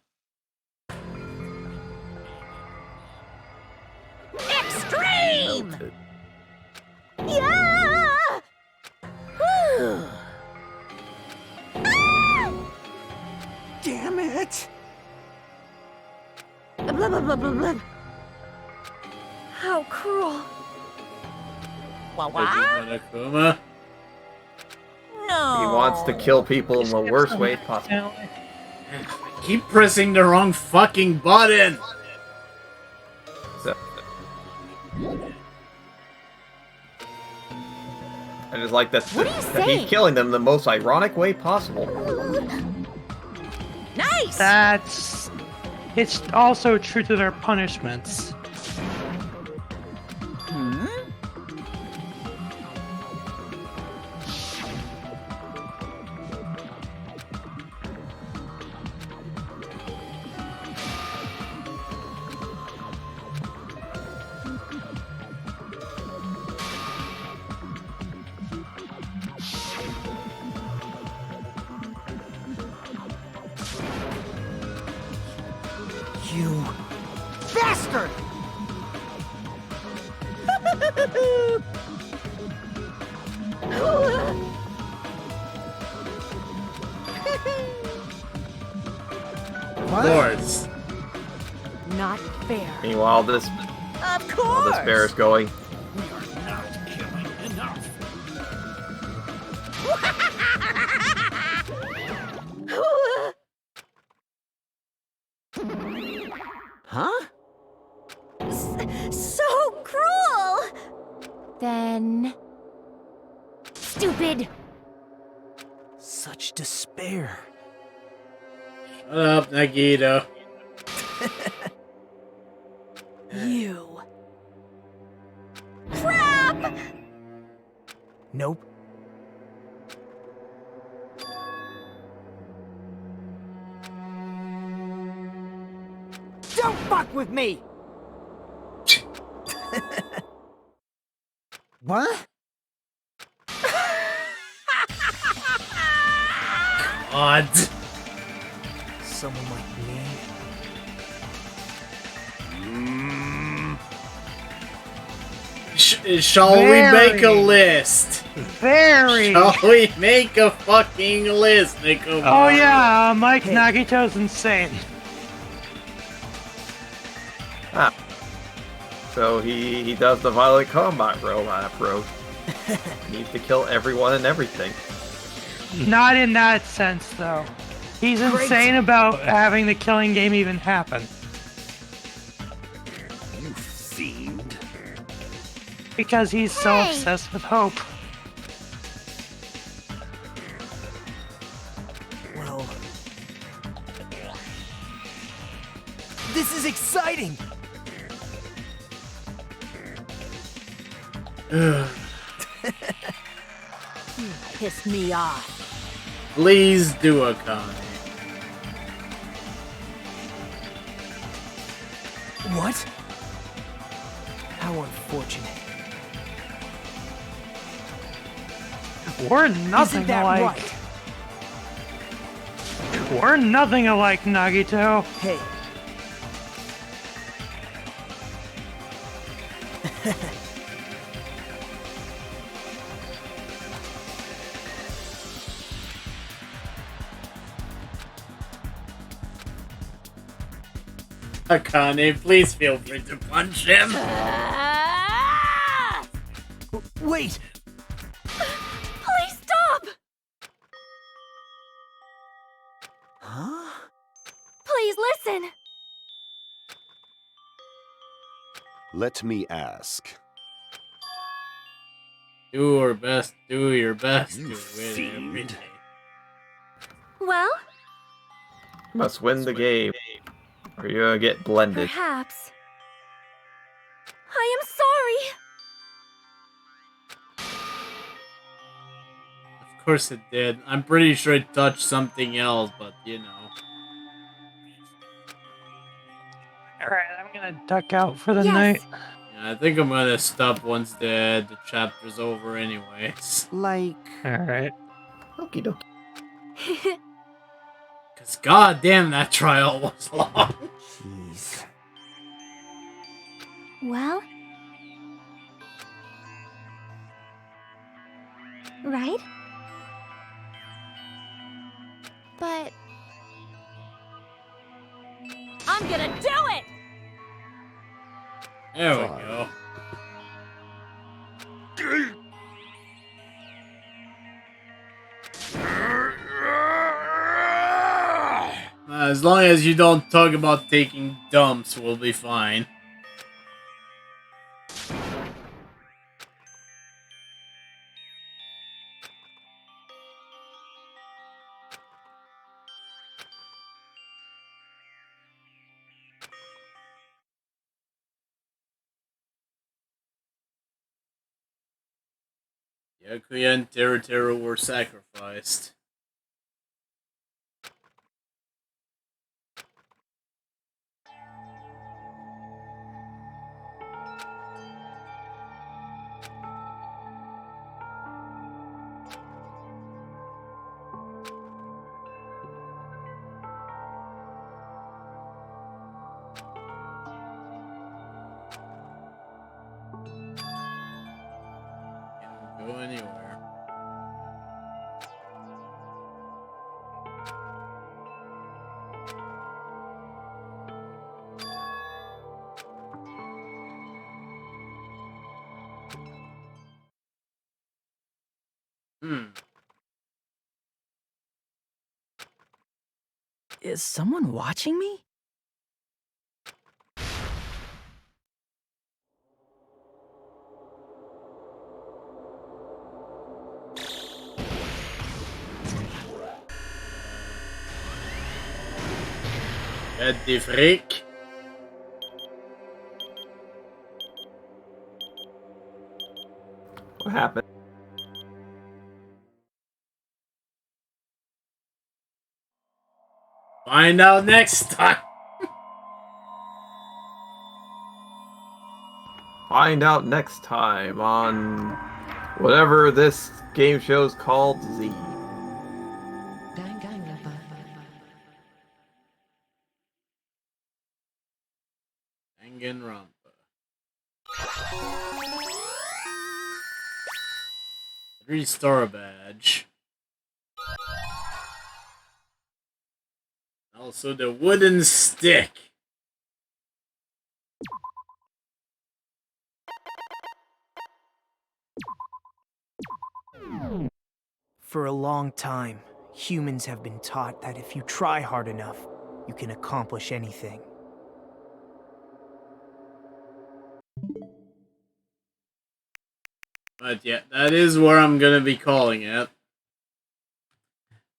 Damn it! Blah, blah, blah, blah, blah. How cruel. Monokuma. No. He wants to kill people in the worst way possible. Keep pressing the wrong fucking button. So, I just like that he's killing them the most ironic way possible. Nice. It's also true to their punishments. You bastard! Lords. Not fair. Meanwhile, this bear is going. Huh? So cruel! Then... Stupid! Such despair. Shut up, Nagito. You. Crap! Nope. Don't fuck with me! What? God. Someone like me? Shall we make a list? Very. Shall we make a fucking list, Nico? Oh yeah, Mike Nagito's insane. Ah. So he does the violent combat approach. Needs to kill everyone and everything. Not in that sense, though. He's insane about having the killing game even happen. You fiend. Because he's so obsessed with hope. Well... This is exciting! You pissed me off. Please do a con. What? How unfortunate. We're nothing Isn't that alike. right? We're nothing alike, Nagito. Hey. Akane, please feel free to punch him. Wait! Please stop! Huh? Please listen! Let me ask. Do your best, do your best to win fiend. everything. Well, You must win the game, or you're gonna get blended. perhaps. I am sorry! Of course it did. I'm pretty sure it touched something else, but you know. Alright, I'm gonna duck out for the Yes. night. Yeah, I think I'm gonna stop once the chapter's over anyways. Like... Alright. Okie dokie. Cause goddamn that trial was long. Jeez. Well? Right? But I'm gonna do it! There we go. As long as you don't talk about taking dumps, we'll be fine. Yakuya and Teru were sacrificed. Can't go anywhere. Is someone watching me? The freak. What happened? Find out next time. Find out next time on whatever this game show's called, Z. Danganrompa. Restore badge. Also the wooden stick. For a long time, humans have been taught that if you try hard enough, you can accomplish anything. But yeah, that is where I'm gonna be calling it.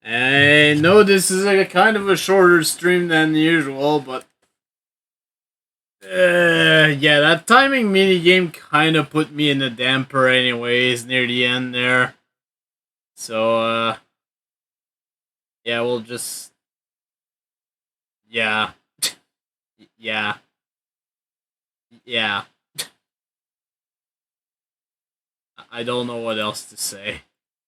I know this is a kind of a shorter stream than usual, but yeah, that timing minigame kind of put me in the damper anyways near the end there. So, yeah, we'll just... Yeah. Yeah. Yeah. I don't know what else to say.